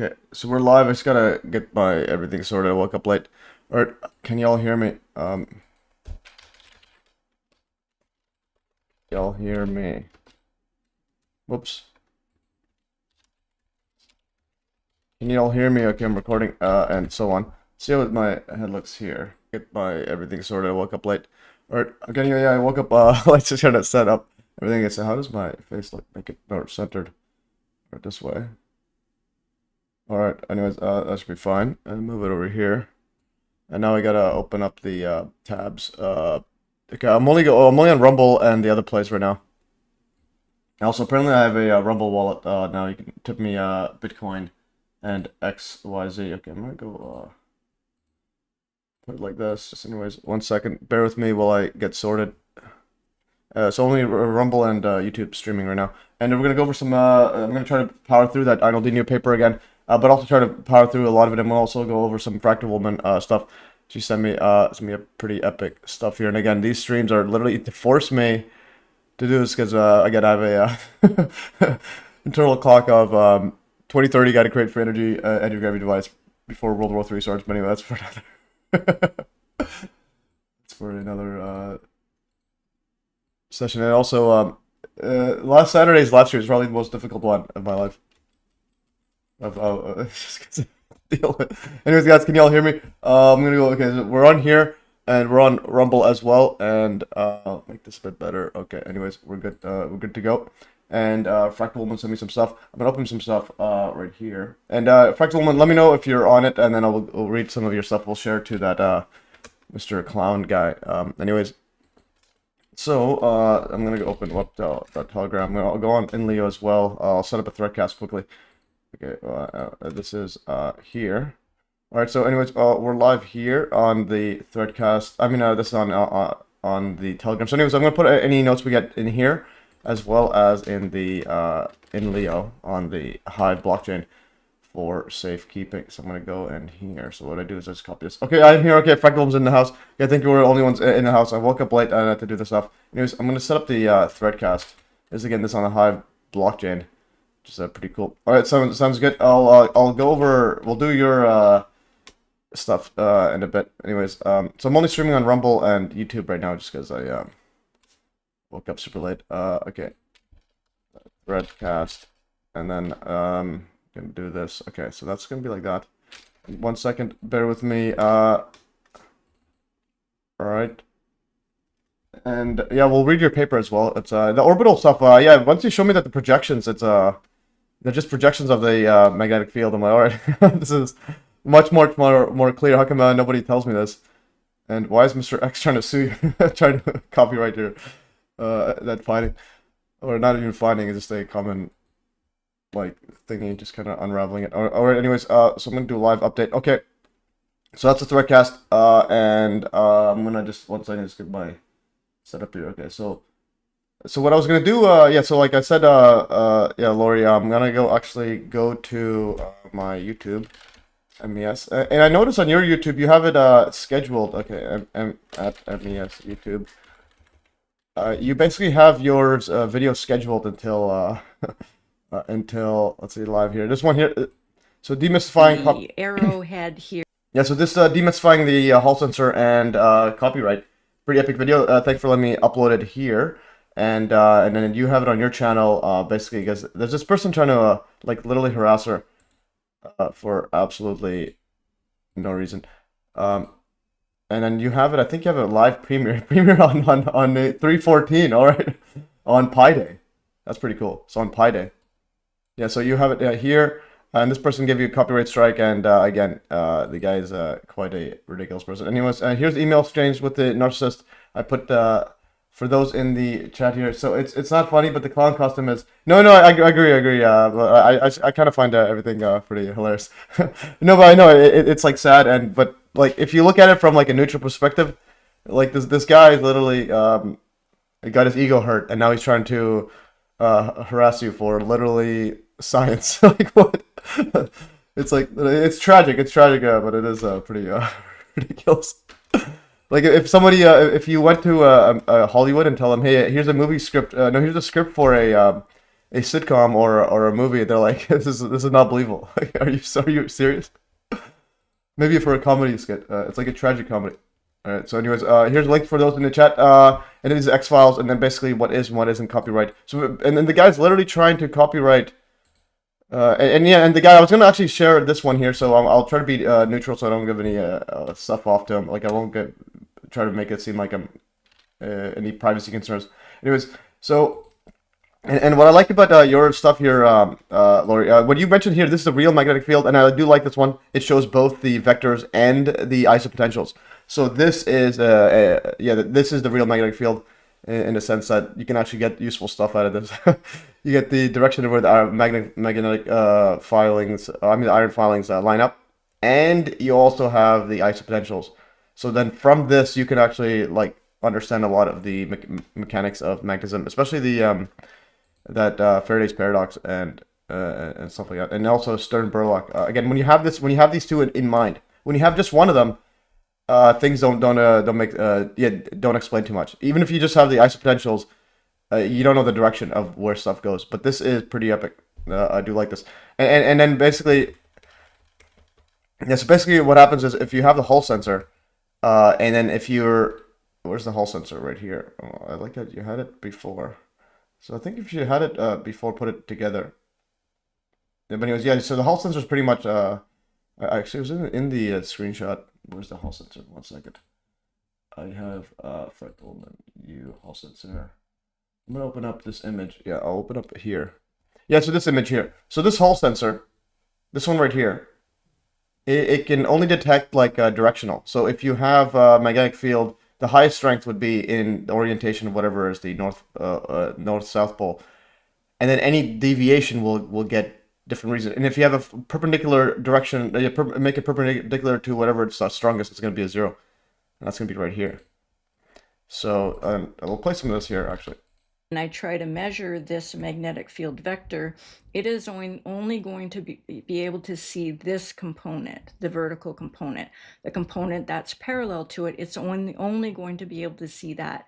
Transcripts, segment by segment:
Okay, so we're live. I just gotta get my everything sorted. I woke up late. Alright, can y'all hear me? Y'all hear me? Whoops. Can y'all hear me? Okay, I'm recording, and so on. See how my head looks here. Get my everything sorted. I woke up late. Alright, okay, yeah, I woke up, let's just try to set up everything. So how does my face look? Make it more centered. Right this way. Alright, anyways, that should be fine. And move it over here. And now I gotta open up the tabs. Okay, I'm only on Rumble and the other place right now. Also, apparently I have a Rumble wallet now. You can tip me Bitcoin and XYZ. Okay, I'm gonna go put it like this. Just anyways, 1 second. Bear with me while I get sorted. It's only Rumble and YouTube streaming right now, and we're gonna go over some. I'm gonna try to power through that Ionel Dinu paper again. But also try to power through a lot of it, and we'll also go over some Fractal Woman stuff. She sent me some pretty epic stuff here. And again, these streams are literally to force me to do this because again, I have a internal clock of 2030. Got to create free energy electrogravity device before World War III starts. But anyway, that's for another. That's for another session. And also, last Saturday's live stream is probably the most difficult one of my life. Just deal with. Anyways, guys, can y'all hear me? I'm gonna go. Okay, so we're on here and we're on Rumble as well, and I'll make this a bit better. Okay, anyways, we're good. We're good to go. And Fractal Woman sent me some stuff. I'm gonna open some stuff right here. And Fractal Woman, let me know if you're on it, and then I'll read some of your stuff. We'll share to that Mr. Clown guy. Anyways. So, I'm going to go open up that Telegram. I'll go on in Leo as well. I'll set up a threadcast quickly. Okay, this is here. Alright, so anyways, we're live here on the threadcast. I mean, this is on the Telegram. So anyways, I'm going to put any notes we get in here, as well as in the in Leo on the Hive blockchain for safekeeping. So I'm going to go in here. So what I do is I just copy this. Okay, I'm here. Okay, Fractal's in the house. Yeah, I think we're the only ones in the house. I woke up late. I had to do this stuff. Anyways, I'm going to set up the threadcast. This again, this on the Hive blockchain, which is pretty cool. All right, sounds good. I'll go over. We'll do your stuff in a bit. Anyways, so I'm only streaming on Rumble and YouTube right now, just because I woke up super late. Okay, threadcast, and then gonna do this. Okay, so that's gonna be like that. 1 second, bear with me. All right. And yeah, we'll read your paper as well. It's the orbital stuff. Yeah, once you show me that the projections, it's they're just projections of the magnetic field. I'm like, all right, this is much more clear. How come nobody tells me this? And why is Mr. X trying to sue you? Trying to copyright your that finding, or not even finding, is just a common like thingy, just kind of unraveling it. All right, anyways, so I'm gonna do a live update. Okay, so that's the threadcast, and I'm gonna just 1 second just get my setup here. Okay, so what I was gonna do, yeah, so like I said, yeah, Lori, I'm gonna go to my YouTube, MES, and I noticed on your YouTube you have it scheduled. Okay, at MES YouTube. You basically have yours video scheduled until until, let's see, live here. This one here, so demystifying the arrowhead here. Yeah, so this demystifying the hall sensor and copyright. Pretty epic video. Thanks for letting me upload it here. And then you have it on your channel, basically, because there's this person trying to like literally harass her for absolutely no reason. And then you have it. I think you have a live premiere on 3/14. All right, on Pi Day. That's pretty cool. So on Pi Day. Yeah, so you have it here, and this person gave you a copyright strike, and again, the guy is quite a ridiculous person. Anyways, here's the email exchange with the narcissist. I put for those in the chat here. So it's not funny, but the clown costume is no. I agree. But I kind of find everything pretty hilarious. No, but I know it's like sad, but like if you look at it from like a neutral perspective, like this guy literally got his ego hurt, and now he's trying to harass you for literally science. Like what? It's like it's tragic, but it is pretty ridiculous. Like if somebody if you went to Hollywood and tell them, hey, here's a movie script, no, here's a script for a a sitcom or a movie, they're like, this is not believable. Are you serious? Maybe for a comedy skit. It's like a tragic comedy. All right. So, anyways, here's a link for those in the chat. And it is X Files, and then basically what is and what isn't copyright. So, and then the guy's literally trying to copyright. And yeah, and the guy, I was gonna actually share this one here, so I'll try to be neutral, so I don't give any stuff off to him. Like I won't try to make it seem like I'm any privacy concerns. Anyways, so. And what I like about your stuff here, Lori, what you mentioned here, this is a real magnetic field, and I do like this one. It shows both the vectors and the isopotentials. So this is, yeah, this is the real magnetic field in the sense that you can actually get useful stuff out of this. You get the direction of where the magnetic filings, I mean the iron filings line up, and you also have the isopotentials. So then from this, you can actually like understand a lot of the mechanics of magnetism, especially the that Faraday's paradox and stuff like that, and also Stern-Burlock. Again, when you have this, when you have these two in mind, when you have just one of them, things don't explain too much. Even if you just have the isopotentials, you don't know the direction of where stuff goes. But this is pretty epic. I do like this, and then basically, yeah. So basically, what happens is if you have the Hall sensor, and then if you're, where's the Hall sensor right here? Oh, I like that you had it before. So I think if you had it before, put it together. Yeah, but anyways, yeah. So the Hall sensor is pretty much. Actually, it was in the screenshot. Where's the Hall sensor? 1 second. I have Fred Goldman. Hall sensor. I'm gonna open up this image. Yeah, I'll open up here. Yeah, so this image here. So this Hall sensor, this one right here, it can only detect like directional. So if you have a magnetic field, the highest strength would be in the orientation of whatever is the north-south pole, and then any deviation will get different reasons. And if you have a perpendicular direction, make it perpendicular to whatever it's strongest, it's going to be a 0, and that's going to be right here. So I will play some of this here actually. And I try to measure this magnetic field vector, it is only going to be able to see this component, the vertical component. The component that's parallel to it, it's only going to be able to see that.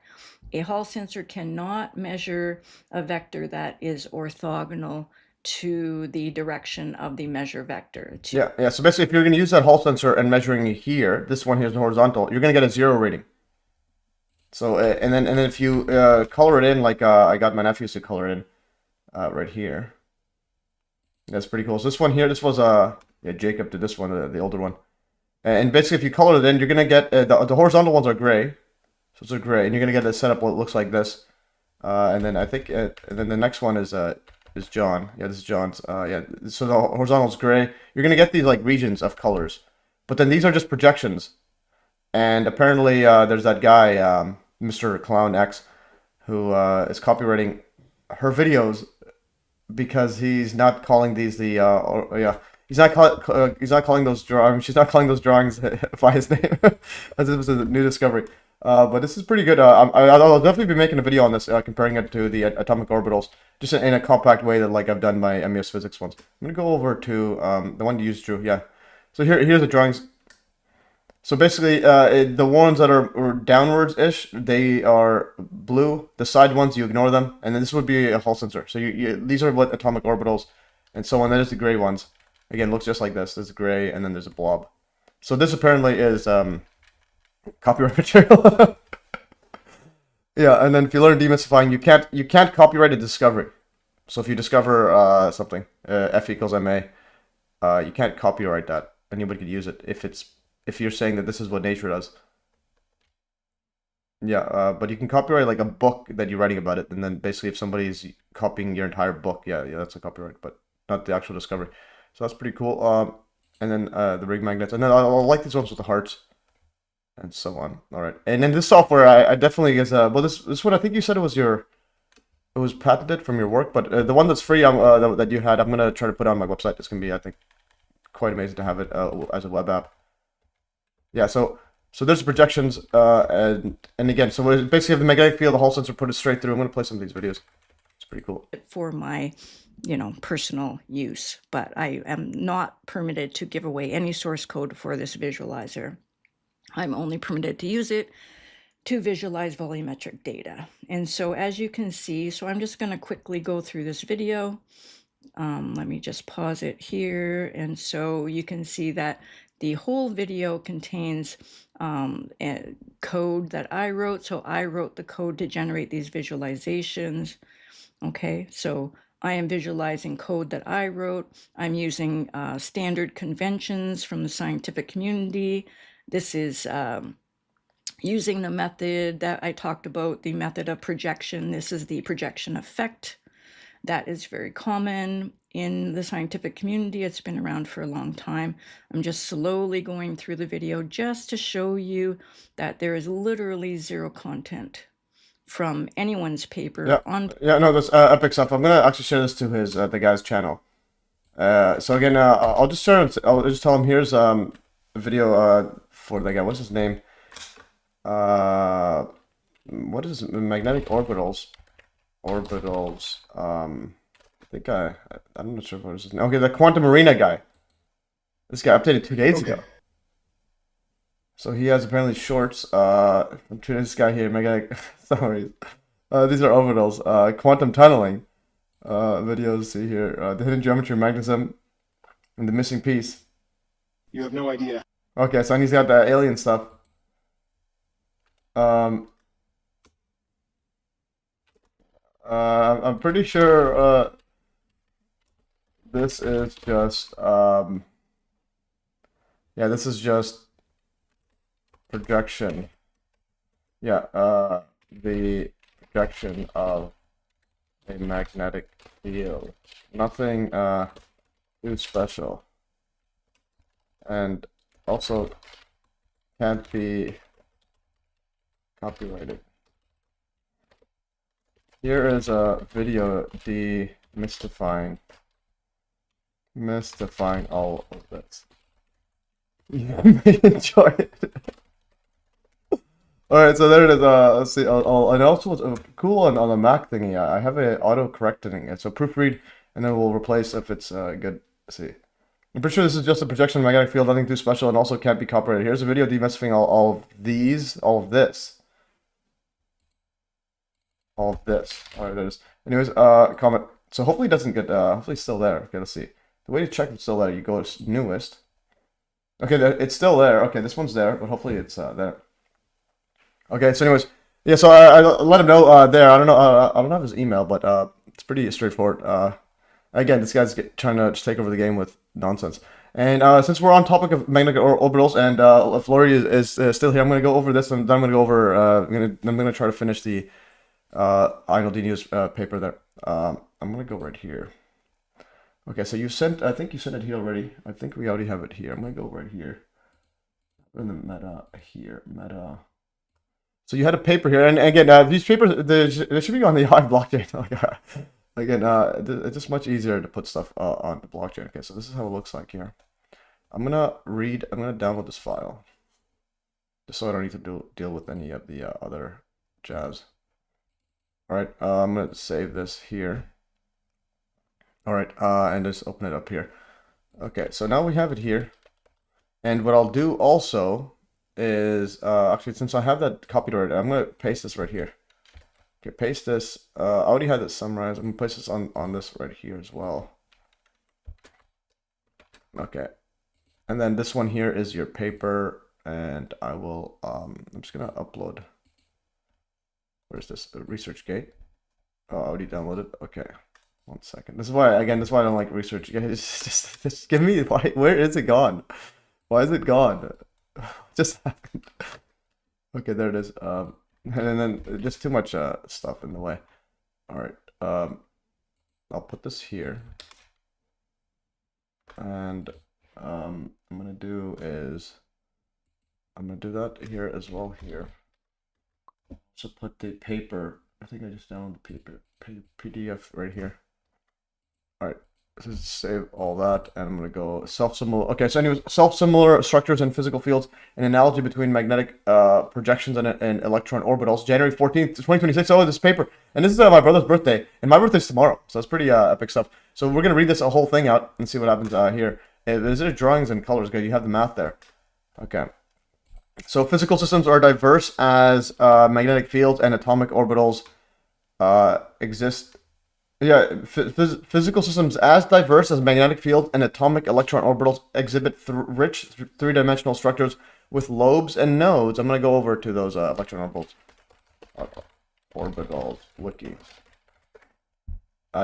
A Hall sensor cannot measure a vector that is orthogonal to the direction of the measure vector. Yeah. So basically, if you're going to use that Hall sensor and measuring here, this one here is horizontal, you're going to get a 0 rating. So and then if you color it in like I got my nephews to color it in right here. That's pretty cool. So this one here, this was yeah, Jacob did this one, the older one. And basically, if you color it in, you're gonna get the horizontal ones are gray, so it's a gray, and you're gonna get a setup what looks like this. And then I think and then the next one is John. Yeah, this is John's. Yeah, so the horizontal is gray. You're gonna get these like regions of colors, but then these are just projections. And apparently, there's that guy, Mr. Clown X, who is copywriting her videos because he's not calling these the yeah, he's not calling those drawings. She's not calling those drawings by his name, as it was a new discovery. But this is pretty good. I'll definitely be making a video on this, comparing it to the atomic orbitals, just in a compact way that like I've done my MES physics ones. I'm gonna go over to the one you used, Drew. Yeah. So here's the drawings. So basically, the ones that are downwards-ish, they are blue. The side ones, you ignore them. And then this would be a Hall sensor. So these are what atomic orbitals and so on. There's the gray ones. Again, looks just like this. There's a gray, and then there's a blob. So this apparently is copyright material. Yeah, and then if you learn demystifying, you can't copyright a discovery. So if you discover something, F equals MA, you can't copyright that. Anybody could use it if you're saying that this is what nature does. Yeah, but you can copyright like a book that you're writing about it, and then basically if somebody's copying your entire book, yeah, that's a copyright, but not the actual discovery. So that's pretty cool. And then the ring magnets, and then I like these ones with the hearts, and so on. All right, and then this software, I definitely guess. Well, this one I think you said it was patented from your work, but the one that's free that you had, I'm gonna try to put on my website. It's gonna be, I think, quite amazing to have it as a web app. Yeah, so there's projections, and again, so we basically have the magnetic field, the Hall sensor, put it straight through. I'm going to play some of these videos. It's pretty cool. For my, personal use, but I am not permitted to give away any source code for this visualizer. I'm only permitted to use it to visualize volumetric data. And so as you can see, so I'm just going to quickly go through this video. Let me just pause it here. And so you can see that the whole video contains code that I wrote. So I wrote the code to generate these visualizations. Okay, so I am visualizing code that I wrote. I'm using standard conventions from the scientific community. This is using the method that I talked about, the method of projection. This is the projection effect. That is very common in the scientific community. It's been around for a long time. I'm just slowly going through the video just to show you that there is literally zero content from anyone's paper on. Yeah, no, that's epic stuff. I'm gonna actually share this to his the guy's channel. So again, I'll just I'll just tell him here's a video for the guy. What's his name? What is it? Magnetic orbitals? I think I'm not sure what is his name. Okay, the Quantum Arena guy. This guy updated 2 days ago. So he has apparently shorts. I'm treating this guy here. Magnetic. Sorry. These are orbitals. Quantum tunneling. Videos. See here. The hidden geometry of magnetism and the missing piece. You have no idea. Okay, so he's got the alien stuff. I'm pretty sure this is just yeah, this is just projection. Yeah, the projection of a magnetic field. Nothing too special. And also can't be copyrighted. Here is a video demystifying all of this. You may enjoy it. Alright, so there it is. Let's see. And also what's cool on the Mac thingy, I have a auto correcting it. So proofread, and then we'll replace if it's good. Let's see. I'm pretty sure this is just a projection of magnetic field, nothing too special, and also can't be copyrighted. Here's a video demystifying all of these, all of this. All of this. Alright, there it is. Anyways, comment. So hopefully it doesn't get, hopefully it's still there. Okay, let's see. The way to check if it's still there, you go to newest. Okay, it's still there. Okay, this one's there, but hopefully it's there. Okay, so anyways, yeah, so I let him know there. I don't know, I don't have his email, but it's pretty straightforward. Again, this guy's trying to just take over the game with nonsense. And since we're on topic of magnetic orbitals, and if Lori is still here, I'm gonna go over this, and then I'm gonna go over. I'm gonna try to finish the Ionel Dinu's paper there. I'm gonna go right here. Okay, so you sent. I think you sent it here already. I think we already have it here. I'm gonna go right here. In the meta here, meta. So you had a paper here, and again, these papers they should be on the Hive blockchain. Again, it's just much easier to put stuff on the blockchain. Okay, so this is how it looks like here. I'm gonna download this file, just so I don't need to deal with any of the other jazz. All right, I'm gonna save this here. All right, and just open it up here. Okay, so now we have it here, and what I'll do also is actually, since I have that copied already, I'm gonna paste this right here. Okay, paste this. I already had it summarized. I'm gonna paste this on this right here as well. Okay, and then this one here is your paper, and I will. I'm just gonna upload. Where's this? ResearchGate. Oh, I already downloaded. Okay, 1 second. This is why I don't like ResearchGate. Just give me. Where is it gone? Why is it gone? Just happened. Okay, there it is. And then just too much stuff in the way. All right. I'll put this here. And I'm gonna do that here as well here. So put the paper. I think I just downloaded the paper PDF right here. All right. So save all that, and I'm gonna go self-similar. Okay, so anyways, self-similar structures in physical fields, an analogy between magnetic projections and electron orbitals. January 14th, 2026. Oh, this paper, and this is my brother's birthday, and my birthday's tomorrow, so it's pretty epic stuff. So we're gonna read this whole thing out and see what happens here. Is there drawings and colors? Good, you have the math there. Okay, So physical systems are diverse as magnetic fields and atomic orbitals exist. Yeah, physical systems as diverse as magnetic fields and atomic electron orbitals exhibit rich three-dimensional structures with lobes and nodes. I'm going to go over to those electron orbitals. Orbitals wiki.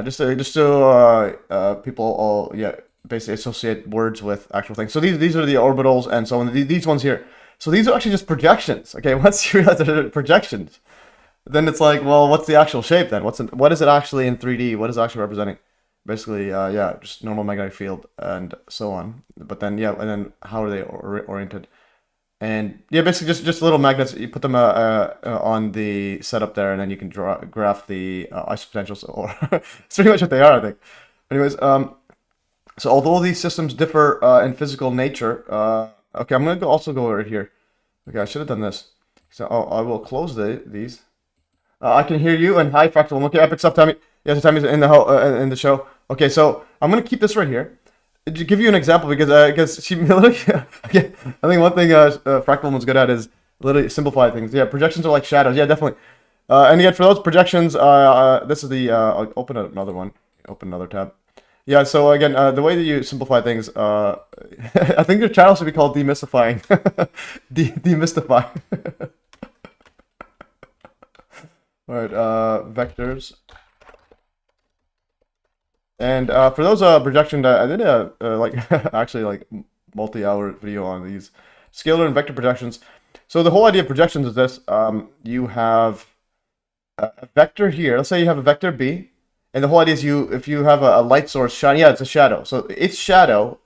Just so people all basically associate words with actual things. So these are the orbitals and so on. These ones here. So these are actually just projections. Okay, once you realize that they're projections, then it's like, well, what's the actual shape then? What is it actually in 3D? What is it actually representing? Basically, yeah, just normal magnetic field and so on. But then, yeah, and then how are they oriented? And yeah, basically just little magnets. You put them on the setup there, and then you can graph the isopotentials, or it's pretty much what they are, I think. Anyways, so although these systems differ in physical nature, okay, I'm gonna also go over here. Okay, I should have done this. So I will close these. I can hear you and hi Fractal. Okay, Epic Stuff. Tammy. Yeah, so Tammy's in the show. Okay, so I'm gonna keep this right here. To give you an example, because she literally, okay, I think one thing Fractal was good at is literally simplify things. Yeah, projections are like shadows. Yeah, definitely. And yet for those projections, this is the I'll open another one. Open another tab. Yeah, so again, the way that you simplify things, I think your channel should be called Demystifying. Demystify. All right, vectors. And for those projections, I did a actually like multi-hour video on these scalar and vector projections. So the whole idea of projections is this: you have a vector here. Let's say you have a vector B, and the whole idea is if you have a light source shining, yeah, it's a shadow. So its shadow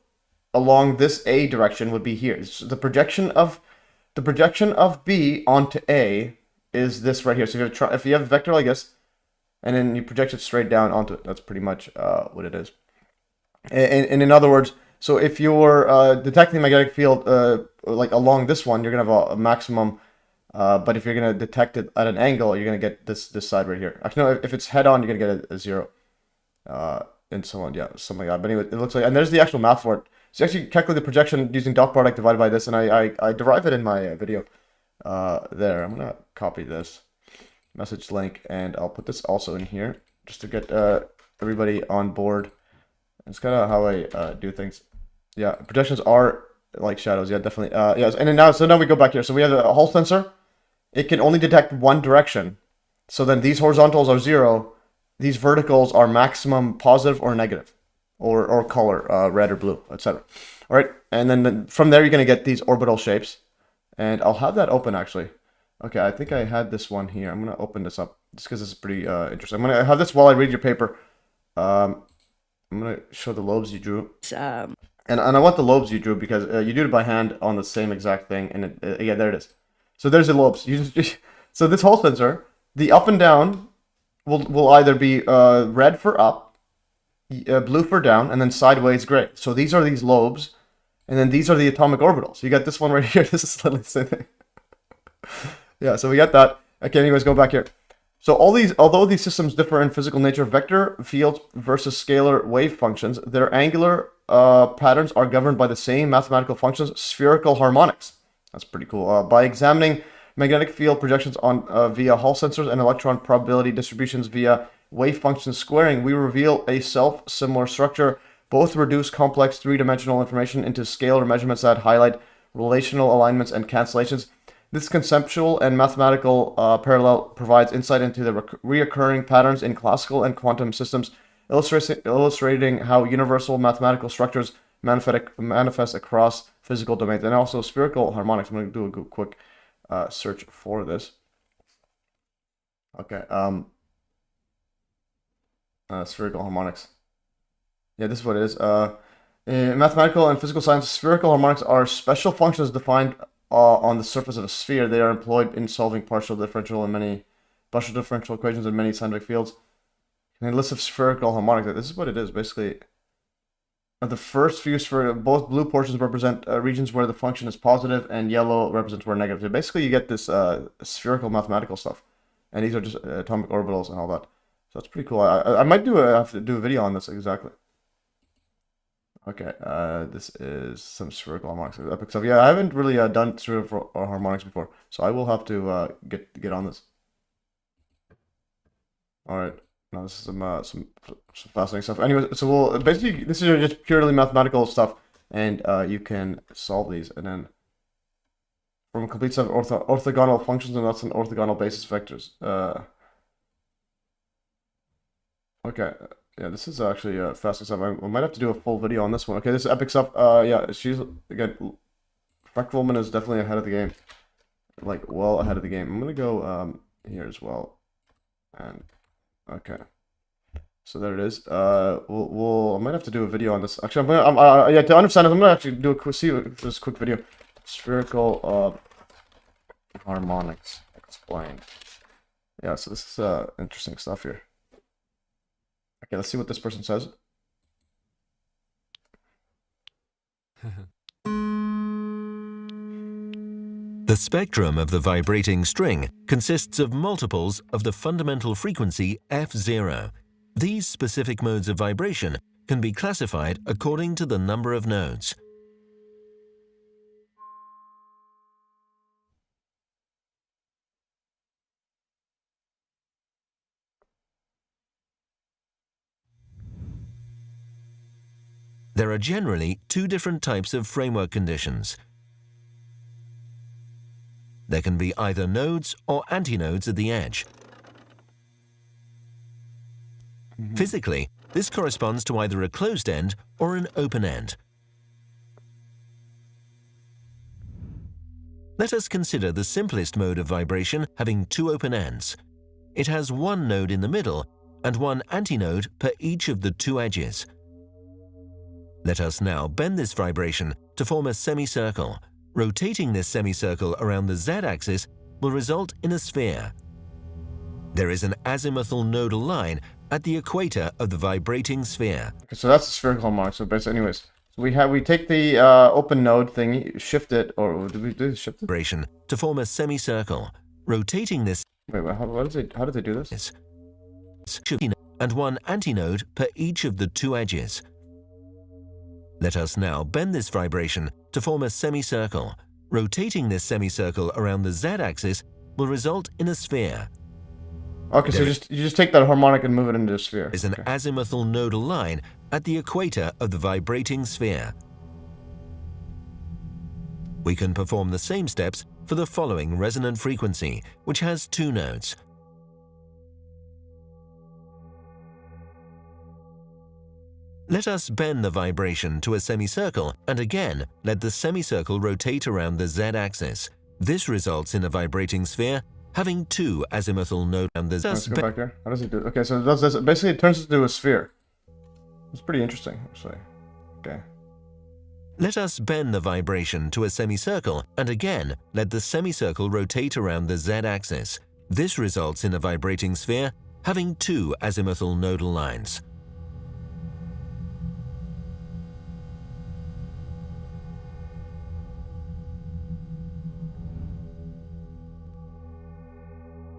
along this A direction would be here. So the projection of B onto A is this right here. So if you have a vector like this, and then you project it straight down onto it, that's pretty much what it is. And in other words, so if you're detecting magnetic field like along this one, you're gonna have a maximum. But if you're gonna detect it at an angle, you're gonna get this side right here. Actually, no, if it's head on, you're gonna get a 0. And so on, yeah, something like that. But anyway, it looks like, and there's the actual math for it. So you actually calculate the projection using dot product divided by this, and I derive it in my video. There, I'm gonna copy this message link, and I'll put this also in here just to get everybody on board. It's kind of how I do things. Yeah, projections are like shadows. Yeah, definitely. Yes, and then now we go back here. So we have a Hall sensor. It can only detect one direction. So then these horizontals are 0. These verticals are maximum positive or negative, or color, red or blue, etc. All right, and then from there you're gonna get these orbital shapes, and I'll have that open actually. Okay, I think I had this one here. I'm gonna open this up just because this is pretty interesting. I'm gonna have this while I read your paper. I'm gonna show the lobes you drew. And I want the lobes you drew because you did it by hand on the same exact thing, and yeah, there it is. So there's the lobes. So this Hall sensor, the up and down will either be red for up, blue for down, and then sideways gray. So these are these lobes, and then these are the atomic orbitals. You got this one right here. This is literally the same thing. Yeah, so we got that. Okay, anyways, go back here. So although these systems differ in physical nature, vector fields versus scalar wave functions, their angular patterns are governed by the same mathematical functions, spherical harmonics. That's pretty cool. By examining magnetic field projections on via Hall sensors and electron probability distributions via wave function squaring, we reveal a self-similar structure. Both reduce complex three-dimensional information into scalar measurements that highlight relational alignments and cancellations. This conceptual and mathematical parallel provides insight into the reoccurring patterns in classical and quantum systems, illustrating how universal mathematical structures manifest across physical domains, and also spherical harmonics. I'm going to do a quick search for this. Okay, spherical harmonics. Yeah, this is what it is. In mathematical and physical science, spherical harmonics are special functions defined on the surface of a sphere. They are employed in solving partial differential equations in many scientific fields. And a list of spherical harmonics. This is what it is, basically. The first few both blue portions represent regions where the function is positive, and yellow represents where negative. So basically, you get this spherical mathematical stuff, and these are just atomic orbitals and all that. So that's pretty cool. I might have to do a video on this exactly. Okay, this is some spherical harmonics. Epic stuff. Yeah, I haven't really done spherical harmonics before, so I will have to get on this. All right. Now this is some fascinating stuff. Anyway, so we'll basically this is just purely mathematical stuff, and you can solve these, and then from a complete set of orthogonal functions, and that's an orthogonal basis vectors. Okay. Yeah, this is actually fascinating stuff. I might have to do a full video on this one. Okay, this is epic stuff. Yeah, she's again, Freckleman is definitely ahead of the game, like well ahead of the game. I'm gonna go here as well, and okay. So there it is. I might have to do a video on this. Actually, yeah, to understand it, I'm gonna actually do a this quick video. Spherical harmonics explained. Yeah, so this is interesting stuff here. Okay, let's see what this person says. The spectrum of the vibrating string consists of multiples of the fundamental frequency F0. These specific modes of vibration can be classified according to the number of nodes. There are generally two different types of framework conditions. There can be either nodes or antinodes at the edge. Physically, this corresponds to either a closed end or an open end. Let us consider the simplest mode of vibration having two open ends. It has one node in the middle and one antinode per each of the two edges. Let us now bend this vibration to form a semicircle. Rotating this semicircle around the z-axis will result in a sphere. There is an azimuthal nodal line at the equator of the vibrating sphere. Okay, so that's the spherical harmonic. So basically, anyways, so we take the open node thing, shift it, or do we do shift it? Vibration to form a semicircle. Rotating this. Wait, how do they do this? And one antinode per each of the two edges. Let us now bend this vibration to form a semicircle. Rotating this semicircle around the z-axis will result in a sphere. Okay, so you just take that harmonic and move it into a sphere. There is an azimuthal nodal line at the equator of the vibrating sphere. We can perform the same steps for the following resonant frequency, which has two nodes. Let us bend the vibration to a semicircle and again let the semicircle rotate around the z-axis. This results in a vibrating sphere having two azimuthal nodes on the Let's go back there. How does it do it? Okay, so it does this. Basically, it turns it into a sphere. It's pretty interesting, actually. Okay. Let us bend the vibration to a semicircle and again let the semicircle rotate around the z-axis. This results in a vibrating sphere having two azimuthal nodal lines.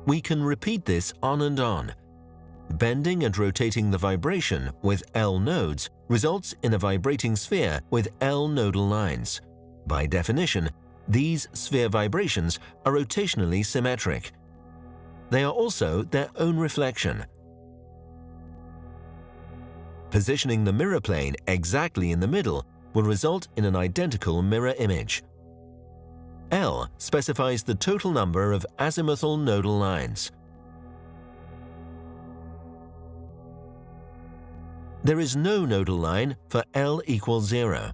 We can repeat this on and on. Bending and rotating the vibration with L nodes results in a vibrating sphere with L nodal lines. By definition, these sphere vibrations are rotationally symmetric. They are also their own reflection. Positioning the mirror plane exactly in the middle will result in an identical mirror image. L specifies the total number of azimuthal nodal lines. There is no nodal line for L equals 0.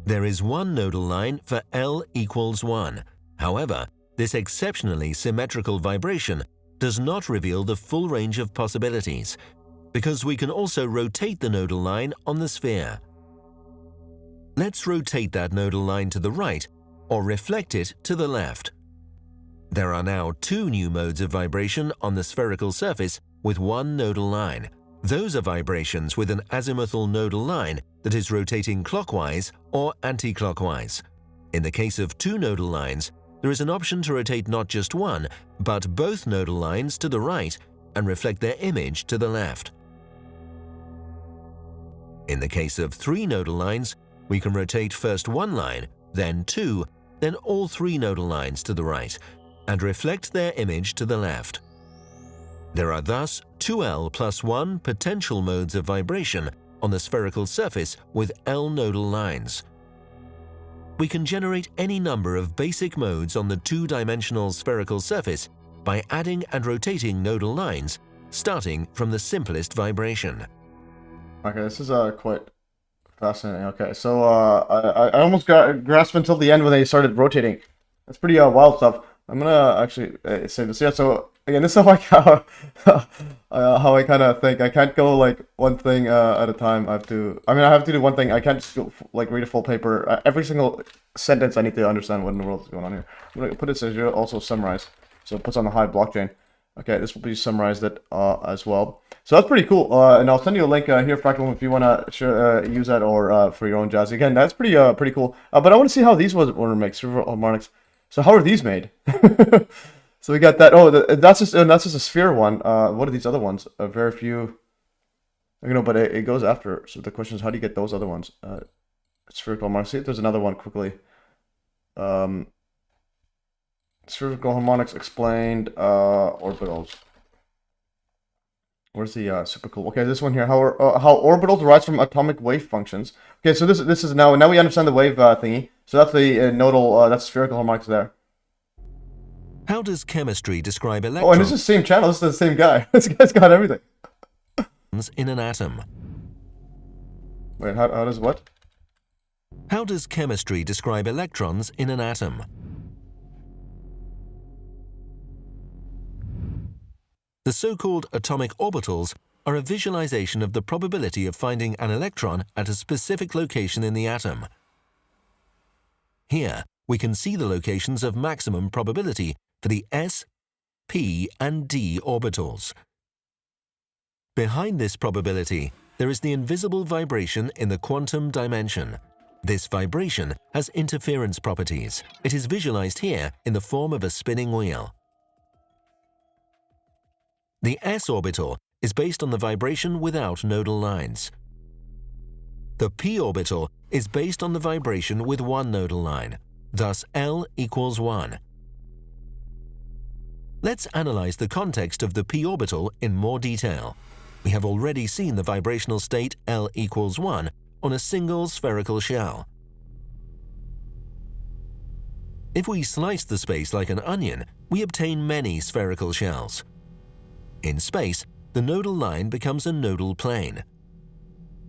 There is one nodal line for L equals 1. However, this exceptionally symmetrical vibration does not reveal the full range of possibilities, because we can also rotate the nodal line on the sphere. Let's rotate that nodal line to the right or reflect it to the left. There are now two new modes of vibration on the spherical surface with one nodal line. Those are vibrations with an azimuthal nodal line that is rotating clockwise or anti-clockwise. In the case of two nodal lines, there is an option to rotate not just one, but both nodal lines to the right and reflect their image to the left. In the case of 3 nodal lines, we can rotate first one line, then 2, then all 3 nodal lines to the right, and reflect their image to the left. There are thus 2L plus 1 potential modes of vibration on the spherical surface with L nodal lines. We can generate any number of basic modes on the 2-dimensional spherical surface by adding and rotating nodal lines, starting from the simplest vibration. Okay, this is quite fascinating. Okay, so I almost got grasped until the end when they started rotating. That's pretty wild stuff. I'm gonna actually save this. Yeah, so again, this is like how I kind of think. I can't go like one thing at a time. I have to do one thing. I can't just go, like read a full paper. Every single sentence I need to understand what in the world is going on here. I'm gonna put it as also summarize. So it puts on the Hive blockchain. Okay, this will be summarized as well. So that's pretty cool. And I'll send you a link here, Fractal, if you want to use that or for your own jazz. Again, that's pretty cool. But I want to see how these were made. Cerebral harmonics. So how are these made? So we got that. Oh, that's just a sphere one. What are these other ones? Very few. You know, but it goes after. So the question is, how do you get those other ones? Spherical harmonics. See if there's another one quickly. Spherical harmonics explained. Orbitals. Where's the super cool? Okay, this one here. How orbitals arise from atomic wave functions. Okay, so this is now we understand the wave thingy. So that's the nodal. That's spherical harmonics there. How does chemistry describe electrons? Oh, and this is the same channel. This is the same guy. This guy's got everything. In an atom? Wait, how does what? How does chemistry describe electrons in an atom? The so-called atomic orbitals are a visualization of the probability of finding an electron at a specific location in the atom. Here, we can see the locations of maximum probability for the s, p, and d orbitals. Behind this probability, there is the invisible vibration in the quantum dimension. This vibration has interference properties. It is visualized here in the form of a spinning wheel. The s orbital is based on the vibration without nodal lines. The p orbital is based on the vibration with one nodal line, thus L equals 1. Let's analyze the context of the p orbital in more detail. We have already seen the vibrational state L equals 1 on a single spherical shell. If we slice the space like an onion, we obtain many spherical shells. In space, the nodal line becomes a nodal plane.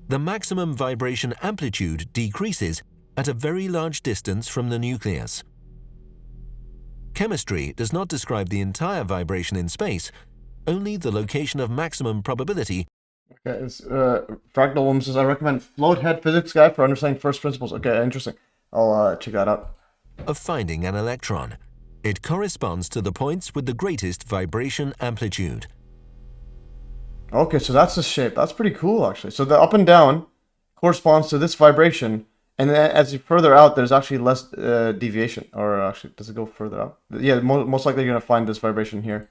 The maximum vibration amplitude decreases at a very large distance from the nucleus. Chemistry does not describe the entire vibration in space, only the location of maximum probability. Okay, it's Fractal Woman says, I recommend Float Head Physics Guide for understanding first principles. Okay, interesting. I'll check that out. Of finding an electron. It corresponds to the points with the greatest vibration amplitude. Okay, so that's the shape. That's pretty cool, actually. So the up and down corresponds to this vibration, and then as you further out, there's actually less deviation. Or actually, does it go further out? Yeah, most likely you're going to find this vibration here.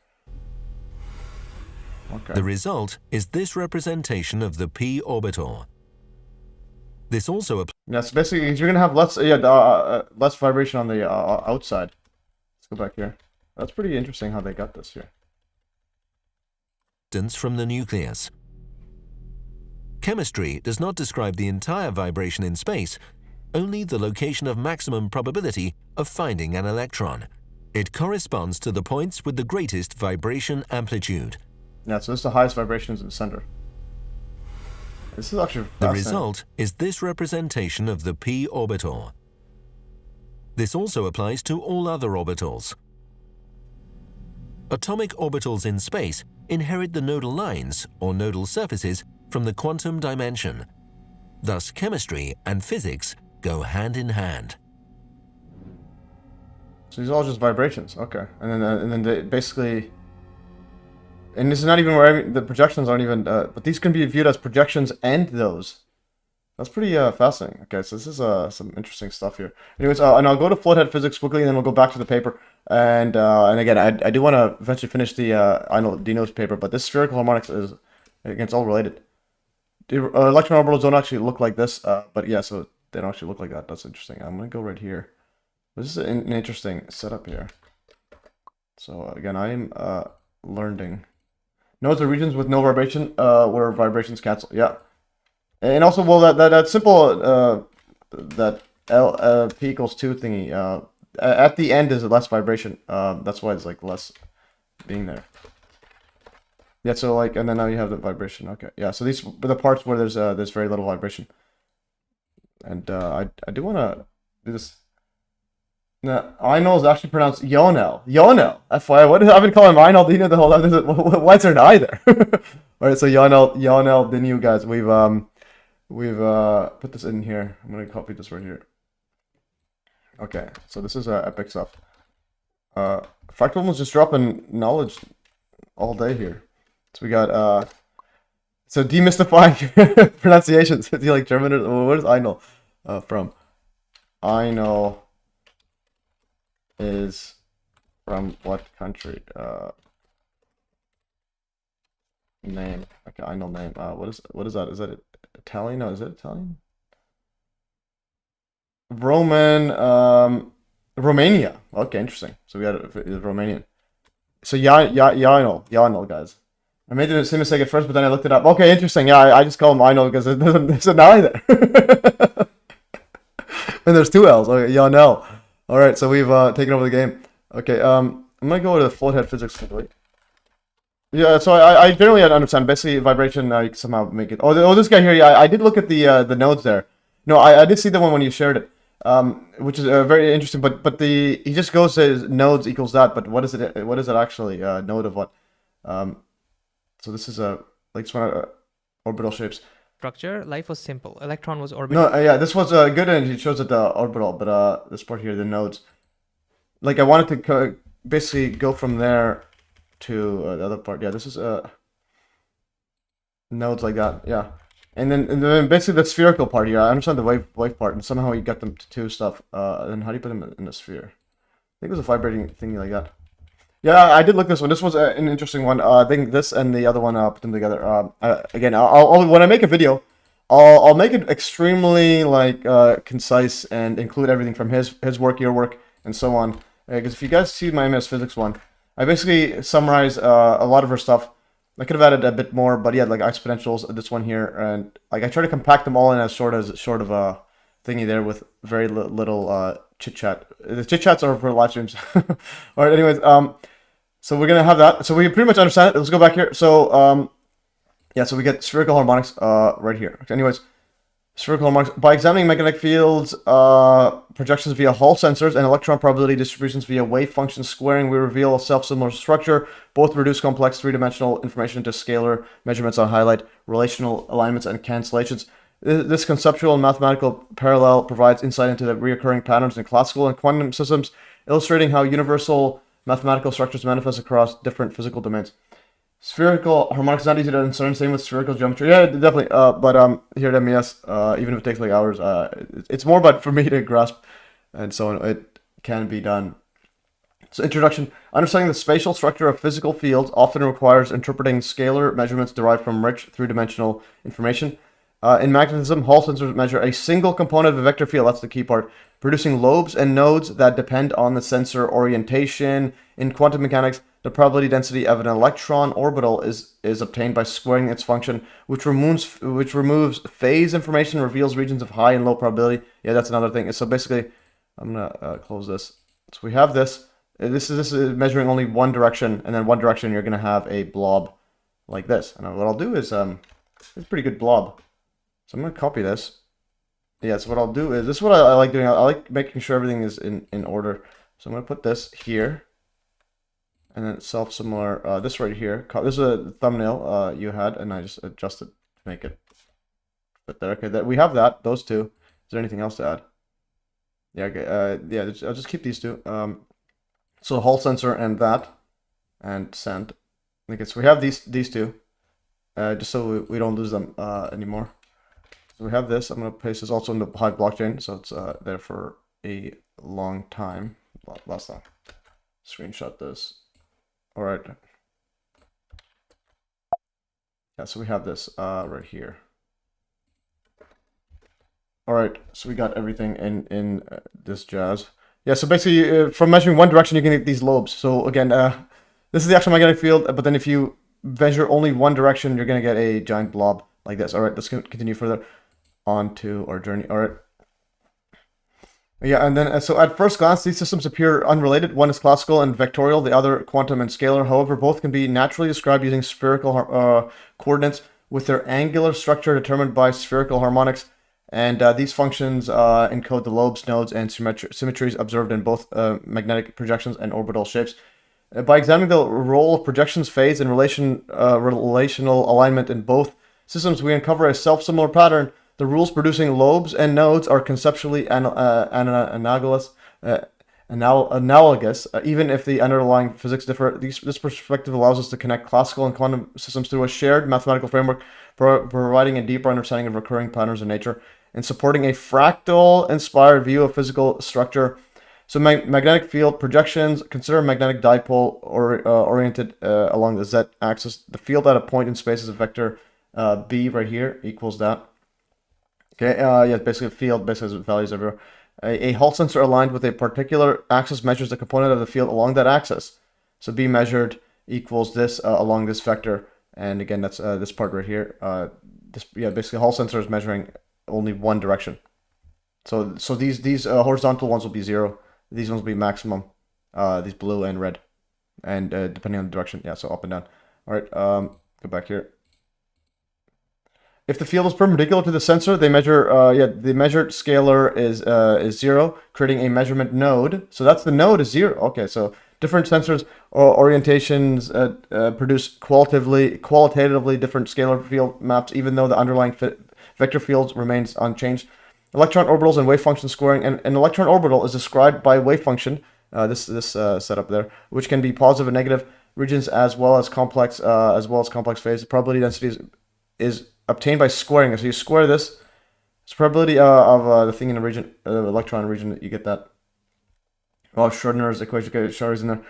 Okay. The result is this representation of the p orbital. This also applies. Yeah, so basically you're going to have less less vibration on the outside. Let's go back here. That's pretty interesting how they got this here. From the nucleus. Chemistry does not describe the entire vibration in space, only the location of maximum probability of finding an electron. It corresponds to the points with the greatest vibration amplitude. Yeah, so this is the highest vibrations in the center. This is actually the result is this representation of the p orbital. This also applies to all other orbitals. Atomic orbitals in space inherit the nodal lines or nodal surfaces from the quantum dimension. Thus, chemistry and physics go hand in hand. So these are all just vibrations, okay. And then they basically, and this is not even where the projections aren't even. But these can be viewed as projections and those. That's pretty fascinating. Okay, so this is some interesting stuff here. Anyways, and I'll go to Floathead Physics quickly, and then we'll go back to the paper. And again, I do want to eventually finish the Ionel Dinu's paper, but this spherical harmonics is, again, it's all related. electron orbitals don't actually look like this, but yeah, so they don't actually look like that. That's interesting. I'm gonna go right here. This is an interesting setup here. So again, I'm learning. Nodes are regions with no vibration, where vibrations cancel. Yeah, and also, well, that simple that P equals 2 thingy. At the end is less vibration. That's why it's like less being there. Yeah, so like, and then now you have the vibration. Okay, yeah. So these are the parts where there's very little vibration. And I do want to do this. No, Ionel is actually pronounced Ionel. Ionel. FYI, what is, I've been calling him Ionel Dinu the whole time. Why is there an I there? All right, so Ionel Dinu, guys. We've put this in here. I'm gonna copy this right here. Okay, so this is epic stuff. Fractal was just dropping knowledge all day here. So we got so demystifying pronunciations. Do you like German or what is Ionel from? Ionel is from what country? Name. Okay, Ionel name. What is that? Is that Italian? No, is it Italian? Romania. Okay, interesting. So we got it Romanian. So Ionel, guys. I made the same mistake at first, but then I looked it up. Okay, interesting. Yeah, I just call him Ionel because there's an I there. And there's 2 L's. Okay, Ionel. All right, so we've taken over the game. Okay, I'm gonna go to the float head physics quickly. Yeah, so I generally understand. Basically, vibration, you can somehow make it. Oh, this guy here. Yeah, I did look at the nodes there. No, I did see the one when you shared it, which is very interesting. But he just goes to nodes equals that. But what is it? What is it actually? Node of what? So this is like some orbital shapes. Structure, life was simple. Electron was orbital. No, yeah, this was good, and it shows it the orbital. But this part here, the nodes. Like I wanted to basically go from there to the other part. Yeah, this is nodes like that. Yeah, and then basically the spherical part here. I understand the wave part, and somehow you get them to 2 stuff. And how do you put them in a sphere? I think it was a vibrating thingy like that. Yeah, I did look this one. This was an interesting one. I think this and the other one, put them together. Again, I'll when I make a video, I'll make it extremely like concise and include everything from his work, your work, and so on. Because if you guys see my MES physics one, I basically summarize a lot of her stuff. I could have added a bit more, but yeah, like exponentials, this one here, and like I try to compact them all in as short of a thingy there with very little chit chat. The chit chats are for live streams. All right, anyways, so we're gonna have that. So we pretty much understand it. Let's go back here. So yeah, so we get spherical harmonics right here. Okay, anyways, spherical harmonics by examining magnetic fields, projections via Hall sensors, and electron probability distributions via wave function squaring, we reveal a self-similar structure. Both reduce complex 3-dimensional information into scalar measurements on highlight relational alignments and cancellations. This conceptual and mathematical parallel provides insight into the recurring patterns in classical and quantum systems, illustrating how universal mathematical structures manifest across different physical domains. Spherical harmonics is not easy to discern, same with spherical geometry. Yeah, definitely. But here at MES, even if it takes like hours, it's more about for me to grasp, and so on. It can be done. So introduction. Understanding the spatial structure of physical fields often requires interpreting scalar measurements derived from rich 3-dimensional information. In magnetism, Hall sensors measure a single component of a vector field, that's the key part, producing lobes and nodes that depend on the sensor orientation. In quantum mechanics, the probability density of an electron orbital is obtained by squaring its function, which removes phase information, reveals regions of high and low probability. Yeah, that's another thing. So basically, I'm gonna close this. So we have this. This is measuring only one direction, and then one direction you're gonna have a blob like this. And what I'll do is it's a pretty good blob. So I'm going to copy this. Yeah, so what I'll do is, this is what I like doing. I like making sure everything is in order. So I'm going to put this here. And then self-similar, this right here. This is a thumbnail you had, and I just adjusted to make it fit there. Okay, we have that, those two. Is there anything else to add? Yeah, okay, yeah, I'll just keep these two. So Hall sensor and that, and send. Okay, so we have these two, just so we don't lose them anymore. So we have this. I'm going to paste this also in the Hive blockchain, so it's there for a long time. Last time. Screenshot this. All right. Yeah, so we have this right here. All right, so we got everything in this jazz. Yeah, so basically, from measuring one direction, you can get these lobes. So again, this is the actual magnetic field, but then if you measure only one direction, you're gonna get a giant blob like this. All right, let's continue further on to our journey. All right. Yeah, and then so at first glance, these systems appear unrelated. One is classical and vectorial, the other quantum and scalar. However, both can be naturally described using spherical coordinates with their angular structure determined by spherical harmonics. And these functions encode the lobes, nodes, and symmetries observed in both magnetic projections and orbital shapes. By examining the role of projections, phase, and relational alignment in both systems, we uncover a self-similar pattern. The rules producing lobes and nodes are conceptually analogous, even if the underlying physics differ. This perspective allows us to connect classical and quantum systems through a shared mathematical framework, providing a deeper understanding of recurring patterns in nature and supporting a fractal-inspired view of physical structure. So magnetic field projections, consider a magnetic dipole oriented along the z-axis. The field at a point in space is a vector b right here equals that. Okay, yeah, basically a field basically has values everywhere. A Hall sensor aligned with a particular axis measures the component of the field along that axis. So b measured equals this along this vector, and again that's this part right here. Basically Hall sensor is measuring only one direction. So these horizontal ones will be 0. These ones will be maximum. These blue and red, and depending on the direction, yeah. So up and down. All right, go back here. If the field is perpendicular to the sensor, they measure. The measured scalar is 0, creating a measurement node. So that's the node is 0. Okay, so different sensors or orientations produce qualitatively different scalar field maps, even though the underlying vector fields remains unchanged. Electron orbitals and wave function squaring. And an electron orbital is described by wave function. This setup there, which can be positive and negative regions as well as complex phase. The probability density is obtained by squaring. So you square this. It's probability of the thing in the region, electron region, you get that. Well, Schrodinger's equation, Schrodinger's in there.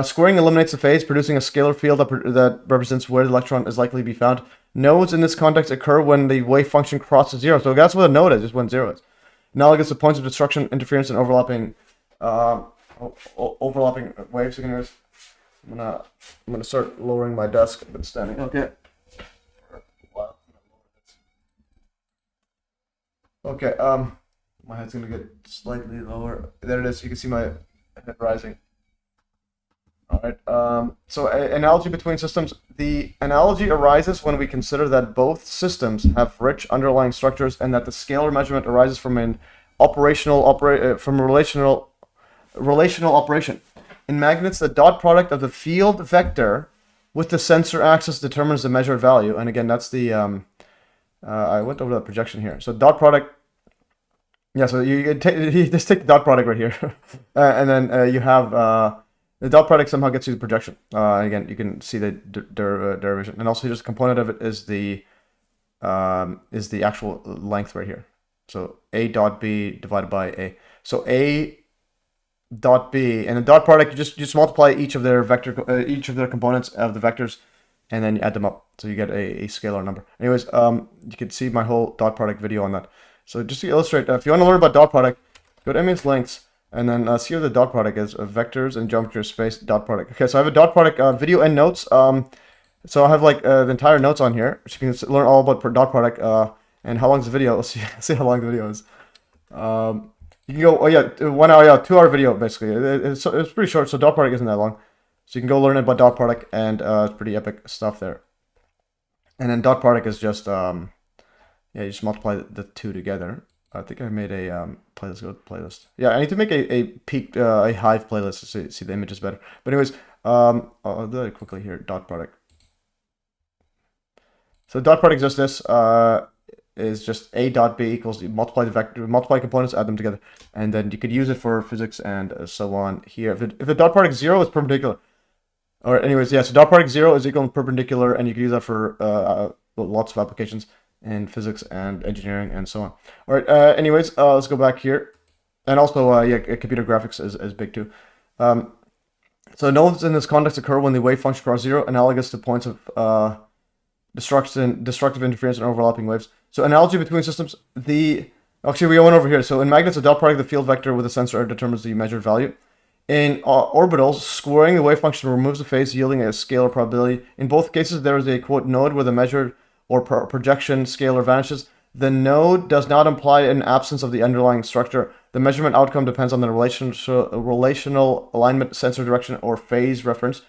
Squaring eliminates the phase, producing a scalar field that represents where the electron is likely to be found. Nodes in this context occur when the wave function crosses 0. So that's what a node is, just when 0 is. Analogous to points of destruction, interference, and overlapping waves. Anyways, I'm gonna start lowering my desk. I've been standing. Okay. Okay, my head's gonna get slightly lower. There it is. You can see my head rising. All right. So analogy between systems. The analogy arises when we consider that both systems have rich underlying structures, and that the scalar measurement arises from an relational operation. In magnets, the dot product of the field vector with the sensor axis determines the measured value. And again, that's the I went over the projection here. So dot product. Yeah, so you just take the dot product right here, and then you have the dot product somehow gets you the projection. Again, you can see the derivation, and also just a component of it is the actual length right here. So a dot b divided by a. So a dot b and the dot product, you just multiply each of their components of the vectors, and then you add them up, so you get a scalar number. Anyways, you can see my whole dot product video on that. So just to illustrate, if you want to learn about dot product, go to MES links, and then see what the dot product is of vectors and geometry of space dot product. Okay, so I have a dot product video and notes. So I have like the entire notes on here, so you can learn all about dot product. And how long is the video? Let's see how long the video is. You can go, 1 hour, 2 hour video basically. It's pretty short, so dot product isn't that long. So you can go learn about dot product, and it's pretty epic stuff there. And then dot product is just you just multiply the two together. I think I made a playlist. Go to playlist. Yeah, I need to make a Hive playlist to see the images better. But anyways, I'll do it quickly here. Dot product. So dot product is just this. Is just a dot b equals, you multiply the vector, multiply components, add them together, and then you could use it for physics and so on here. If the dot product 0 is perpendicular, or anyways, yeah, so dot product 0 is equal to perpendicular, and you can use that for lots of applications in physics and engineering and so on. All right, anyways, let's go back here, and also computer graphics is big too. So nodes in this context occur when the wave function crosses 0, analogous to points of destructive interference and overlapping waves. So analogy between systems, the Actually, we went over here. So in magnets, a dot product of the field vector with a sensor determines the measured value. In orbitals, squaring the wave function removes the phase, yielding a scalar probability. In both cases, there is a, quote, node where the measured or projection scalar vanishes. The node does not imply an absence of the underlying structure. The measurement outcome depends on the relational alignment, sensor direction, or phase reference.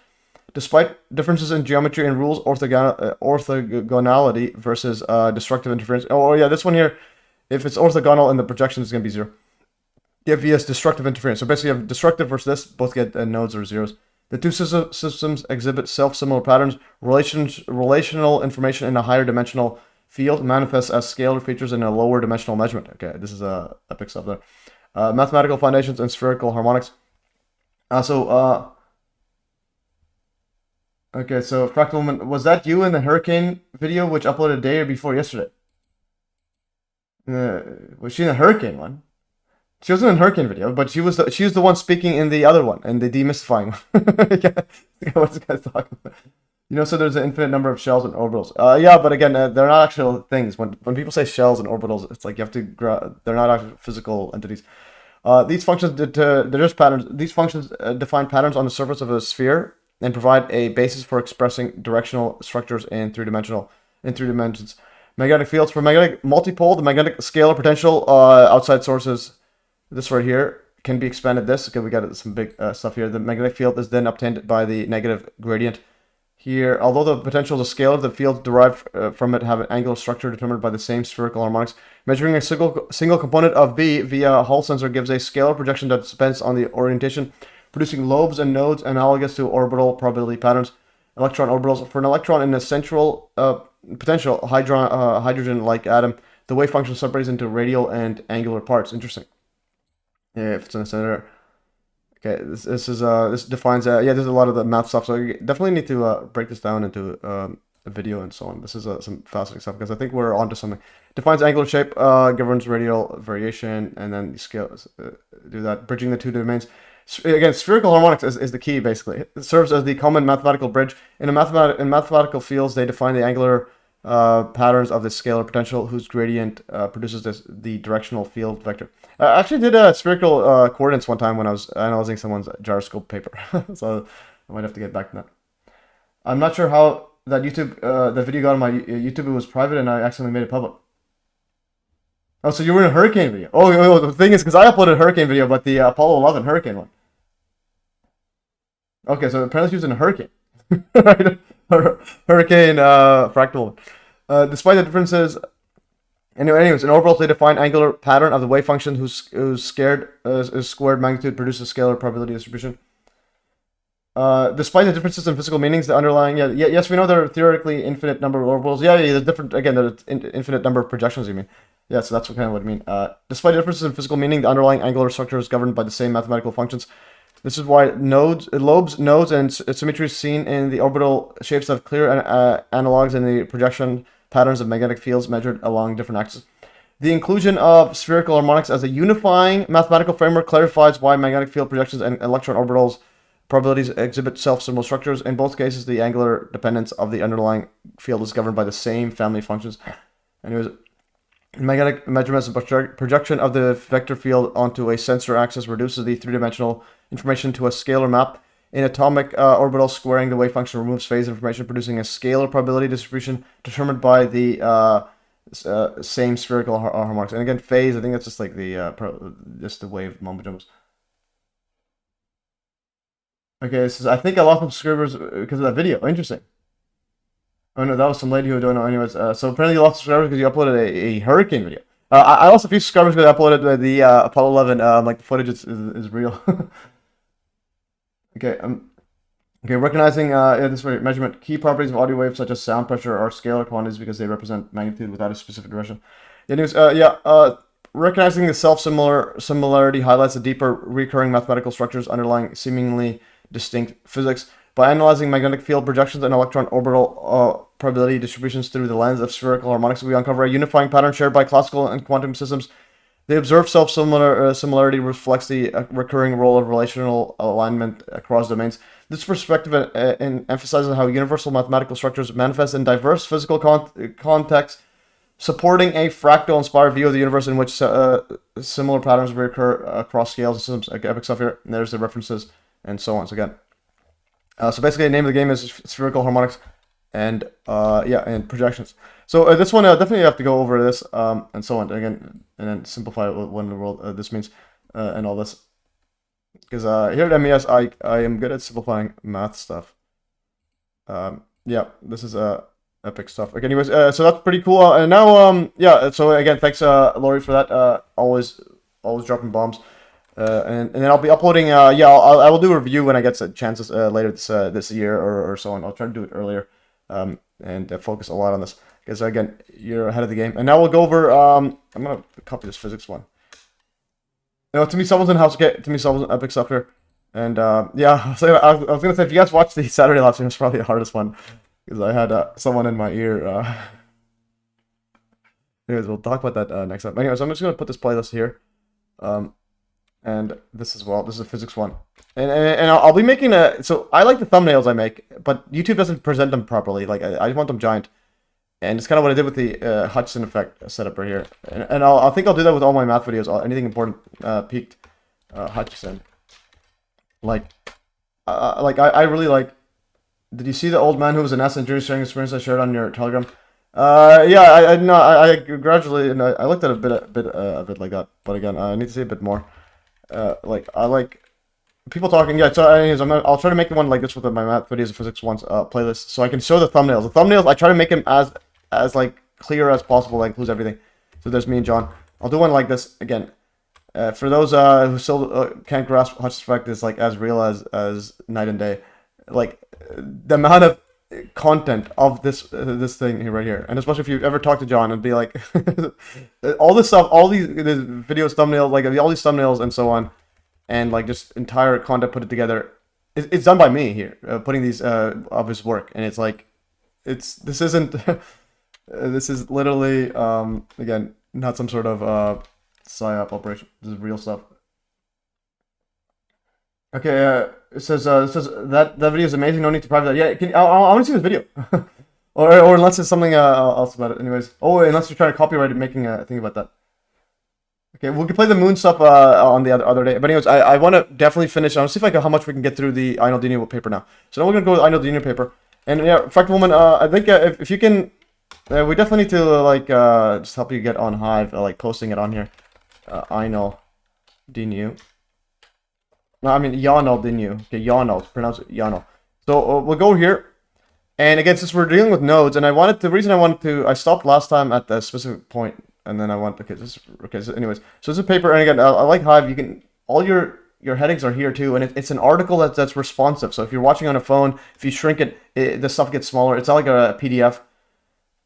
Despite differences in geometry and rules, orthogonality versus destructive interference. Oh, yeah, this one here, if it's orthogonal in the projection, it's going to be 0. You have VS destructive interference. So basically you have destructive versus this, both get nodes or zeros. The two systems exhibit self-similar patterns. Relational information in a higher dimensional field manifests as scalar features in a lower dimensional measurement. Okay, this is epic stuff there. Mathematical foundations and spherical harmonics. Okay, so Fractal Woman, was that you in the hurricane video which uploaded a day or before yesterday? Was she in the hurricane one? She wasn't in the hurricane video, but she was the one speaking in the other one, in the demystifying one. Yeah, what's this guy's talking about? You know, so there's an infinite number of shells and orbitals. Yeah, but again, they're not actual things. When people say shells and orbitals, it's like you have to. They're not actual physical entities. These functions they're just patterns. These functions define patterns on the surface of a sphere and provide a basis for expressing directional structures in three dimensions. Magnetic fields for magnetic multipole, the magnetic scalar potential outside sources. This right here can be expanded. Okay, we got some big stuff here. The magnetic field is then obtained by the negative gradient. Here, although the potential is a scalar, the fields derived from it have an angular structure determined by the same spherical harmonics. Measuring a single component of B via a Hall sensor gives a scalar projection that depends on the orientation, producing lobes and nodes analogous to orbital probability patterns. Electron orbitals. For an electron in a central potential hydrogen-like atom, the wave function separates into radial and angular parts. Interesting. Yeah, if it's in the center. Okay, this defines yeah, there's a lot of the math stuff, so you definitely need to break this down into a video and so on. This is some fascinating stuff because I think we're onto something. Defines angular shape, governs radial variation, and then scales do that, bridging the two domains. Again, spherical harmonics is the key, basically. It serves as the common mathematical bridge. In mathematical fields, they define the angular patterns of the scalar potential whose gradient produces the directional field vector. I actually did spherical coordinates one time when I was analyzing someone's gyroscope paper. So I might have to get back to that. I'm not sure how that the video got on my YouTube. It was private and I accidentally made it public. Oh, so you were in a hurricane video. Oh, the thing is, because I uploaded a hurricane video, but the Apollo 11 hurricane one. Okay, so apparently she was in a hurricane. Right? Hurricane fractal. Despite the differences, anyways, in orbitals they define angular pattern of the wave function whose squared magnitude produces scalar probability distribution. Despite the differences in physical meanings, the underlying yes, we know there are theoretically infinite number of orbitals. Yeah, there's different again. There's infinite number of projections. You mean? Yeah, so that's what I mean. Despite differences in physical meaning, the underlying angular structure is governed by the same mathematical functions. This is why lobes, nodes, and symmetries seen in the orbital shapes have clear analogs in the projection patterns of magnetic fields measured along different axes. The inclusion of spherical harmonics as a unifying mathematical framework clarifies why magnetic field projections and electron orbitals probabilities exhibit self-similar structures. In both cases, the angular dependence of the underlying field is governed by the same family of functions. Anyways, magnetic measurements and projection of the vector field onto a sensor axis reduces the three-dimensional information to a scalar map. In atomic orbital, squaring the wave function removes phase information, producing a scalar probability distribution determined by the same spherical harmonics. And again, phase, I think that's just like the wave mumbo jumbos. Okay, this is, I think I lost some subscribers because of that video. Interesting. Oh no, that was some lady who don't know. Anyways, so apparently you lost subscribers because you uploaded a hurricane video. I lost a few subscribers because I uploaded the Apollo 11. Like the footage is real. Okay. Okay. Recognizing this way, measurement key properties of audio waves such as sound pressure are scalar quantities because they represent magnitude without a specific direction. Anyways, recognizing the similarity highlights the deeper recurring mathematical structures underlying seemingly distinct physics. By analyzing magnetic field projections and electron orbital probability distributions through the lens of spherical harmonics, we uncover a unifying pattern shared by classical and quantum systems. The observed similarity reflects the recurring role of relational alignment across domains. This perspective emphasizes how universal mathematical structures manifest in diverse physical contexts, supporting a fractal-inspired view of the universe in which similar patterns recur across scales and systems. Like epic stuff here. And there's the references and so on. So again, so basically, the name of the game is spherical harmonics, and yeah, and projections. So this one definitely have to go over this and so on again, and then simplify what in the world this means and all this. Because here at MES, I am good at simplifying math stuff. Yeah, this is epic stuff. Okay, anyways, so that's pretty cool. And now, yeah. So again, thanks, Laurie, for that. Always dropping bombs. And then I'll be uploading. Yeah, I will do a review when I get chances later this year or so on. I'll try to do it earlier. And focus a lot on this because again, you're ahead of the game. And now we'll go over. I'm gonna copy this physics one. You know, to me, someone's in house. Okay, to me, someone's epic stuff here. And yeah, so I was gonna say if you guys watched the Saturday live stream, it's probably the hardest one because I had someone in my ear. Anyways, we'll talk about that next time. Anyways, I'm just gonna put this playlist here. And this as well. This is a physics one. And I'll be making so I like the thumbnails I make, but YouTube doesn't present them properly. Like I want them giant. And it's kind of what I did with the Hutchinson effect setup right here. And I think I'll do that with all my math videos. Anything important peaked Hutchinson. Like I really like. Did you see the old man who was an ass and jury sharing experience I shared on your Telegram? Yeah, I gradually and I looked at a bit of it like that, but again, I need to see a bit more. Like I like people talking. Yeah, so anyways, I'll try to make one like this with my math videos and physics ones playlist, so I can show the thumbnails. The thumbnails I try to make them as like clear as possible. That includes everything. So there's me and John. I'll do one like this again. For those who still can't grasp Hutch's effect is like as real as night and day. Like the amount of content of this thing here right here, and especially if you ever talk to John and be like all this stuff, all these videos, thumbnails, like all these thumbnails and so on, and like just entire content put it together. It's done by me here, putting these of his work, and it's like this isn't this is literally again not some sort of psyop operation. This is real stuff. Okay, it says that video is amazing. No need to private that. Yeah, I want to see this video, or unless it's something else about it. Anyways, unless you're trying to copyright it, making a thing about that. Okay, we can play the moon stuff on the other day. But anyways, I want to definitely finish. I want to see if how much we can get through the Ionel Dinu paper now. So now we're gonna go with Ionel Dinu paper. And yeah, Fractal Woman. I think if you can, we definitely need to like just help you get on Hive, like posting it on here. Ionel Dinu. No, I mean Ionel Dinu. Okay, Ionel. Pronounce it Ionel. So we'll go here. And again, since we're dealing with nodes, and I stopped last time at the specific point, and then I want, so anyways, so it's a paper, and again, I like Hive, you can, all your headings are here too, and it's an article that's responsive, so if you're watching on a phone, if you shrink it, the stuff gets smaller, it's not like a PDF,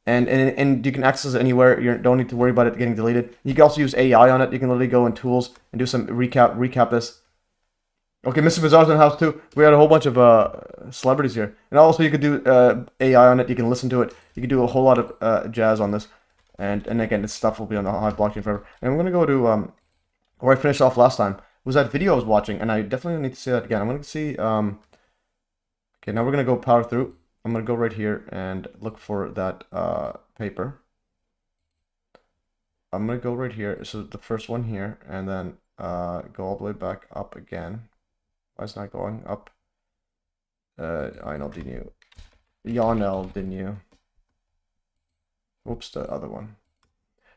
and you can access it anywhere, you don't need to worry about it getting deleted. You can also use AI on it, you can literally go in tools and do some recap this. Okay, Mr. Bizarre's in the house too. We had a whole bunch of celebrities here. And also you could do AI on it, you can listen to it. You can do a whole lot of jazz on this. And again, this stuff will be on the Hive blockchain forever. And I'm going to go to where I finished off last time. Was that video I was watching, and I definitely need to see that again. I'm going to see... okay, now we're going to go power through. I'm going to go right here and look for that paper. I'm going to go right here. So the first one here, and then go all the way back up again. Why is it not going up? Ionel Dinu. Ionel Dinu. Whoops, the other one.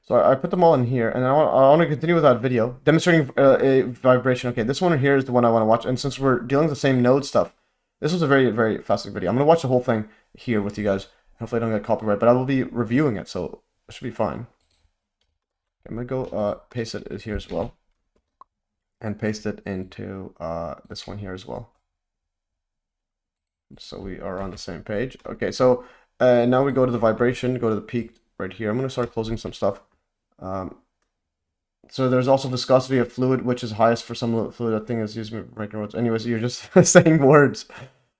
So I put them all in here, and I want to continue with that video demonstrating a vibration. Okay, this one here is the one I want to watch, and since we're dealing with the same node stuff, this was a very, very fascinating video. I'm going to watch the whole thing here with you guys. Hopefully I don't get copyright, but I will be reviewing it, so it should be fine. I'm going to go paste it here as well. And paste it into this one here as well. So we are on the same page. Okay, so now we go to the vibration, go to the peak right here. I'm going to start closing some stuff. So there's also viscosity of fluid, which is highest for some fluid. That thing is used to breaking words. Anyways, you're just saying words.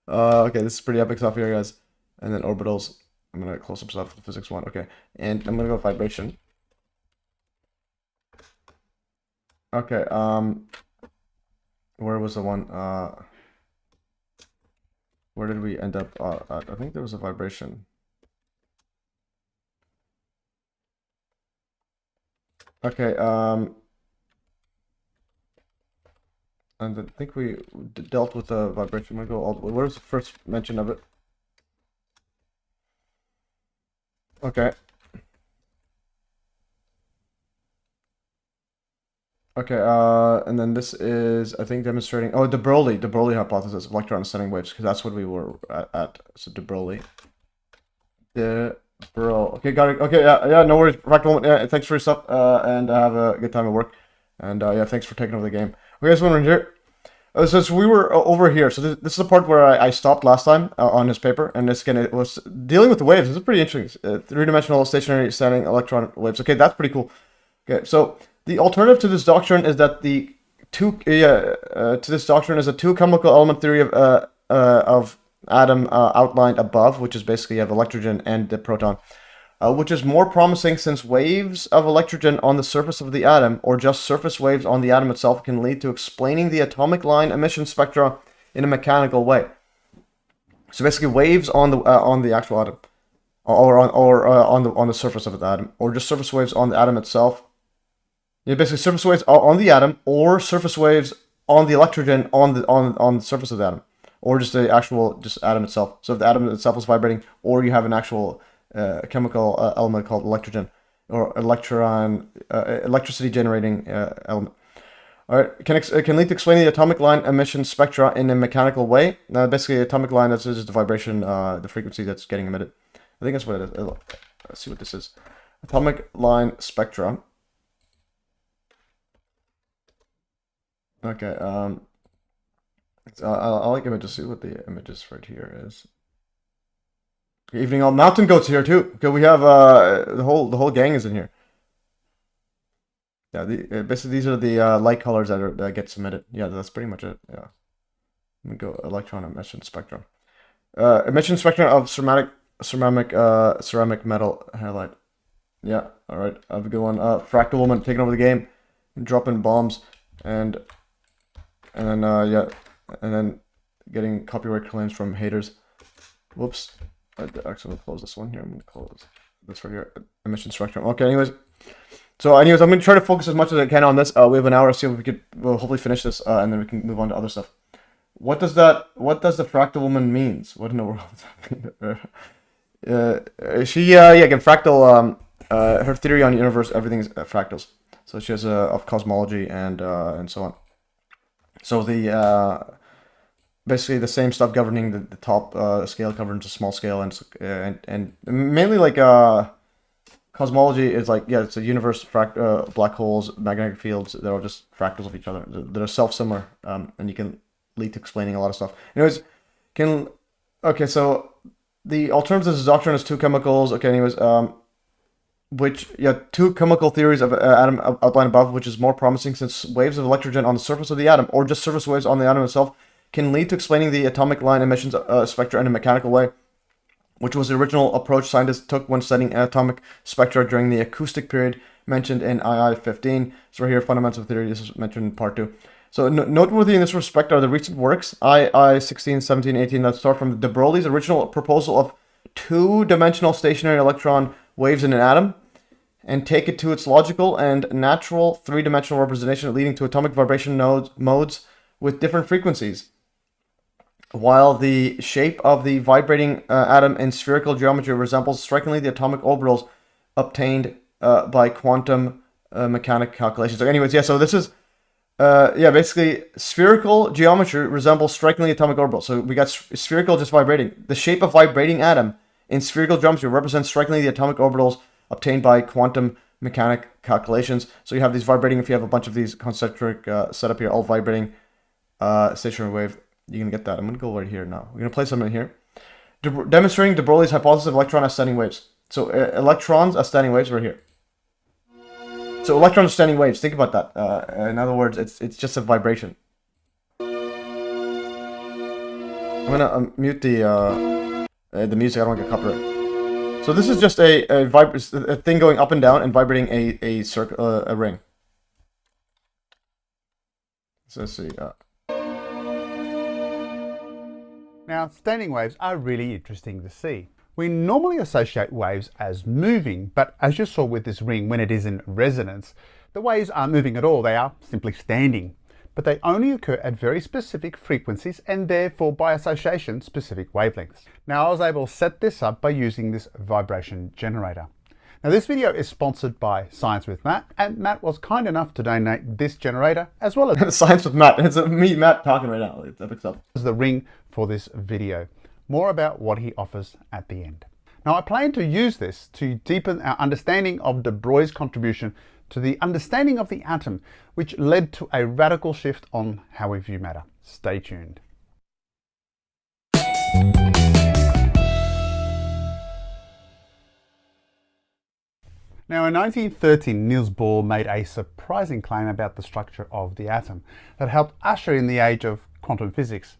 Okay, this is pretty epic stuff here, guys. And then orbitals. I'm going to close some stuff for the physics one. Okay, and I'm going to go vibration. Okay, where was the one, where did we end up at? I think there was a vibration. Okay, and I think we dealt with the vibration. I'm gonna go all the way. What was the first mention of it? Okay. Okay, and then this is, I think, demonstrating, oh, de Broglie hypothesis of electron ascending waves, because that's what we were at. So de Broglie. Okay, got it. Okay, yeah, no worries. Practical, yeah, thanks for your stuff, and have a good time at work. And yeah, thanks for taking over the game. Okay, so we're here. So we were over here. So this is the part where I stopped last time on his paper, and this again, it was dealing with the waves. This is pretty interesting. Three-dimensional stationary standing electron waves. Okay, that's pretty cool. Okay, so the alternative to this doctrine is that the two to this doctrine is a two chemical element theory of atom outlined above, which is basically you have electrogen and the proton, which is more promising since waves of electrogen on the surface of the atom, or just surface waves on the atom itself, can lead to explaining the atomic line emission spectra in a mechanical way. So basically, waves on the actual atom, or on the surface of the atom, or just surface waves on the atom itself. Yeah, basically surface waves on the atom, or surface waves on the electrogen on the surface of the atom, or just the actual atom itself. So if the atom itself is vibrating, or you have an actual chemical element called electrogen, or electricity generating element. All right, it can lead to explaining the atomic line emission spectra in a mechanical way. Now, basically, the atomic line is just the vibration, the frequency that's getting emitted. I think that's what it is. Let's see what this is. Atomic line spectra. Okay, I'll like images. See what the images right here is. Good evening, all. Mountain goats here too. Okay, we have the whole gang is in here. Yeah, basically these are the light colors that get submitted. Yeah, that's pretty much it. Yeah, let me go electron emission spectrum. Emission spectrum of ceramic metal halide. Yeah, all right. Have a good one. Fractal Woman taking over the game, dropping bombs, and then yeah, and then getting copyright claims from haters. Whoops. Actually, I'll close this one here. I'm gonna close this right here. Emission spectrum. Okay. Anyways, I'm gonna try to focus as much as I can on this. We have an hour, so we'll hopefully finish this, and then we can move on to other stuff. What does the fractal woman means? What in the world does that mean? She again, fractal. Her theory on the universe, everything is fractals. So she has of cosmology and so on. So the basically the same stuff governing the top scale governs the small scale, and mainly like cosmology is like, yeah, it's a universe, black holes, magnetic fields. They're all just fractals of each other. They're self-similar, and you can lead to explaining a lot of stuff. Anyways, okay, so the alternative to this doctrine is two chemicals. Okay, anyways, two chemical theories of atom outlined above, which is more promising since waves of electrogen on the surface of the atom, or just surface waves on the atom itself, can lead to explaining the atomic line emissions spectra in a mechanical way, which was the original approach scientists took when studying atomic spectra during the acoustic period mentioned in II 15. So right here, Fundamentals of Theory, this is mentioned in part 2. So noteworthy in this respect are the recent works, II 16, 17, 18, that start from de Broglie's original proposal of two-dimensional stationary electron waves in an atom, and take it to its logical and natural three-dimensional representation, leading to atomic vibration modes with different frequencies. While the shape of the vibrating atom in spherical geometry resembles strikingly the atomic orbitals obtained by quantum mechanic calculations. So anyways, yeah, so this is, basically spherical geometry resembles strikingly atomic orbitals. So we got spherical just vibrating. The shape of vibrating atom in spherical geometry represents strikingly the atomic orbitals obtained by quantum mechanic calculations. So you have these vibrating, if you have a bunch of these concentric setup here, all vibrating stationary wave, you can get that. I'm going to go right here now. We're going to play something here. Demonstrating de Broglie's hypothesis of electron ascending waves. So electrons ascending waves right here. So electrons ascending waves, think about that. In other words, it's just a vibration. I'm going to mute the music. I don't want to get copyright. So this is just a thing going up and down and vibrating a ring. So let's see. Now, standing waves are really interesting to see. We normally associate waves as moving, but as you saw with this ring, when it is in resonance, the waves aren't moving at all, they are simply standing. But they only occur at very specific frequencies and therefore by association specific wavelengths. Now I was able to set this up by using this vibration generator. Now this video is sponsored by Science with Matt, and Matt was kind enough to donate this generator as well as Science with Matt. It's me, Matt, talking right now. That picks up. the ring for this video. More about what he offers at the end. Now I plan to use this to deepen our understanding of de Broglie's contribution to the understanding of the atom, which led to a radical shift on how we view matter. Stay tuned. Now in 1913, Niels Bohr made a surprising claim about the structure of the atom that helped usher in the age of quantum physics.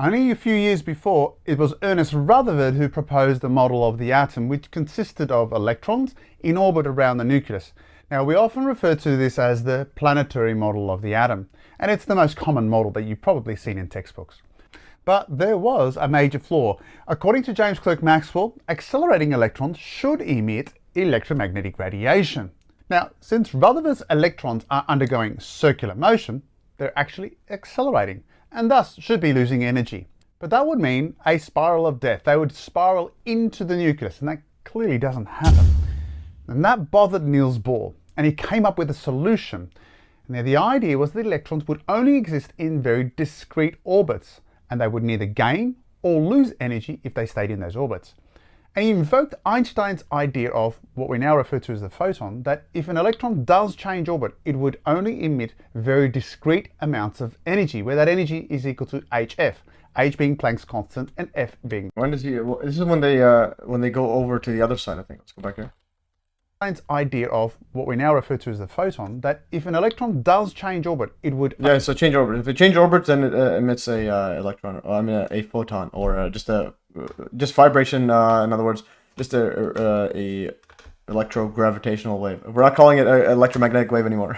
Only a few years before, it was Ernest Rutherford who proposed the model of the atom, which consisted of electrons in orbit around the nucleus. Now we often refer to this as the planetary model of the atom, and it's the most common model that you've probably seen in textbooks. But there was a major flaw. According to James Clerk Maxwell, accelerating electrons should emit electromagnetic radiation. Now, since Rutherford's electrons are undergoing circular motion, they're actually accelerating, and thus should be losing energy. But that would mean a spiral of death. They would spiral into the nucleus, and that clearly doesn't happen. And that bothered Niels Bohr, and he came up with a solution. Now the idea was that electrons would only exist in very discrete orbits, and they would neither gain or lose energy if they stayed in those orbits. And he invoked Einstein's idea of what we now refer to as the photon, that if an electron does change orbit, it would only emit very discrete amounts of energy, where that energy is equal to hf, h being Planck's constant and f being... When does he? Well, this is when they go over to the other side. I think. Let's go back here. Einstein's idea of what we now refer to as the photon, that if an electron does change orbit, it would... Yeah, so change orbit. If it changes orbit, then it emits a electron, or, I mean a photon, or just vibration. In other words, just a electrogravitational wave. We're not calling it an electromagnetic wave anymore.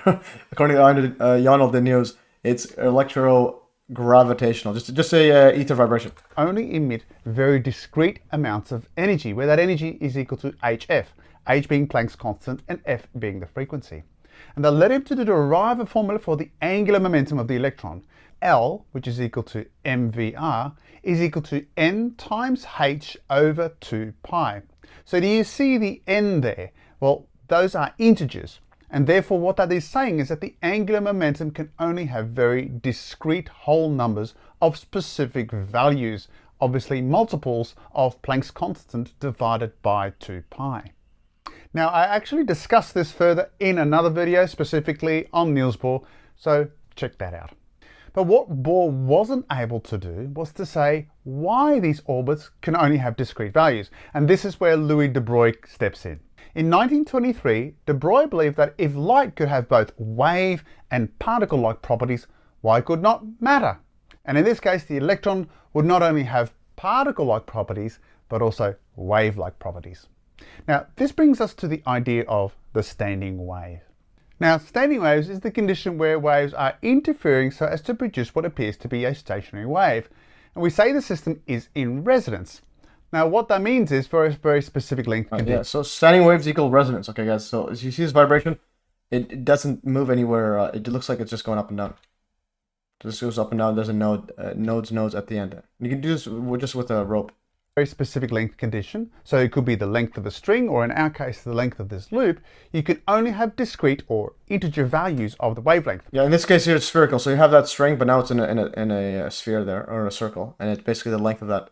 According to Ionel Dinu, it's electrogravitational. Just a ether vibration. Only emit very discrete amounts of energy, where that energy is equal to hf, h being Planck's constant and f being the frequency. And that led him to derive a formula for the angular momentum of the electron. L, which is equal to mvr, is equal to n times h over 2 pi. So do you see the n there? Well, those are integers. And therefore what that is saying is that the angular momentum can only have very discrete whole numbers of specific values, obviously multiples of Planck's constant divided by 2 pi. Now I actually discussed this further in another video specifically on Niels Bohr, so check that out. But what Bohr wasn't able to do was to say why these orbits can only have discrete values, and this is where Louis de Broglie steps in. In 1923, de Broglie believed that if light could have both wave and particle-like properties, why could not matter? And in this case, the electron would not only have particle-like properties, but also wave-like properties. Now, this brings us to the idea of the standing wave. Now, standing waves is the condition where waves are interfering so as to produce what appears to be a stationary wave. And we say the system is in resonance. Now, what that means is for a very specific length condition. Yeah, so standing waves equal resonance. Okay, guys, so as you see this vibration, it doesn't move anywhere. It looks like it's just going up and down. This goes up and down. There's a node, nodes at the end. You can do this just with a rope. Very specific length condition, so it could be the length of a string, or in our case the length of this loop. You can only have discrete or integer values of the wavelength. Yeah, in this case here it's spherical, so you have that string, but now it's in a sphere there, or a circle, and it's basically the length of that.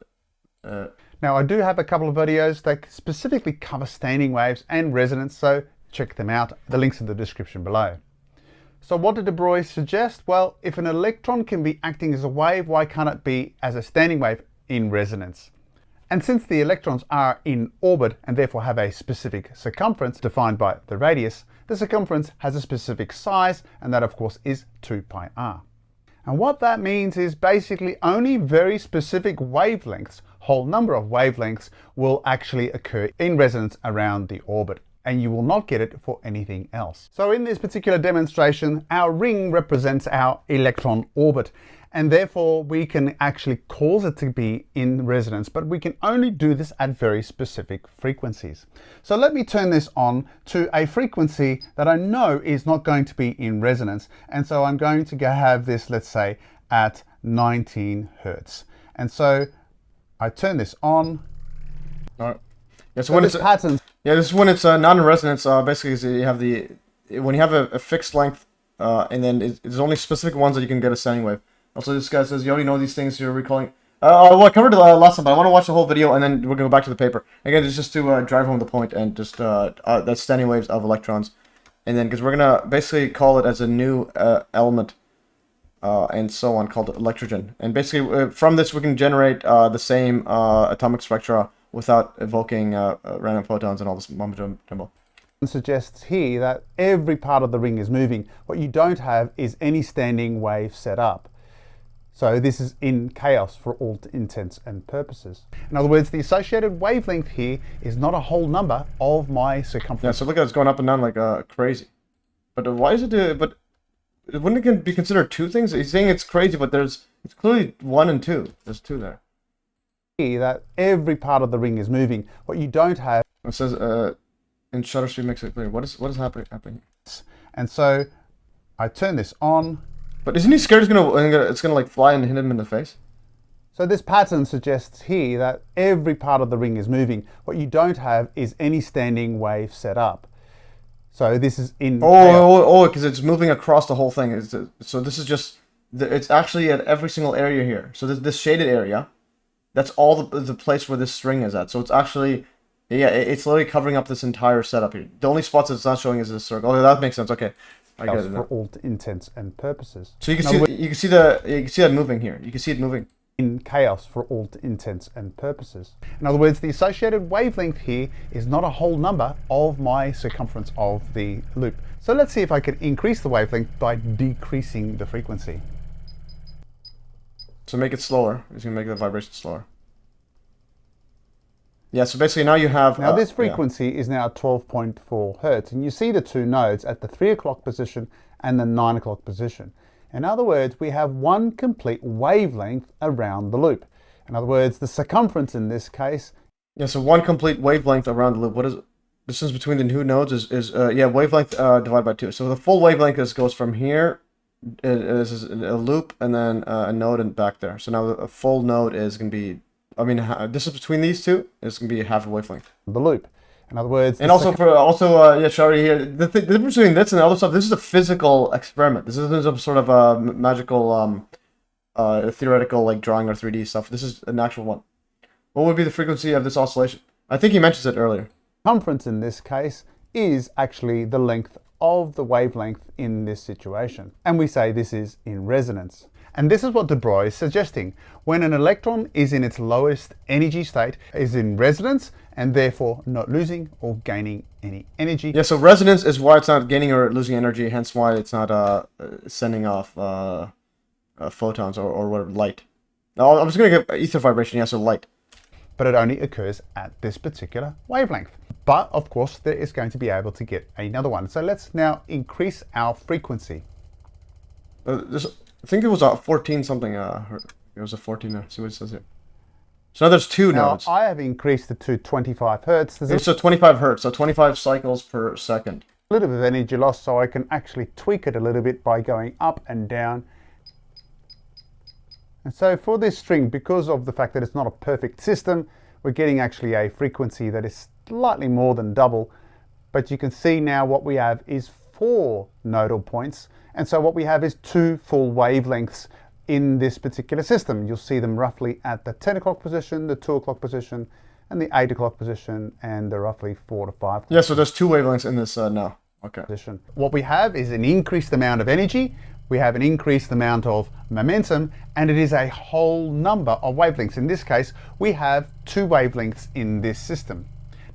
Now I do have a couple of videos that specifically cover standing waves and resonance, so check them out. The link's in the description below. So what did de Broglie suggest? Well, if an electron can be acting as a wave, why can't it be as a standing wave in resonance? And since the electrons are in orbit and therefore have a specific circumference defined by the radius, the circumference has a specific size, and that of course is 2 pi r. And what that means is basically only very specific wavelengths, whole number of wavelengths, will actually occur in resonance around the orbit. and you will not get it for anything else. So in this particular demonstration, our ring represents our electron orbit, and therefore we can actually cause it to be in resonance, but we can only do this at very specific frequencies. So let me turn this on to a frequency that I know is not going to be in resonance, and so I'm going to have this, let's say, at 19 hertz. And so I turn this on. All right. Yeah, so when it's pattern. Yeah, this is when it's not in resonance. Basically, is you have when you have a fixed length, and then there's only specific ones that you can get a standing wave. Also, this guy says you already know these things. You're recalling. Well, I covered it last time, but I want to watch the whole video, and then we're gonna go back to the paper. Again, it's just to drive home the point, and just that's standing waves of electrons, and then because we're gonna basically call it as a new element, and so on, called electrogen. And basically, from this, we can generate the same atomic spectra without evoking random photons and all this mumbo jumbo. Suggests here that every part of the ring is moving. What you don't have is any standing wave set up. So this is in chaos for all intents and purposes. In other words, the associated wavelength here is not a whole number of my circumference. Yeah, so look at it's going up and down like crazy. But why is it? But wouldn't it be considered two things? He's saying it's crazy, but it's clearly 1 and 2. There's 2 there. That every part of the ring is moving. What you don't have. It says in Shutter Street makes it clear. What is happening? And so I turn this on. But isn't he scared it's gonna like fly and hit him in the face? So this pattern suggests here that every part of the ring is moving. What you don't have is any standing wave set up. So this is in because it's moving across the whole thing. So this is just it's actually at every single area here. So this shaded area, that's all the place where this string is at. So it's actually, yeah, it's literally covering up this entire setup here. The only spots it's not showing is this circle. Oh, that makes sense. Okay, I get it now. For all intents and purposes. So you can see that moving here. You can see it moving. In chaos for all intents and purposes. In other words, the associated wavelength here is not a whole number of my circumference of the loop. So let's see if I can increase the wavelength by decreasing the frequency. So make it slower. It's going to make the vibration slower. Yeah, so basically now you have... Now this frequency is now 12.4 hertz, and you see the 2 nodes at the 3 o'clock position and the 9 o'clock position. In other words, we have one complete wavelength around the loop. In other words, the circumference in this case... Yeah, so one complete wavelength around the loop. What is the distance between the 2 nodes is wavelength divided by 2. So the full wavelength goes from here, is a loop, and then a node and back there. So now a full node is going to be... I mean, distance between these two is going to be half a wavelength. The loop. In other words... And also, Shari here, the difference between this and the other stuff, this is a physical experiment. This isn't some sort of a magical, theoretical, like, drawing or 3D stuff. This is an actual one. What would be the frequency of this oscillation? I think he mentions it earlier. Circumference in this case is actually the length of the wavelength in this situation. And we say this is in resonance. And this is what De Broglie is suggesting. When an electron is in its lowest energy state, is in resonance, and therefore not losing or gaining any energy. Yeah, so resonance is why it's not gaining or losing energy, hence why it's not sending off photons or whatever, light. Now, I was going to get ether vibration, yeah, so light. But it only occurs at this particular wavelength. But, of course, there is going to be able to get another one. So let's now increase our frequency. I think it was a 14 something. It was a 14. See what it says here. So now there's 2 nodes. I have increased it to 25 hertz. It's a 25 hertz, so 25 cycles per second. A little bit of energy loss, so I can actually tweak it a little bit by going up and down. And so for this string, because of the fact that it's not a perfect system, we're getting actually a frequency that is slightly more than double. But you can see now what we have is 4 nodal points. And so what we have is 2 full wavelengths in this particular system. You'll see them roughly at the 10 o'clock position, the 2 o'clock position, and the 8 o'clock position, and the roughly 4 to 5. Yeah, so there's 2 wavelengths in this now. Okay. Position. What we have is an increased amount of energy, we have an increased amount of momentum, and it is a whole number of wavelengths. In this case, we have 2 wavelengths in this system.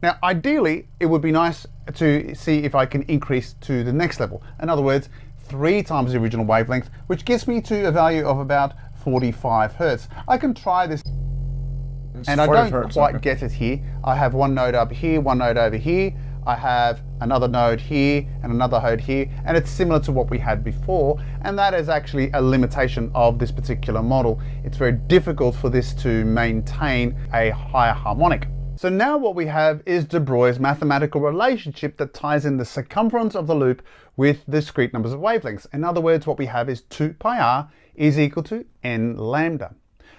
Now, ideally, it would be nice to see if I can increase to the next level. In other words, 3 times the original wavelength, which gets me to a value of about 45 hertz. I can try this, and I don't quite get it here. I have 1 node up here, 1 node over here. I have another node here and another node here, and it's similar to what we had before, and that is actually a limitation of this particular model. It's very difficult for this to maintain a higher harmonic. So now what we have is de Broglie's mathematical relationship that ties in the circumference of the loop with discrete numbers of wavelengths. In other words, what we have is 2 pi r is equal to n lambda.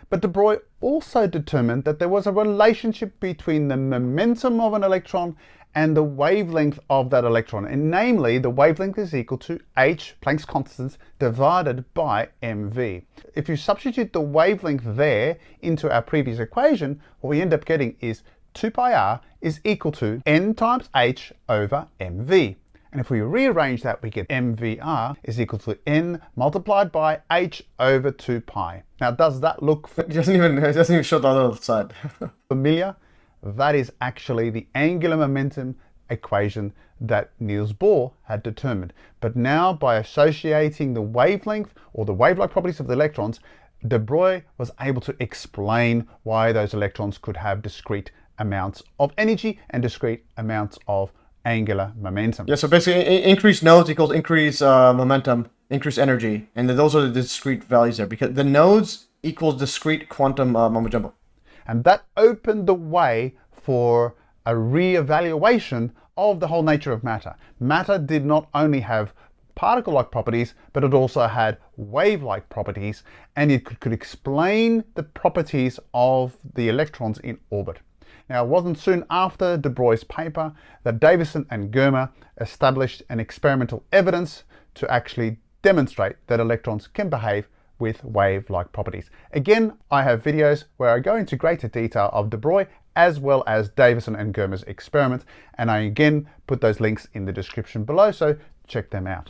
But de Broglie also determined that there was a relationship between the momentum of an electron and the wavelength of that electron, and namely the wavelength is equal to h, Planck's constant, divided by mv. If you substitute the wavelength there into our previous equation, what we end up getting is 2 pi r is equal to n times h over mv. And if we rearrange that, we get mvr is equal to n multiplied by h over 2 pi. Now, does that look It doesn't even show the other side. familiar? That is actually the angular momentum equation that Niels Bohr had determined. But now, by associating the wavelength or the wave-like properties of the electrons, de Broglie was able to explain why those electrons could have discrete amounts of energy and discrete amounts of angular momentum. Yeah, so basically increased nodes equals increased momentum, increased energy, and then those are the discrete values there, because the nodes equals discrete quantum mumbo jumbo. And that opened the way for a re-evaluation of the whole nature of matter. Matter did not only have particle-like properties, but it also had wave-like properties, and it could explain the properties of the electrons in orbit. Now, it wasn't soon after de Broglie's paper that Davison and Germer established an experimental evidence to actually demonstrate that electrons can behave with wave-like properties. Again, I have videos where I go into greater detail of de Broglie as well as Davison and Germer's experiment, and I again put those links in the description below, so check them out.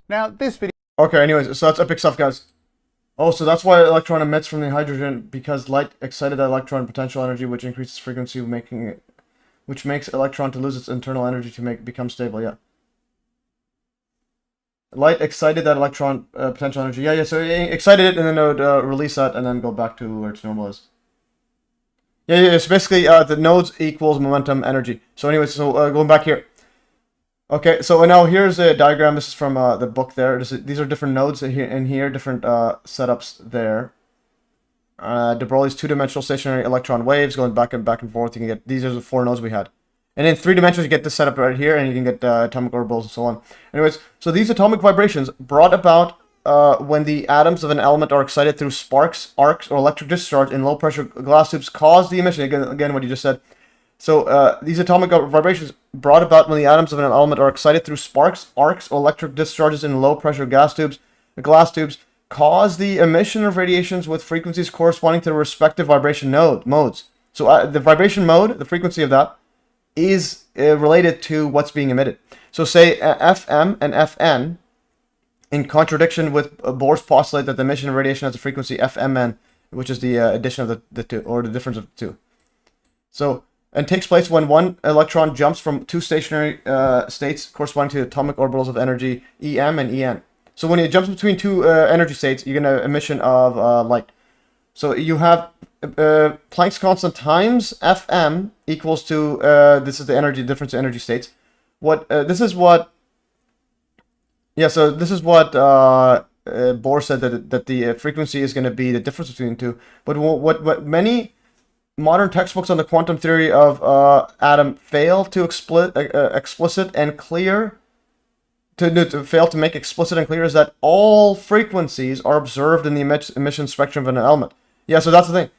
Now, this video... Okay, anyways, so that's epic stuff, guys. Oh, so that's why electron emits from the hydrogen, because light excited that electron potential energy, which increases frequency, which makes electron to lose its internal energy to become stable. Yeah. Light excited that electron potential energy. Yeah. So it excited it, and then it would release that, and then go back to where its normal is. Yeah. So basically, the nodes equals momentum energy. So anyways, so going back here. Okay, so now here's a diagram. This is from the book there. These are different nodes here, different setups there. De Broglie's two-dimensional stationary electron waves going back and forth. You can get, these are the 4 nodes we had. And in 3 dimensions, you get this setup right here, and you can get atomic orbitals and so on. Anyways, so these atomic vibrations brought about when the atoms of an element are excited through sparks, arcs, or electric discharge in low-pressure glass tubes cause the emission. Again, what you just said. So these atomic vibrations brought about when the atoms of an element are excited through sparks, arcs, or electric discharges in low-pressure glass tubes, cause the emission of radiations with frequencies corresponding to the respective vibration modes. So the vibration mode, the frequency of that, is related to what's being emitted. So say FM and FN, in contradiction with Bohr's postulate that the emission of radiation has a frequency FMN, which is the addition of the two, or the difference of the two. So, and takes place when one electron jumps from 2 stationary states corresponding to atomic orbitals of energy EM and EN. So when it jumps between 2 energy states, you get an emission of light. So you have Planck's constant times Fm equals to, this is the energy difference in energy states. This is what Bohr said, that the frequency is going to be the difference between the two. But what many modern textbooks on the quantum theory of atom fail to explicit and clear fail to make explicit and clear is that all frequencies are observed in the emission spectrum of an element. Yeah, so that's the thing.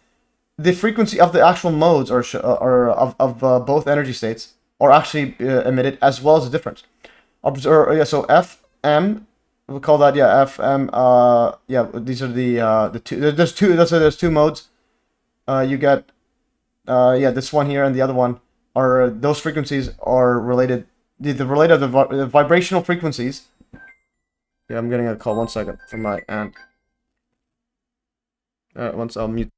The frequency of the actual modes of both energy states are actually emitted, as well as the difference. So Fm, we call that Fm. These are the two. There's two. There's 2 modes. You get this one here and the other one are those frequencies are related. The vibrational frequencies. Yeah, I'm getting a call. 1 second from my aunt. Once I'll mute.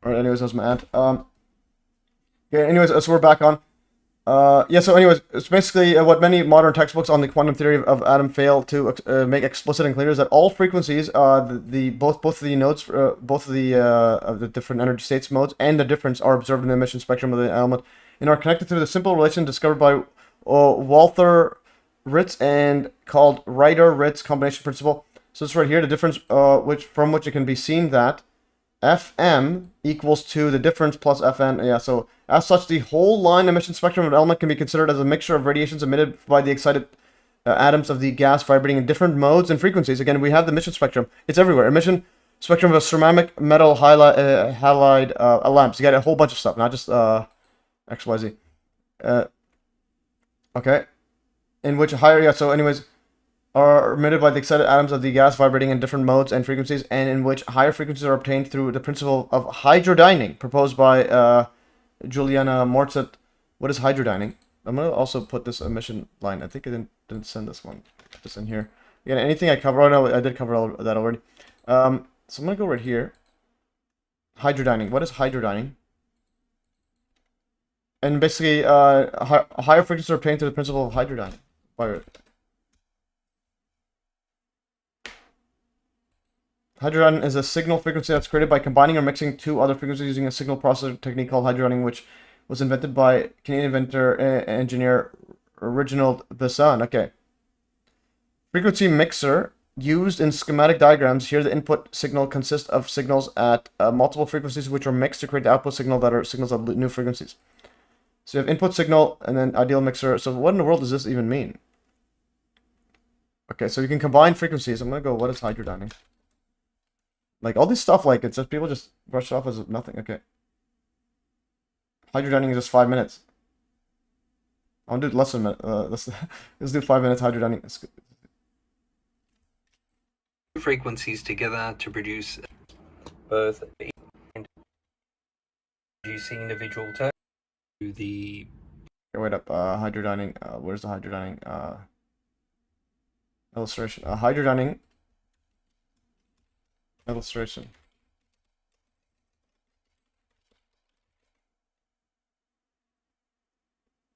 Alright, anyways, that's my ad. Okay, anyways, so we're back on. Yeah, so anyways, it's basically what many modern textbooks on the quantum theory of atom fail to make explicit and clear is that all frequencies, both the nodes, both of the different energy states modes, and the difference are observed in the emission spectrum of the element, and are connected through the simple relation discovered by Walther Ritz and called Ryder-Ritz combination principle. So it's right here, the difference, from which it can be seen that Fm equals to the difference plus Fn. Yeah, so as such, the whole line emission spectrum of an element can be considered as a mixture of radiations emitted by the excited atoms of the gas vibrating in different modes and frequencies. Again, we have the emission spectrum. It's everywhere. Emission spectrum of a ceramic metal halide lamps. You got a whole bunch of stuff, not just XYZ. Okay. In which higher, yeah, so anyways, are emitted by the excited atoms of the gas vibrating in different modes and frequencies, and in which higher frequencies are obtained through the principle of hydrodyning, proposed by Juliana Mortzet. What is hydrodyning? I'm going to also put this emission line. I think I didn't send this one. Put this in here. Again, anything I cover, oh no, I did cover all that already. So I'm going to go right here. Hydrodyning. What is hydrodyning? And basically, higher frequencies are obtained through the principle of hydrodyning. Hydrodyning is a signal frequency that's created by combining or mixing two other frequencies using a signal processing technique called hydrodyning, which was invented by Canadian inventor engineer Reginald Besson. Okay. Frequency mixer used in schematic diagrams. Here, the input signal consists of signals at multiple frequencies which are mixed to create the output signal that are signals of new frequencies. So you have input signal and then ideal mixer. So what in the world does this even mean? Okay, so you can combine frequencies. I'm going to go, what is hydrodyning? Like, all this stuff, like, it's just, people just brush it off as nothing. Okay. Hydrodyning is just 5 minutes. I'll do less than a minute. Let's do 5 minutes hydrodyning. Frequencies together to produce both and producing individual tones to the... Okay, wait up. Hydrodyning. Where's the hydrodyning? Illustration. Hydrodyning. Illustration.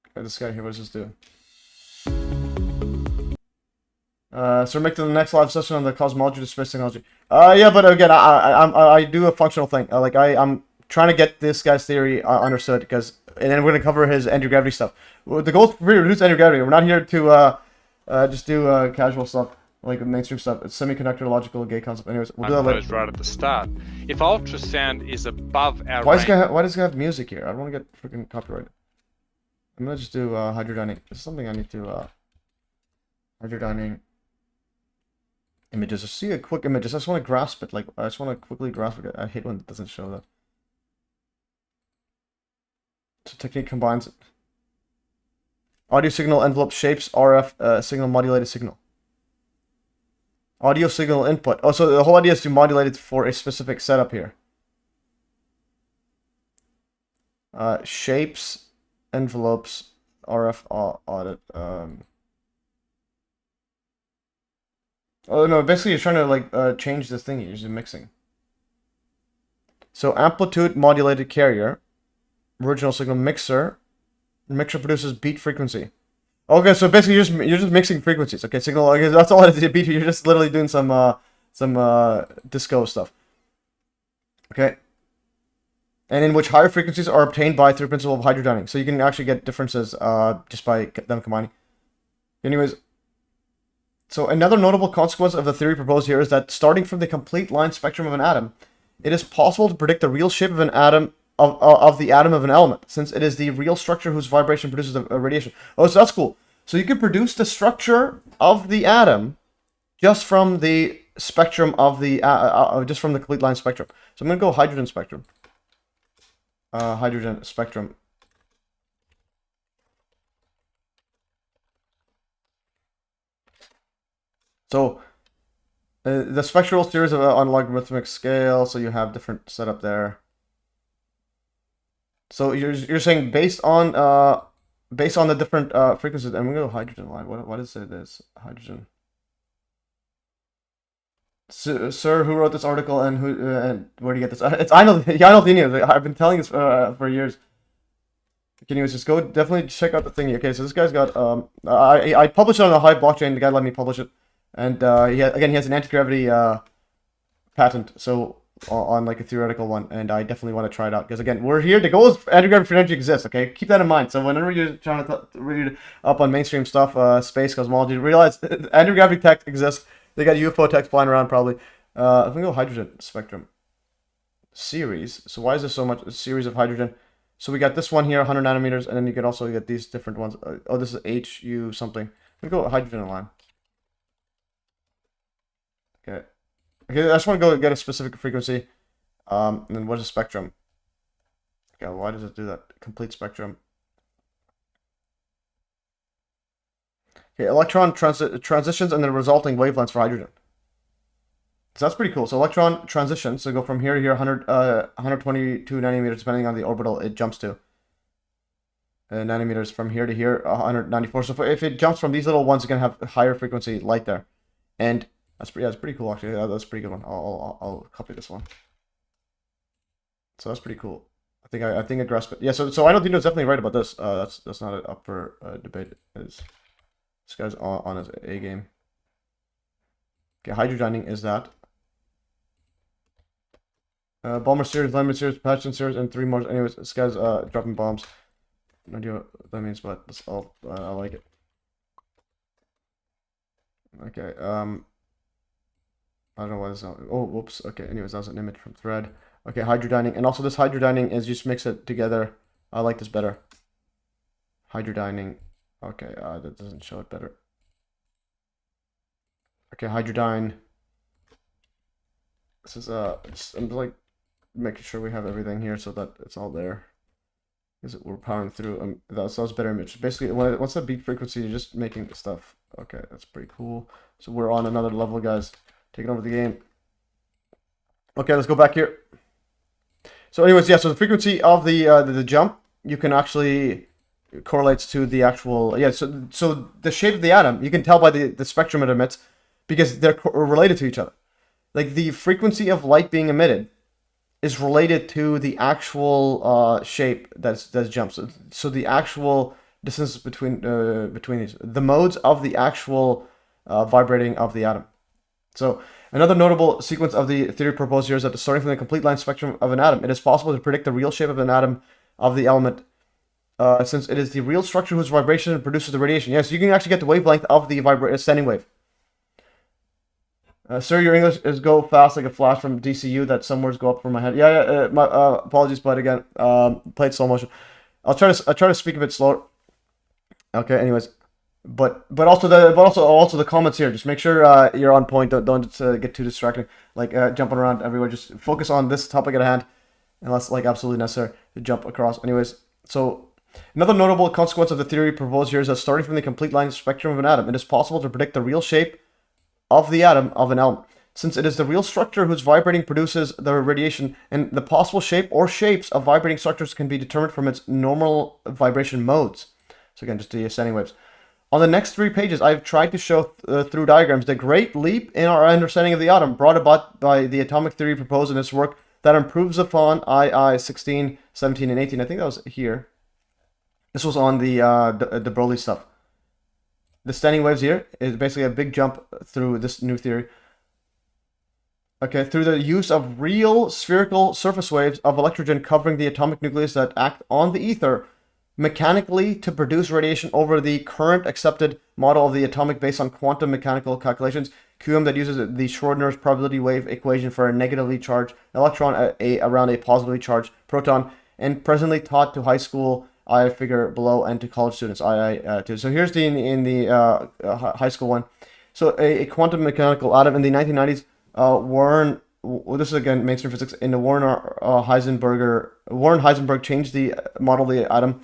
Okay, this guy here, what does this do? So we're making the next live session on the cosmology to space technology. Yeah, but again, I do a functional thing. I'm trying to get this guy's theory understood, because, and then we're gonna cover his anti-gravity stuff. The goal is to reduce anti-gravity. We're not here to just do casual stuff. Like mainstream stuff. It's semiconductor logical gay concept. Anyways, we'll do that later. Right at the start. If ultrasound is above our Why does it have music here? I don't want to get freaking copyrighted. I'm gonna just do hydrodyning. This is something I need to hydrodyning images. Just see a quick images. I just want to grasp it. Like, I just want to quickly grasp it. I hate when it doesn't show that. So technique combines audio signal envelope shapes RF signal modulated signal. Audio signal input. Oh, so the whole idea is to modulate it for a specific setup here. Shapes, envelopes, RF audit. Oh no, basically you're trying to like change this thing. You're just mixing. So amplitude modulated carrier, original signal mixer. Mixer produces beat frequency. Okay, so basically you're just mixing frequencies. Okay, signal. Okay, that's all it is. Beat. You're just literally doing some disco stuff. Okay. And in which higher frequencies are obtained by through principle of hydrodyning. So you can actually get differences just by them combining. Anyways, so another notable consequence of the theory proposed here is that starting from the complete line spectrum of an atom, it is possible to predict the real shape of an atom of the atom of an element, since it is the real structure whose vibration produces a radiation. Oh, so that's cool. So you can produce the structure of the atom just from the spectrum of the just from the complete line spectrum. So I'm gonna go hydrogen spectrum. Hydrogen spectrum. So the spectral series of on logarithmic scale. So you have different setup there. So you're saying based on the different frequencies. I'm gonna go hydrogen line. What is it? Is hydrogen? Sir, who wrote this article and who and where do you get this? It's Ionel Dinu. I've been telling this for years. Anyways, just go definitely check out the thingy. Okay, so this guy's got I published it on the Hive blockchain. The guy let me publish it, and he has an anti-gravity patent. So on like a theoretical one, and I definitely want to try it out because again, we're here. The goal is anti-gravity energy exists. Okay, keep that in mind. So whenever you're trying to read up on mainstream stuff, space cosmology, realize anti-gravity tech exists. They got UFO tech flying around probably. I'm gonna go hydrogen spectrum series. So why is there so much a series of hydrogen? So we got this one here, 100 nanometers, and then you can also get these different ones. Oh, this is HU something. We go hydrogen line. Okay. Okay, I just want to go get a specific frequency. And then what is a spectrum? Okay, why does it do that? Complete spectrum. Okay, electron transitions and the resulting wavelengths for hydrogen. So that's pretty cool. So electron transitions, so go from here to here, 122 nanometers, depending on the orbital it jumps to. Nanometers from here to here, 194. So if it jumps from these little ones, it's gonna have higher frequency light there, and that's pretty cool actually. That's a pretty good one. I'll copy this one. So that's pretty cool. I think I grasped it. Yeah. So I know Dino's definitely right about this. That's not up for debate. This guy's on his A game. Okay, hydrogening is that. Bomber series, Lemon series, Patchen series, and 3 more. Anyways, this guy's dropping bombs. No idea what that means, but I like it. Okay, I don't know why this is not. Oh, whoops. Okay, anyways, that was an image from thread. Okay, hydrodyning, and also this hydrodyning is just mix it together. I like this better. Hydrodyning. Okay, that doesn't show it better. Okay, hydrodyne. This is I'm like making sure we have everything here so that it's all there. Because we're powering through. That was better image. Basically, once the beat frequency, you're just making stuff. Okay, that's pretty cool. So we're on another level, guys. Taking over the game. Okay, let's go back here. So, anyways, yeah. So the frequency of the jump, you can actually correlates to the actual So the shape of the atom, you can tell by the spectrum it emits, because they're related to each other. Like the frequency of light being emitted is related to the actual shape that's jumps. So the actual distance between these, the modes of the actual vibrating of the atom. So another notable sequence of the theory proposed here is that starting from the complete line spectrum of an atom, it is possible to predict the real shape of an atom of the element, since it is the real structure whose vibration produces the radiation. Yes, you can actually get the wavelength of the standing wave. Sir, your English is go fast like a flash from DCU. That some words go up from my head. Yeah. My apologies, but again, played slow motion. I try to speak a bit slower. Okay. Anyways, but also the comments here. Just make sure you're on point. Don't get too distracted. Like jumping around everywhere. Just focus on this topic at hand, unless like absolutely necessary to jump across. Anyways, so another notable consequence of the theory proposed here is that starting from the complete line spectrum of an atom, it is possible to predict the real shape of the atom of an element, since it is the real structure whose vibrating produces the radiation, and the possible shape or shapes of vibrating structures can be determined from its normal vibration modes. So again, just the ascending waves. On the next 3 pages, I've tried to show through diagrams the great leap in our understanding of the atom brought about by the atomic theory proposed in this work that improves upon II 16, 17, and 18. I think that was here. This was on the de Broglie stuff. The standing waves here is basically a big jump through this new theory. Okay, through the use of real spherical surface waves of electrogen covering the atomic nucleus that act on the ether mechanically to produce radiation over the current accepted model of the atomic based on quantum mechanical calculations, QM that uses the Schrodinger's probability wave equation for a negatively charged electron around a positively charged proton, and presently taught to high school I figure below and to college students II 2. So here's the in the high school one. So a quantum mechanical atom in the 1990s. This is again mainstream physics. In the Warren Heisenberg changed the model of the atom,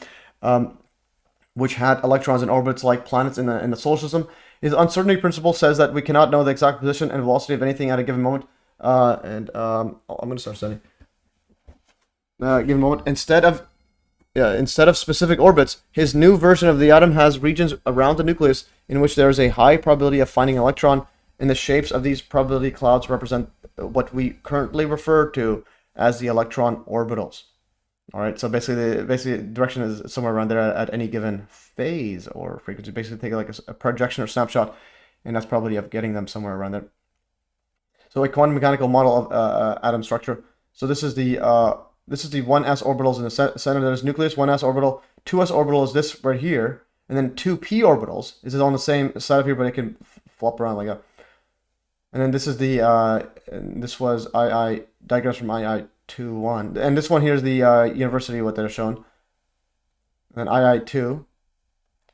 which had electrons in orbits like planets in the solar system. His uncertainty principle says that we cannot know the exact position and velocity of anything at a given moment. I'm going to start studying. Given moment instead of specific orbits, his new version of the atom has regions around the nucleus in which there is a high probability of finding an electron and the shapes of these probability clouds represent what we currently refer to as the electron orbitals. All right, so basically the direction is somewhere around there at any given phase or frequency. Basically, take like a projection or snapshot, and that's probability of getting them somewhere around there. So a quantum mechanical model of atom structure. So this is the 1s orbitals in the center. There's nucleus, 1s orbital, 2s orbital is this right here, and then 2p orbitals. This is on the same side of here, but it can flop around like that. And then this is the this was II diagrams from II-1, and this one here is the university what they're shown. And then II-2.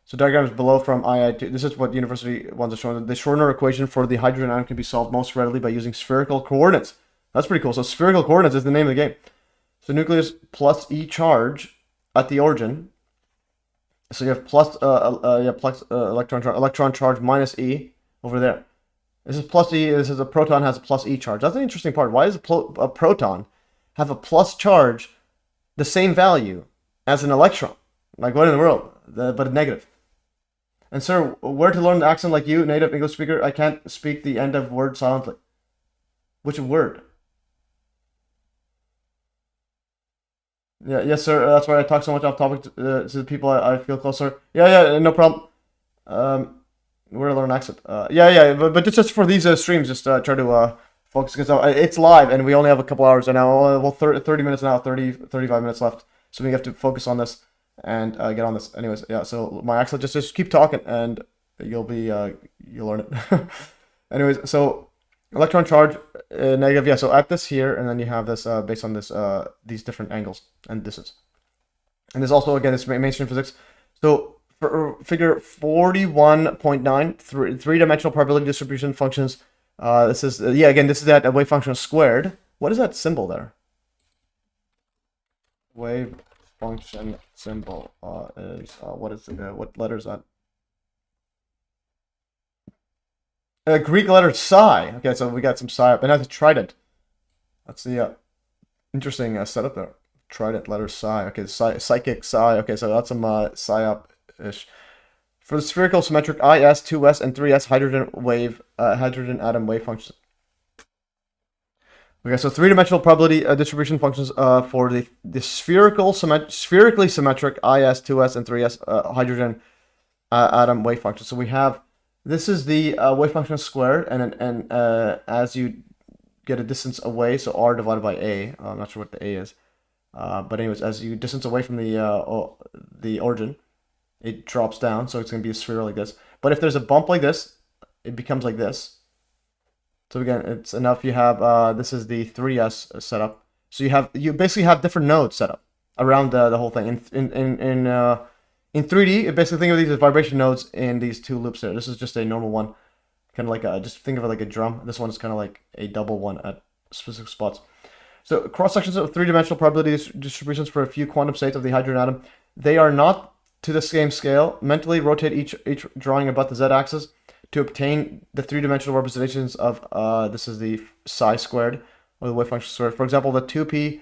So diagrams below from II-2. This is what university ones are showing. The Schrödinger equation for the hydrogen atom can be solved most readily by using spherical coordinates. That's pretty cool. So spherical coordinates is the name of the game. So nucleus plus E charge at the origin. So you have plus electron charge minus E over there. This is plus E. This is a proton has a plus E charge. That's an interesting part. Why does a proton have a plus charge, the same value as an electron? Like what in the world? But a negative. And sir, where to learn the accent like you, native English speaker? I can't speak the end of word silently. Which word? Yeah, yes, sir. That's why I talk so much off topic to the people I feel closer. Yeah, no problem. Where to learn accent? But just for these streams, just try to focus because it's live and we only have a couple hours right now. Well, 30 minutes now, 35 minutes left. So we have to focus on this and get on this. Anyways, yeah. So my accent, just keep talking and you'll learn it. Anyways, so electron charge negative. Yeah. So at this here, and then you have this based on this these different angles and distance. And there's also again this mainstream physics. So for figure 41.9, three-dimensional probability distribution functions. This is again this is that wave function squared. What is that symbol there? Wave function symbol is what is it? What letter is that? Greek letter psi. Okay, so we got some psi up, and that's a trident. That's the interesting setup there. Trident letter psi. Okay, psychic psi. Okay, so that's some psi up-ish. For the spherical symmetric IS, 2s, and 3s hydrogen atom wave functions. Okay, so three-dimensional probability distribution functions for the spherically symmetric IS, 2s, and 3s hydrogen atom wave functions. So we have this is the wave function squared, and as you get a distance away, so r divided by a. I'm not sure what the a is, but anyways, as you distance away from the origin, it drops down, so it's going to be a sphere like this. But if there's a bump like this, it becomes like this. So again, it's enough. You have this is the 3s setup. So you basically have different nodes set up around the whole thing. In 3D, you basically think of these as vibration nodes in these two loops there. This is just a normal one, kind of like just think of it like a drum. This one is kind of like a double one at specific spots. So cross sections of three-dimensional probability distributions for a few quantum states of the hydrogen atom. They are not to the same scale. Mentally rotate each drawing about the z-axis to obtain the three-dimensional representations of this is the psi squared or the wave function squared. For example, the 2p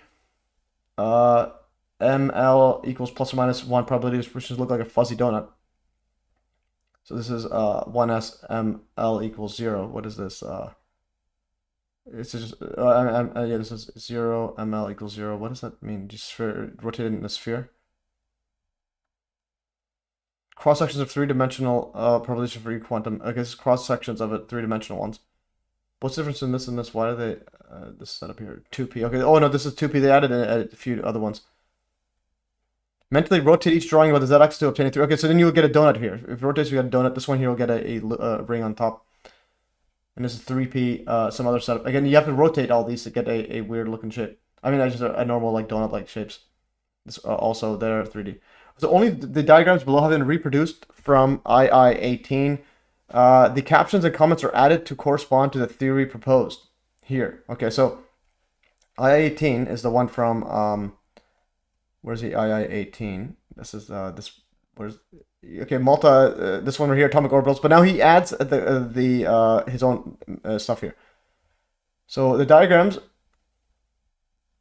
ml equals plus or minus 1 probability distributions look like a fuzzy donut. So this is 1s ml equals 0. What is this? It's just yeah, this is 0 ml equals 0. What does that mean? Just rotate it in the sphere. Cross sections of three-dimensional probability for quantum. Okay, this is cross sections of it, three-dimensional ones. What's the difference in this and this? Why are they this setup here? 2p. Okay. Oh no, this is 2p. They added a few other ones. Mentally rotate each drawing about the z-axis to obtain a 3. Okay, so then you'll get a donut here. If it rotates, you get a donut. This one here will get a ring on top. And this is 3p. Some other setup. Again, you have to rotate all these to get a weird looking shape. I mean, that's just a normal like donut-like shapes. This also they're 3D. So only the diagrams below have been reproduced from II-18. The captions and comments are added to correspond to the theory proposed here. Okay, so II-18 is the one from where's the II-18? This is this. Where's okay Malta? This one right here, atomic orbitals. But now he adds his own stuff here. So the diagrams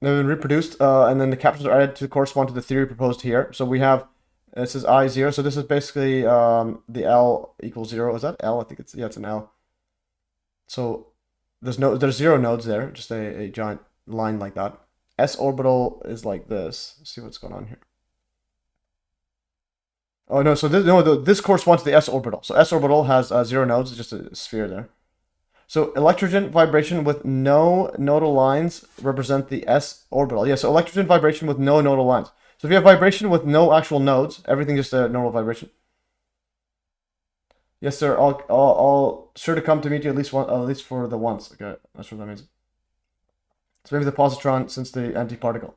they've been reproduced, and then the captions are added to correspond to the theory proposed here. So we have, this is I0, so this is basically the L equals 0. Is that L? I think it's an L. So there's 0 nodes there, just a giant line like that. S orbital is like this. Let's see what's going on here. Oh no, so this corresponds to the S orbital. So S orbital has 0 nodes, it's just a sphere there. So electrogen vibration with no nodal lines represent the S orbital. Yeah, so electrogen vibration with no nodal lines. So if you have vibration with no actual nodes, everything just a normal vibration. Yes, sir. I'll sure to come to meet you at least for the once. Okay, that's what that means. So maybe the positron since the antiparticle.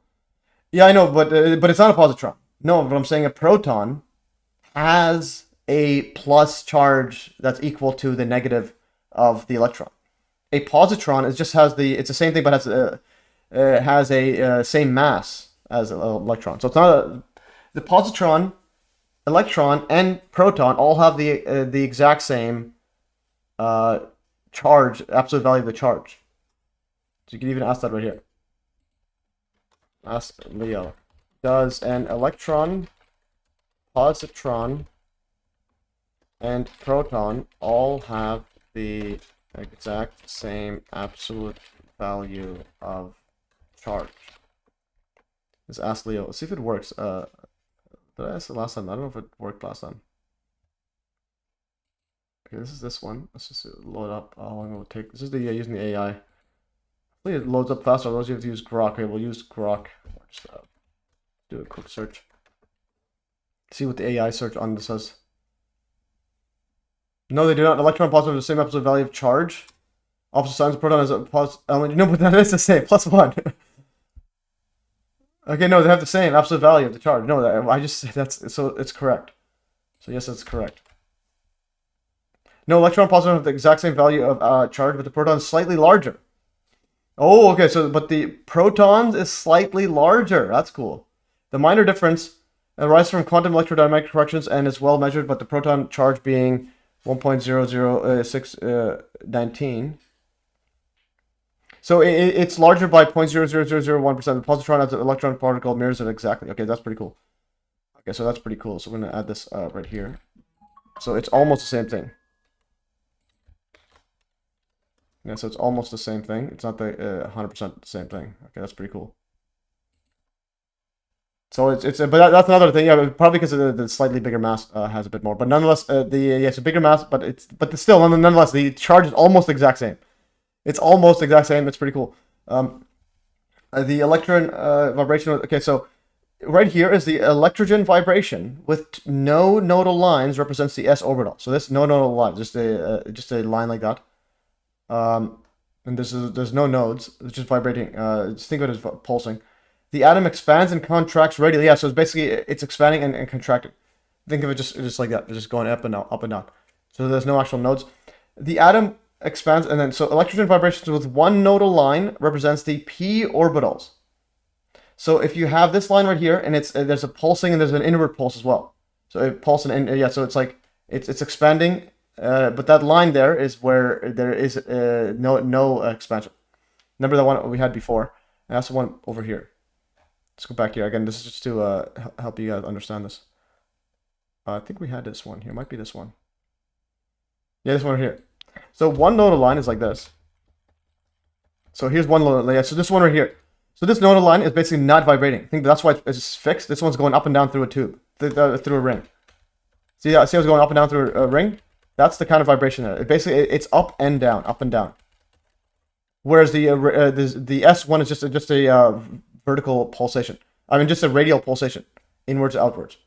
Yeah, I know, but it's not a positron. No, but I'm saying a proton has a plus charge that's equal to the negative of the electron. A positron it's the same thing, but has a same mass as an electron. So it's not the positron, electron, and proton all have the exact same charge, absolute value of the charge. So you can even ask that right here. Ask Leo. Does an electron, positron, and proton all have the exact same absolute value of charge? Let's ask Leo. Let's see if it works. Did I ask it last time? I don't know if it worked last time. Okay, this is this one. Let's just load up. How long will it take? This is the using the AI. Hopefully it loads up faster. Otherwise you have to use Grok. Okay, we'll use Grok. Just do a quick search. See what the AI search on this says. No, they do not. Electron and positron have the same absolute value of charge. Opposite signs. Proton has a positive element. No, but that is the same. +1. Okay, no, they have the same absolute value of the charge. No, so it's correct. So yes, that's correct. No, electron and positron have the exact same value of charge, but the proton is slightly larger. Oh, okay, but the protons is slightly larger. That's cool. The minor difference arises from quantum electrodynamic corrections and is well measured, but the proton charge being 1.00619. So it's larger by 0.00001%. The positron as an electron particle mirrors it exactly. Okay, that's pretty cool. Okay, so that's pretty cool. So we're going to add this right here. So it's almost the same thing. Yeah, so it's almost the same thing. It's not the 100% the same thing. Okay, that's pretty cool. So but that's another thing. Yeah, probably because the slightly bigger mass has a bit more. But nonetheless, it's a bigger mass, but still nonetheless the charge is almost the exact same. It's almost the exact same. It's pretty cool. The electron vibration. Okay, so right here is the electrogen vibration with no nodal lines represents the s orbital. So this no nodal line, just a line like that. And there's no nodes. It's just vibrating. Just think of it as pulsing. The atom expands and contracts radially. Yeah, so it's basically it's expanding and contracting. Think of it just like that. It's just going up and down, up and down. So there's no actual nodes. The atom expands and then so electrogen vibrations with one nodal line represents the p orbitals. So if you have this line right here and there's a pulsing and there's an inward pulse as well. So it pulses and yeah, so it's like it's expanding, but that line there is where there is no expansion. Remember the one we had before? And that's the one over here. Let's go back here again. This is just to help you guys understand this. I think we had this one here. Might be this one. Yeah, this one right here. So one nodal line is like this. So here's one nodal line. Yeah, so this one right here. So this nodal line is basically not vibrating. I think that's why it's fixed. This one's going up and down through a tube, through a ring. See how it's going up and down through a ring? That's the kind of vibration there. It's up and down, up and down. Whereas the S1 is just a vertical pulsation. I mean, just a radial pulsation, inwards to outwards.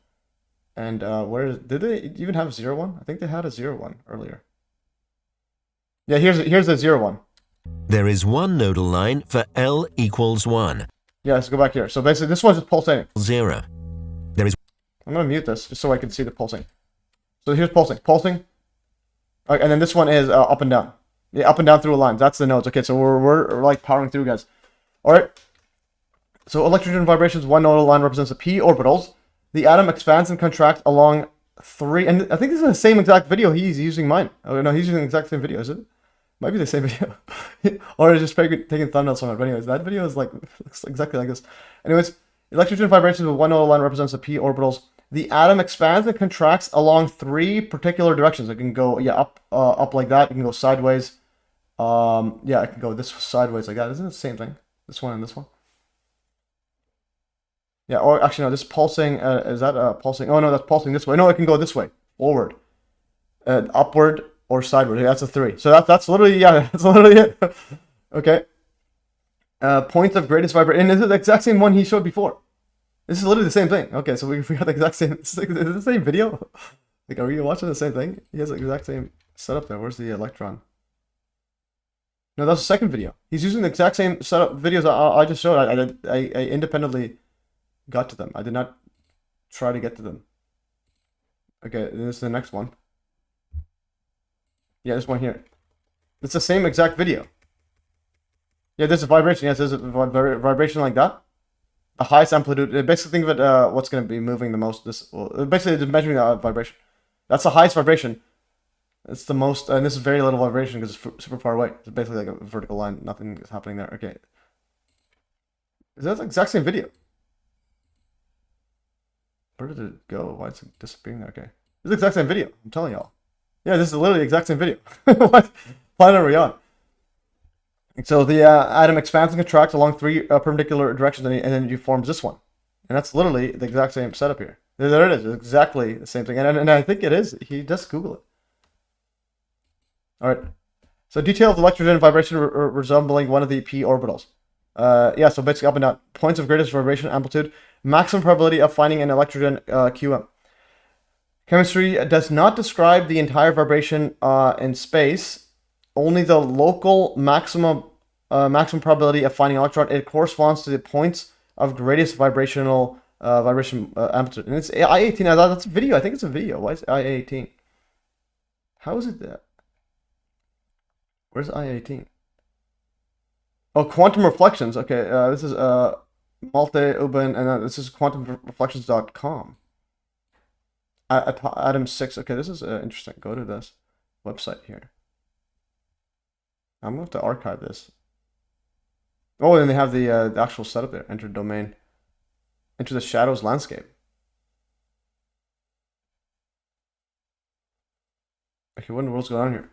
And did they even have a 0 one? I think they had a 0 one earlier. Yeah, here's the 0 one. There is one nodal line for L equals 1. Yeah, let's go back here. So basically, this one's just pulsating. 0. There is. I'm gonna mute this just so I can see the pulsing. So here's pulsing, and then this one is up and down. Yeah, up and down through a line. That's the nodes. Okay, so we're like powering through, guys. All right. So electrogen vibrations, one nodal line represents the p orbitals. The atom expands and contracts along 3, and I think this is the same exact video he's using mine. Oh no, he's using the exact same video, is it? Might be the same video. Or just taking thumbnails from it. But anyways, that video is looks exactly like this. Anyways, electrogen vibrations with one nodal line represents the p orbitals. The atom expands and contracts along 3 particular directions. It can go up like that. It can go sideways, Yeah, I can go this sideways like that. Isn't it the same thing? This one and this one. Yeah, or actually no, this pulsing, is that pulsing? Oh no, that's pulsing this way. No, it can go this way, forward, upward, or sideways. Yeah, that's a 3. So that's literally, yeah, that's literally it. Okay. Points of greatest vibration. And this is the exact same one he showed before. This is literally the same thing. Okay, so we got the exact same, is it the same video? Like, are we watching the same thing? He has the exact same setup there. Where's the electron? No, that's the second video. He's using the exact same setup videos I just showed. I independently got to them. I did not try to get to them. Okay, this is the next one. Yeah, this one here. It's the same exact video. Yeah, there's a vibration. Yes, there's a vibration like that. The highest amplitude. Basically, think of it. What's going to be moving the most? Basically, it's measuring the vibration. That's the highest vibration. It's the most, and this is very little vibration because it's super far away. It's basically like a vertical line. Nothing is happening there. Okay. Is that the exact same video? Where did it go? Why is it disappearing there? Okay. This is the exact same video. I'm telling y'all. Yeah, this is literally the exact same video. What planet are we on? So the atom expands and contracts along 3 perpendicular directions, and then you forms this one. And that's literally the exact same setup here. There it is. It's exactly the same thing. And I think it is. He just Google it. All right. So detail of electrogen vibration resembling one of the p orbitals. Yeah, so basically up and down. Points of greatest vibration amplitude. Maximum probability of finding an electrogen QM. Chemistry does not describe the entire vibration in space. Only the local maximum probability of finding electron. It corresponds to the points of greatest vibrational vibration amplitude. And it's I-18. That's a video. I think it's a video. Why is it I-18? How is it that? Where's I-18? Oh, quantum reflections. Okay, this is Malte Uben, and this is quantumreflections.com. Atom 6. Okay, this is interesting. Go to this website here. I'm going to have to archive this. Oh, and they have the actual setup there. Enter domain. Enter the shadows landscape. Okay, what in the world's going on here?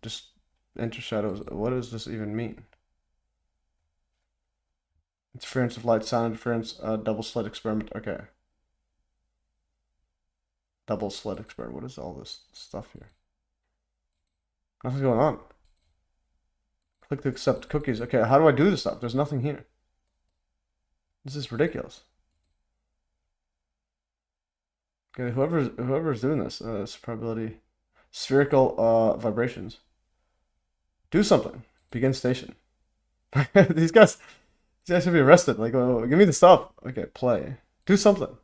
Just enter shadows. What does this even mean? Interference of light, sound interference, double slit experiment. Okay. Double slit experiment. What is all this stuff here? Nothing's going on. Click to accept cookies. Okay, how do I do this stuff? There's nothing here. This is ridiculous. Okay, whoever's doing this, this probability, spherical vibrations. Do something. Begin station. These guys should be arrested. Like, oh, give me the stuff. Okay, play. Do something.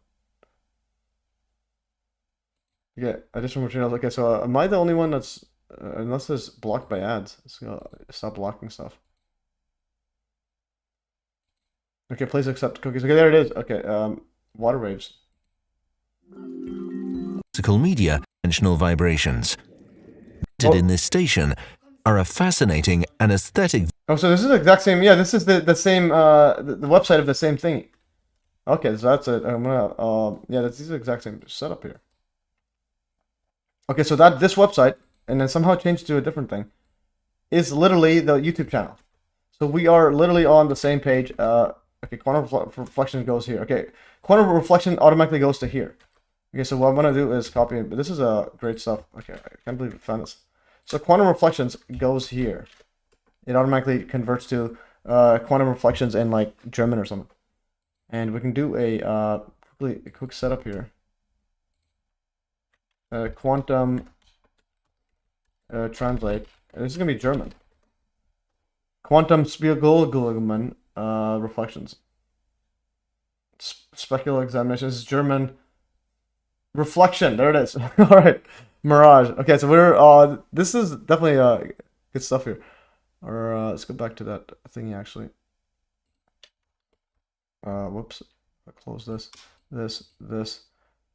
Okay, additional materials. Okay, so am I the only one that's unless it's blocked by ads? Let's go stop blocking stuff. Okay, please accept cookies. Okay, there it is. Okay, water waves. Physical media, dimensional vibrations. In this station are a fascinating and aesthetic. Oh, so this is the exact same. Yeah, this is the same. The website of the same thing. Okay, so that's it. I'm gonna. Yeah, this is the exact same setup here. Okay, so this website, and then somehow changed to a different thing, is literally the YouTube channel. So we are literally on the same page. Okay, quantum reflection goes here. Okay, quantum reflection automatically goes to here. Okay, so what I'm gonna do is copy it. But this is great stuff. Okay, I can't believe we found this. So quantum reflections goes here. It automatically converts to quantum reflections in like German or something. And we can do a quick setup here. Quantum translate. This is gonna be German. Quantum Spiegelungen reflections. Specular examination. This is German. Reflection. There it is. All right. Mirage. Okay, so we're this is definitely good stuff here. Or let's go back to that thingy actually. Whoops. I'll close this.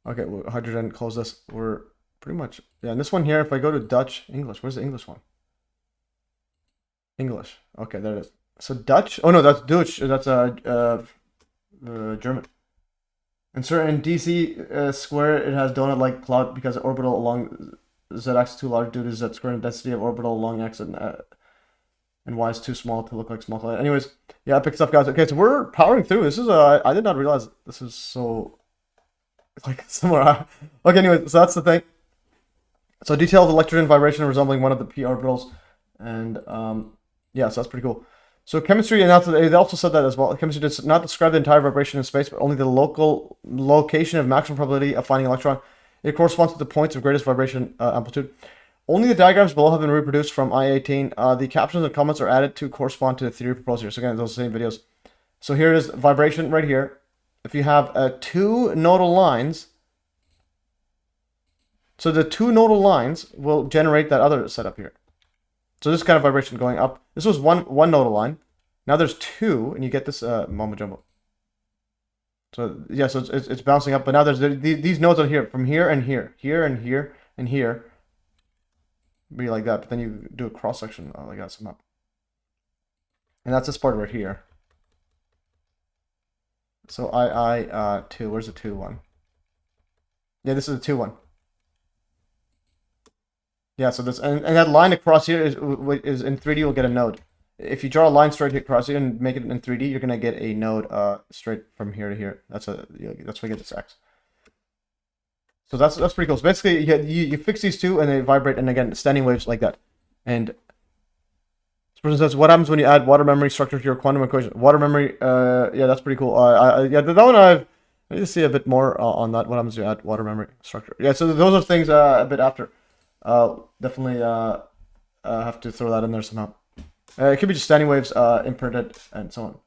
Okay, hydrogen, close this. We're pretty much, yeah, and this one here, if I go to Dutch, English, where's the English one? English. Okay, there it is. So Dutch, oh no, that's Deutsch, that's German. Insert in DC square, it has donut-like cloud because orbital along Zx is too large due to Z's current density of orbital along X, and Y is too small to look like small. Anyways, yeah, epic stuff, guys. Okay, so we're powering through. This is I did not realize this is so like somewhere. Okay, anyways, so that's the thing. So detailed electrogen vibration resembling one of the p orbitals, and yeah, so that's pretty cool. So chemistry, and they also said that as well. Chemistry does not describe the entire vibration in space, but only the local location of maximum probability of finding an electron. It corresponds to the points of greatest vibration amplitude. Only the diagrams below have been reproduced from I-18. The captions and comments are added to correspond to the theory proposed here. So again, those same videos. So here is vibration right here. If you have two nodal lines, so the two nodal lines will generate that other setup here. So this kind of vibration going up. This was one nodal line. Now there's two, and you get this mumbo jumbo. So yeah, so it's bouncing up, but now there's these nodes on here, from here and here, here and here and here. Be like that, but then you do a cross section like that somehow. And that's this part right here. So II 2, where's the 2 one? Yeah, this is the 2 one. Yeah, so this and that line across here is in 3D you'll get a node. If you draw a line straight across here and make it in 3D, you're gonna get a node straight from here to here. That's why you get this X. So that's pretty cool. So basically, you fix these two and they vibrate, and again, standing waves like that. And this person says, what happens when you add water memory structure to your quantum equation? Water memory, yeah, that's pretty cool. Yeah, that one I need to see a bit more on that. What happens when you add water memory structure? Yeah, so those are things a bit after. Definitely have to throw that in there somehow. It could be just standing waves imprinted and so on.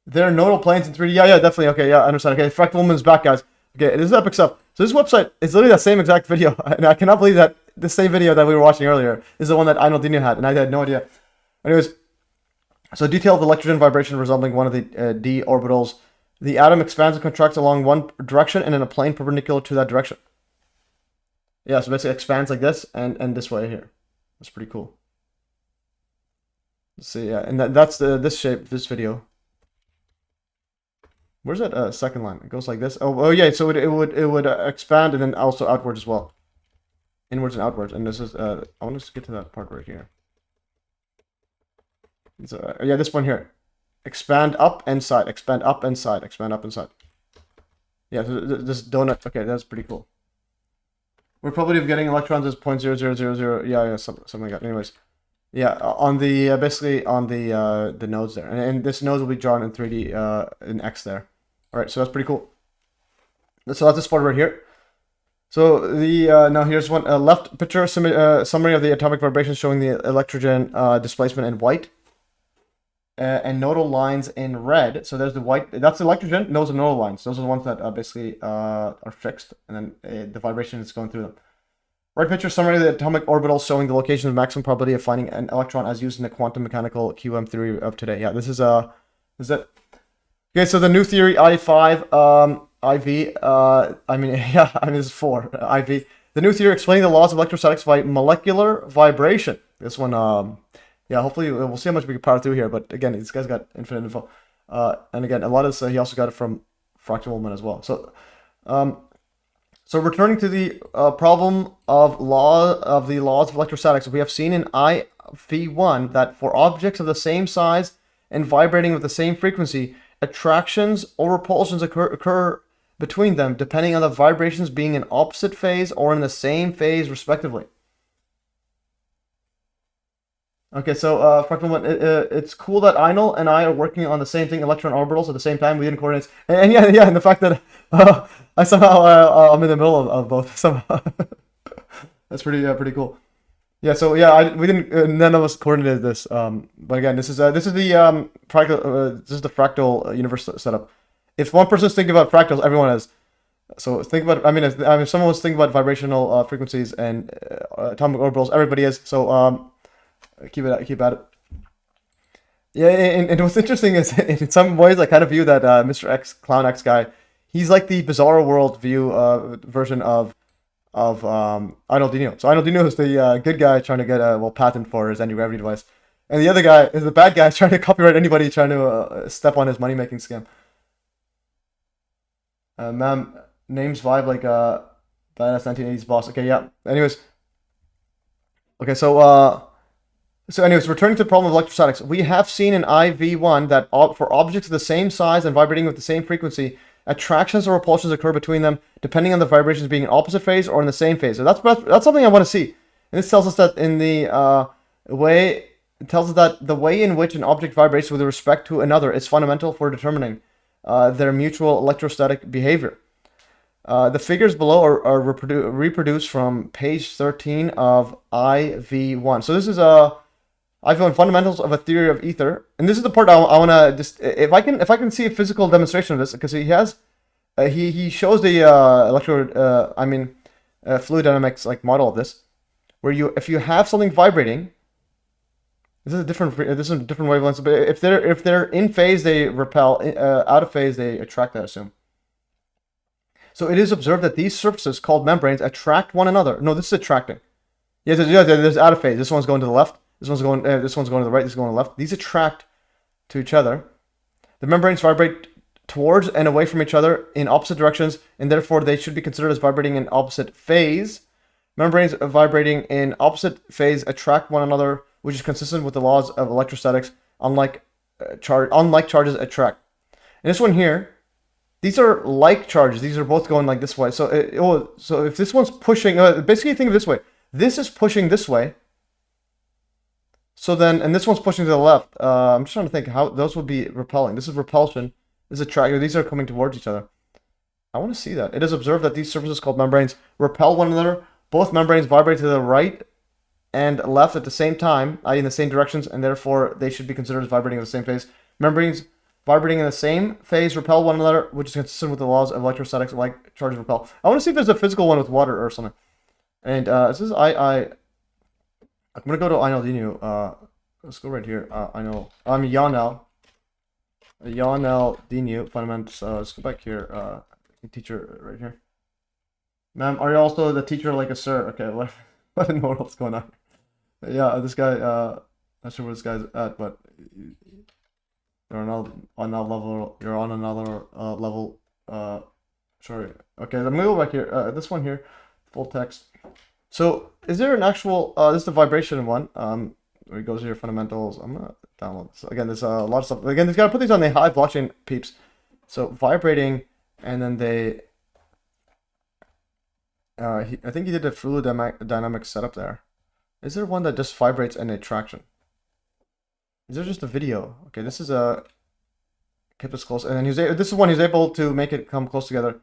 There are nodal planes in 3D. Yeah, definitely. Okay, yeah, I understand. Okay, Fractal Woman's back, guys. Okay, this is epic stuff. So this website is literally that same exact video, and I cannot believe that the same video that we were watching earlier is the one that Ionel Dinu had, and I had no idea. Anyways, so detailed electrogen vibration resembling one of the d orbitals. The atom expands and contracts along one direction and in a plane perpendicular to that direction. Yeah, so basically expands like this and this way here. That's pretty cool. Let's see, yeah, and that's this shape, this video. Where's that second line? It goes like this. Oh yeah, so it would expand and then also outwards as well. Inwards and outwards. And this is I want us to get to that part right here. So yeah, this one here. Expand up and side. Expand up and side. Expand up and side. Yeah, so this donut. Okay, that's pretty cool. We're probably getting electrons as 0.0000. Yeah, something like that. Anyways, yeah, on the basically on the nodes there, and this node will be drawn in 3D in X there. All right, so that's pretty cool. So that's this part right here. So the now here's one left picture summary of the atomic vibrations showing the electrogen displacement in white. And nodal lines in red. So there's the white, that's the electrogen, those are nodal lines. Those are the ones that basically are fixed, and then the vibration is going through them. Red picture summary of the atomic orbitals showing the location of maximum probability of finding an electron as used in the quantum mechanical QM theory of today. Yeah, this is it. Okay, so the new theory I5 IV, this is 4 IV. The new theory explaining the laws of electrostatics by molecular vibration. This one, yeah, hopefully we'll see how much we can power through here. But again, this guy's got infinite info. And again, a lot of this, he also got it from Fractal Woman as well. So, so returning to the problem of the laws of electrostatics, we have seen in IV1 that for objects of the same size and vibrating with the same frequency, attractions or repulsions occur between them, depending on the vibrations being in opposite phase or in the same phase, respectively. Okay, so Fractal One, it's cool that Ionel and I are working on the same thing, electron orbitals, at the same time. We didn't coordinate, and yeah, and the fact that I somehow I'm in the middle of both somehow. That's pretty cool. Yeah, so yeah, we didn't, none of us coordinated this. But again, this is the fractal universe setup. If one person's thinking about fractals, everyone is. So think about, if someone was thinking about vibrational frequencies and atomic orbitals, everybody is. So keep at it. Yeah, and what's interesting is in some ways I kind of view that Mr. X, Clown X guy, he's like the Bizarro World view version of Ionel Dinu. So Ionel Dinu is the good guy trying to get a patent for his anti-gravity device, and the other guy is the bad guy trying to copyright anybody trying to step on his money-making scam. Ma'am, names vibe like badass 1980s boss. Okay, yeah. Anyways, Okay, so anyways, returning to the problem of electrostatics, we have seen in IV1 that for objects of the same size and vibrating with the same frequency, attractions or repulsions occur between them depending on the vibrations being in opposite phase or in the same phase. So that's something I want to see. And this tells us that in the way it tells us that the way in which an object vibrates with respect to another is fundamental for determining their mutual electrostatic behavior. The figures below are reproduced from page 13 of IV1. So this is IV1 fundamentals of a theory of ether, and this is the part I want to just if I can see a physical demonstration of this, because he has he shows the fluid dynamics like model of this, where if you have something vibrating, this is a different wavelengths, but if they're in phase they repel, out of phase they attract, I assume. So it is observed that these surfaces called membranes attract one another. No, this is attracting. Yeah, there's out of phase. This one's going to the left. This one's going to the right. This is going to the left. These attract to each other. The membranes vibrate towards and away from each other in opposite directions, and therefore they should be considered as vibrating in opposite phase. Membranes vibrating in opposite phase attract one another, which is consistent with the laws of electrostatics. Unlike charges attract. And this one here, these are like charges. These are both going like this way. So so if this one's pushing, basically think of it this way. This is pushing this way. So then, and this one's pushing to the left. I'm just trying to think how those would be repelling. This is repulsion. This is attraction. These are coming towards each other. I want to see that. It is observed that these surfaces called membranes repel one another. Both membranes vibrate to the right and left at the same time, i.e. in the same directions, and therefore they should be considered as vibrating in the same phase. Membranes vibrating in the same phase repel one another, which is consistent with the laws of electrostatics, like charges repel. I want to see if there's a physical one with water or something. And this is I'm gonna go to Ionel Dinu. Let's go right here. Ionel Dinu fundamentals. Let's go back here. Teacher right here. Ma'am, are you also the teacher like a sir? Okay, let me know what's going on. Yeah, this guy. Not sure where this guy's at, but you're on another level. You're on another level. Sorry. Okay, I'm gonna go back here. This one here, full text. So, is there an actual, this is the vibration one, where it goes here, fundamentals. I'm gonna download this. Again, there's a lot of stuff. Again, he's gotta put these on the Hive blockchain, peeps. So, vibrating, and then they, I think he did a fluid dynamic setup there. Is there one that just vibrates and attraction? Is there just a video? Okay, this is a, keep this close, and then this is one he's able to make it come close together.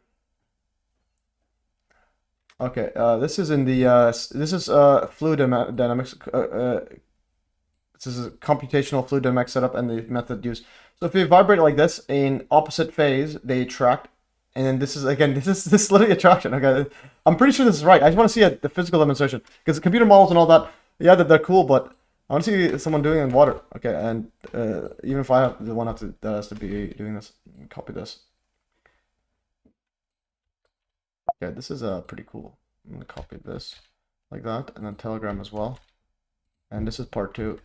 Okay, this is in the fluid dynamics. This is a computational fluid dynamics setup and the method used. So if you vibrate like this in opposite phase, they attract, and then this is literally attraction. Okay, I'm pretty sure this is right. I just want to see the physical demonstration, because the computer models and all that, yeah, they're cool, but I want to see someone doing it in water. Okay, and even if I have the one that has to be doing this, copy this. Okay, this is pretty cool. I'm gonna copy this like that, and then Telegram as well. And this is part 2.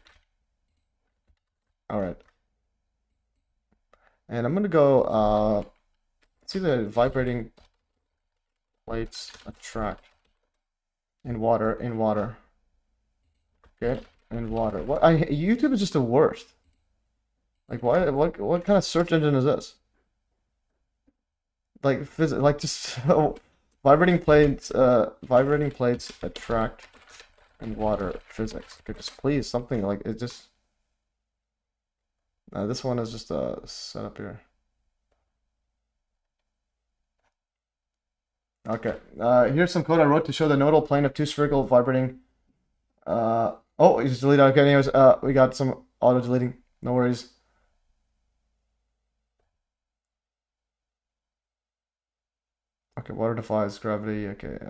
All right. And I'm gonna go. See the vibrating plates attract in water. Okay, in water. YouTube is just the worst. Like, why? What kind of search engine is this? Like just vibrating plates attract in water physics. Okay, just please something like it. Just this one is just set up here. Okay, here's some code I wrote to show the nodal plane of 2 spherical vibrating. Oh, you just deleted. Okay, anyways, we got some auto deleting. No worries. Okay, water defies gravity. Okay, okay,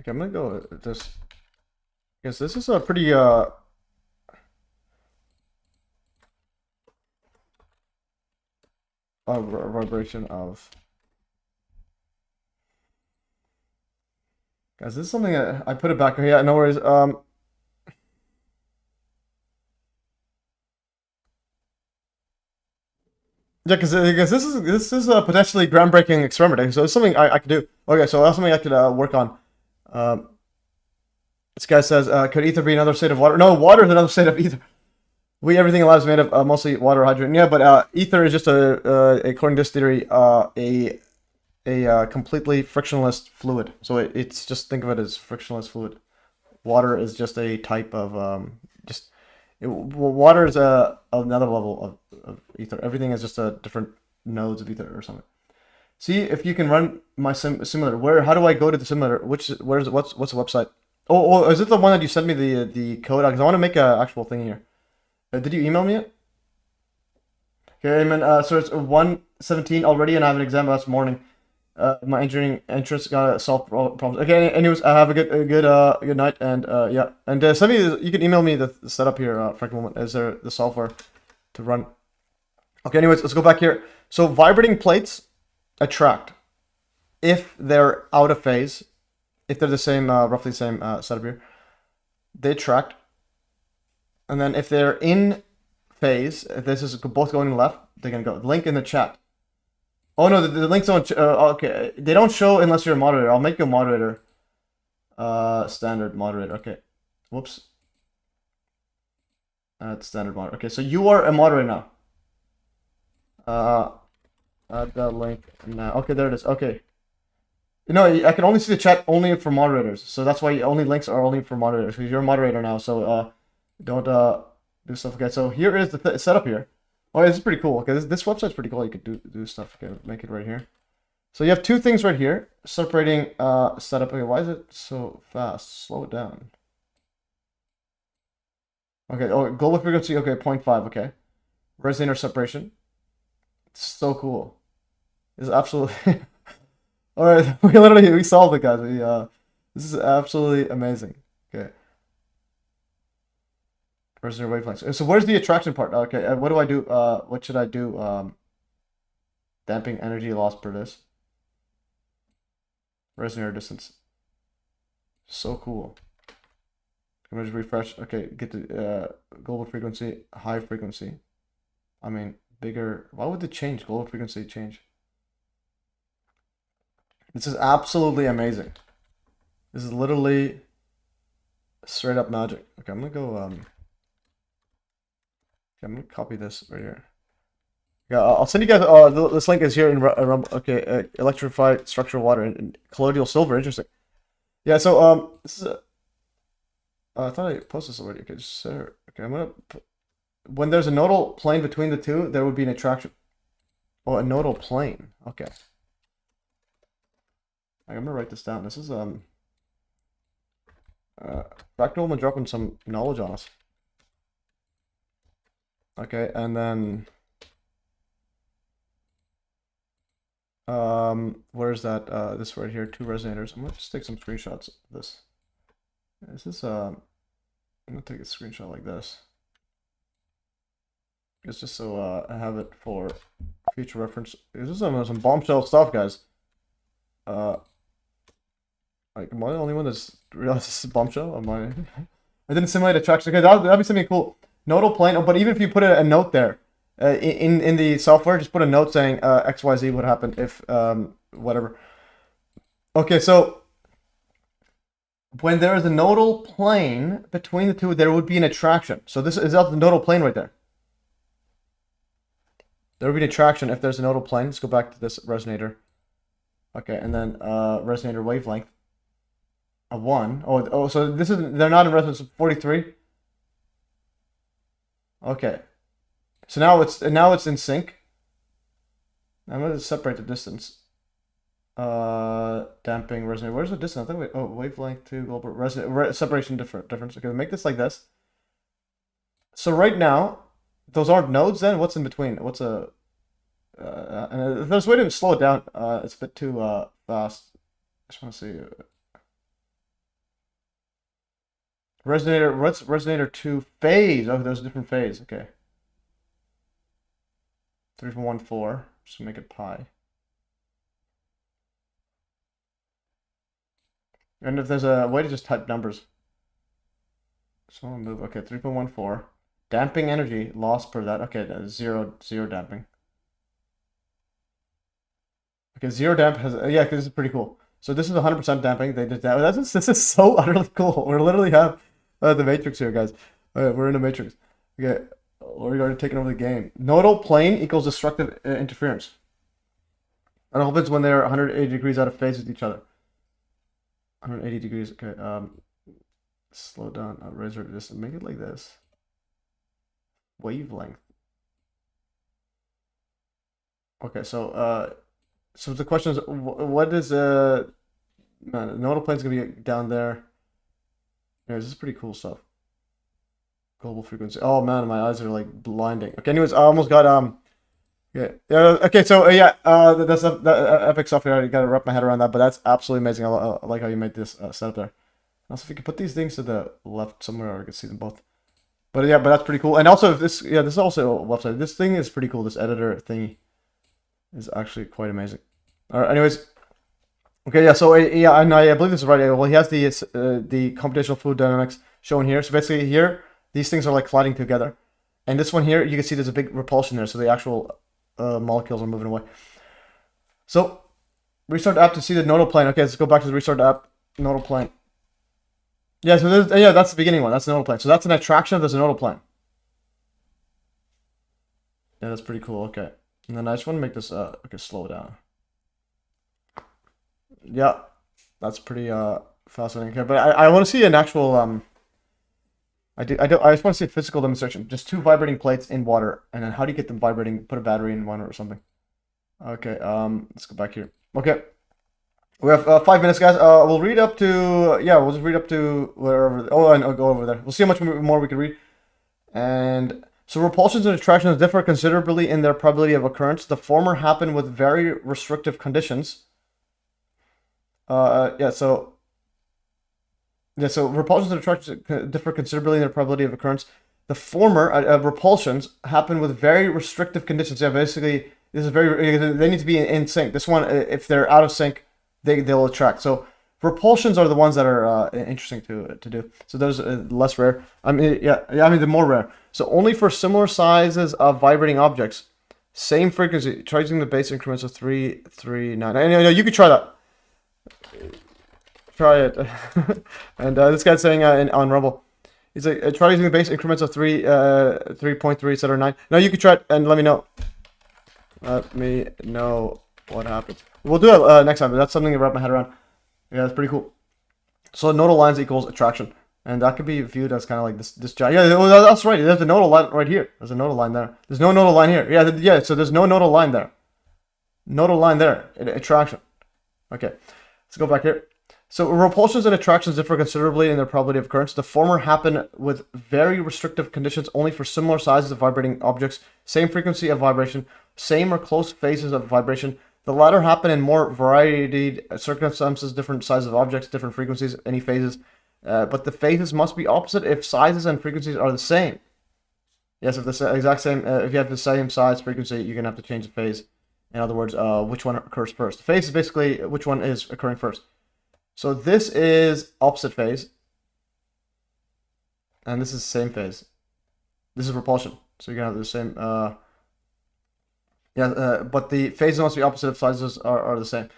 I'm gonna go with this. Yes, this is a pretty vibration of. Guys, this is something I put it back. Yeah, no worries. Yeah, because this is a potentially groundbreaking experiment. So it's something I could do. Okay, so that's something I could work on. This guy says, could ether be another state of water? No, water is another state of ether. Everything alive is made of mostly water, hydrogen. Yeah, but ether is just according to this theory, a completely frictionless fluid. So it's just, think of it as frictionless fluid. Water is just a type of water is another level of ether. Everything is just a different nodes of ether or something. See if you can run my simulator. How do I go to the simulator? What's the website? Oh, is it the one that you sent me the code? Because I want to make an actual thing here. Did you email me it? Okay, man. So it's 1:17 already, and I have an exam last morning. My engineering entrance gotta solve problems. Okay. Anyways, have a good night, and yeah, and send me. You can email me the setup here. For a moment, is there the software to run? Okay. Anyways, let's go back here. So vibrating plates attract if they're out of phase. If they're the same, roughly the same setup here, they attract. And then if they're in phase, if this is both going left, they can go. Link in the chat. Oh no, the links don't. Okay, they don't show unless you're a moderator. I'll make you a moderator. Standard moderator. Okay. Whoops. That's standard moderator. Okay, so you are a moderator now. Add that link now. Okay, there it is. Okay. No, I can only see the chat only for moderators. So that's why only links are only for moderators. Because you're a moderator now. So don't do stuff. Okay, so here is the setup here. Oh, this is pretty cool. Okay, this website's pretty cool. You could do stuff. Okay, make it right here. So you have two things right here. Separating setup. Okay, why is it so fast? Slow it down. Okay, oh, global frequency. Okay, 0.5. Okay. Resonator separation. It's so cool. This is absolutely... Alright, we solved it, guys. This is absolutely amazing. Okay. Resonator wavelengths. So where's the attraction part? Okay, what do I do? What should I do? Damping energy loss per this. Resonator distance. So cool. I'm gonna just refresh. Okay, get the global frequency, high frequency. I mean, bigger. Why would it change? Global frequency change. This is absolutely amazing. This is literally straight up magic. Okay, I'm gonna go. Okay, I'm gonna copy this right here. Yeah, I'll send you guys. This link is here in Rumble. Okay, electrified structural water and colloidal silver. Interesting. Yeah. So this is. I thought I posted this already. Okay, just okay, I'm gonna. When there's a nodal plane between the two, there would be an attraction. Oh, a nodal plane. Okay. I'm gonna write this down. This is Fractal been dropping some knowledge on us. Okay, and then where's that? This right here, 2 resonators. I'm gonna just take some screenshots of this. This is I'm gonna take a screenshot like this. It's just so I have it for future reference. This is some bombshell stuff, guys. Like, am I the only one that's realized this is bombshell? Am I? I didn't simulate attraction. Okay, that'd be something cool. Nodal plane. Oh, but even if you put a note there, in the software, just put a note saying XYZ would happen if whatever. Okay, so when there is a nodal plane between the two, there would be an attraction. So this is the nodal plane right there. There would be an attraction if there's a nodal plane. Let's go back to this resonator. Okay, and then resonator wavelength. A 1. Oh, so this is, they're not in resonance 43. Okay. So now it's in sync. I'm gonna separate the distance. Damping resonator. Where's the distance? I think wavelength to global separation difference. Okay, make this like this. So right now, those aren't nodes. Then what's in between? What's a and if there's a way to slow it down. It's a bit too fast. I just want to see. Resonator, what's resonator 2 phase? Oh, there's a different phase. Okay. 3.14. Just make it pi. And if there's a way to just type numbers. So I'll move. Okay, 3.14. Damping energy loss per that. Okay, zero damping. Okay, zero damp has, yeah, because this is pretty cool. So this is 100% damping. They did that. This is so utterly cool. We literally have the Matrix here, guys. We're in the Matrix. Okay, we're already taking over the game. Nodal plane equals destructive interference. And it happens when they're 180 degrees out of phase with each other. 180 degrees. Okay. Slow down. Razor. Just make it like this. Wavelength. Okay. So the question is, what is the nodal plane's gonna be down there? Yeah, this is pretty cool stuff. Global frequency. Oh man, my eyes are like blinding. Okay. Anyways, I almost got Yeah. Okay. So that's epic stuff here. I gotta wrap my head around that, but that's absolutely amazing. I like how you made this setup there. Also, if you could put these things to the left somewhere, or I could see them both. But yeah, but that's pretty cool. And also, this is also a website. This thing is pretty cool. This editor thingy is actually quite amazing. All right. Anyways, okay. Yeah. So yeah, and I believe this is right. Well, he has the computational fluid dynamics shown here. So basically, here these things are like colliding together, and this one here, you can see there's a big repulsion there. So the actual molecules are moving away. So restart app to see the nodal plane. Okay, let's go back to the restart app nodal plane. Yeah, so that's the beginning one. That's the nodal plane. So that's an attraction of this nodal plane. Yeah, that's pretty cool. Okay, and then I just want to make this okay, slow down. Yeah, that's pretty fascinating. Okay, but I want to see an actual I just want to see a physical demonstration. Just two vibrating plates in water, and then how do you get them vibrating? Put a battery in one or something. Okay, let's go back here. Okay, we have 5 minutes, guys. We'll read up to we'll just read up to wherever. Oh, and I'll go over there. We'll see how much more we can read. And so repulsions and attractions differ considerably in their probability of occurrence. The former happen with very restrictive conditions. So repulsions and attractions differ considerably in their probability of occurrence. The former, repulsions, happen with very restrictive conditions. Yeah, basically, this is they need to be in sync. This one, if they're out of sync, they'll attract. So repulsions are the ones that are interesting to do. So those are less rare. I mean, they're more rare. So only for similar sizes of vibrating objects, same frequency, try using the base increments of 3, 3, 9. I you could try that. Try it. And this guy's saying on Rumble, he's like, try using the base increments of 3, 3.3, etc. 9. No, you could try it and let me know. Let me know what happens. We'll do it next time, but that's something to wrap my head around. Yeah, that's pretty cool. So nodal lines equals attraction, and that could be viewed as kind of like this giant. Yeah, that's right. There's a nodal line right here. There's a nodal line there. There's no nodal line here. Yeah. So there's no nodal line there. Nodal line there. Attraction. Okay. Let's go back here. So repulsions and attractions differ considerably in their probability of occurrence. The former happen with very restrictive conditions only for similar sizes of vibrating objects, same frequency of vibration, same or close phases of vibration. The latter happen in more varied circumstances, different sizes of objects, different frequencies, any phases. But the phases must be opposite if sizes and frequencies are the same. Yes, if the exact same, if you have the same size frequency, you're gonna have to change the phase. In other words, which one occurs first. The phase is basically which one is occurring first. So this is opposite phase, and this is same phase. This is repulsion. So you're gonna have the same. But the phases must be opposite if sizes are the same.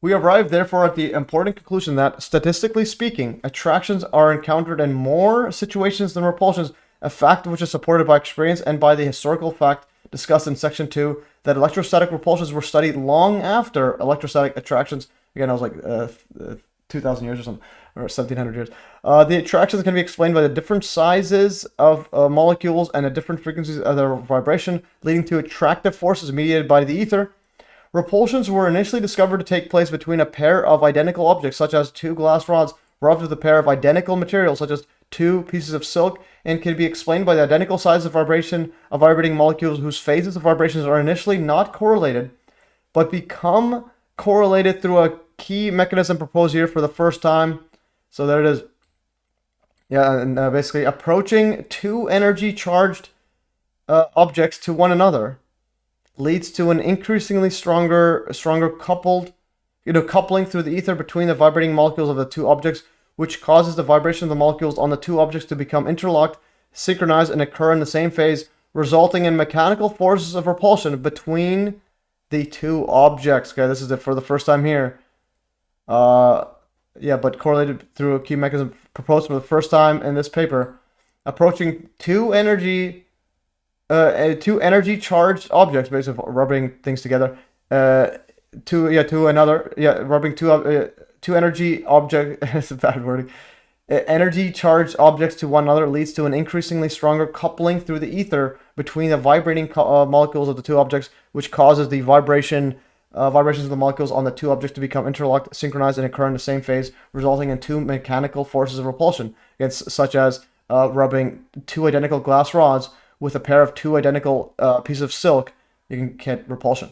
We arrive therefore at the important conclusion that, statistically speaking, attractions are encountered in more situations than repulsions, a fact which is supported by experience and by the historical fact discussed in section 2 that electrostatic repulsions were studied long after electrostatic attractions. Again, I was like 2,000 years or something, or 1,700 years. The attractions can be explained by the different sizes of molecules and the different frequencies of their vibration, leading to attractive forces mediated by the ether. Repulsions were initially discovered to take place between a pair of identical objects, such as two glass rods, rubbed with a pair of identical materials, such as two pieces of silk, and can be explained by the identical size of vibration of vibrating molecules whose phases of vibrations are initially not correlated, but become correlated through a key mechanism proposed here for the first time. So there it is. Yeah, and basically approaching two energy charged objects to one another leads to an increasingly stronger coupling through the ether between the vibrating molecules of the two objects, which causes the vibration of the molecules on the two objects to become interlocked, synchronized, and occur in the same phase, resulting in mechanical forces of repulsion between the two objects. Okay, this is it for the first time here. Yeah, but correlated through a key mechanism proposed for the first time in this paper, approaching two energy charged objects, basically rubbing things together. Rubbing two energy object. It's a bad wording. Energy charged objects to one another leads to an increasingly stronger coupling through the ether between the vibrating molecules of the two objects, which causes the vibrations of the molecules on the two objects to become interlocked, synchronized, and occur in the same phase, resulting in two mechanical forces of repulsion, such as rubbing two identical glass rods with a pair of two identical pieces of silk. You can get repulsion.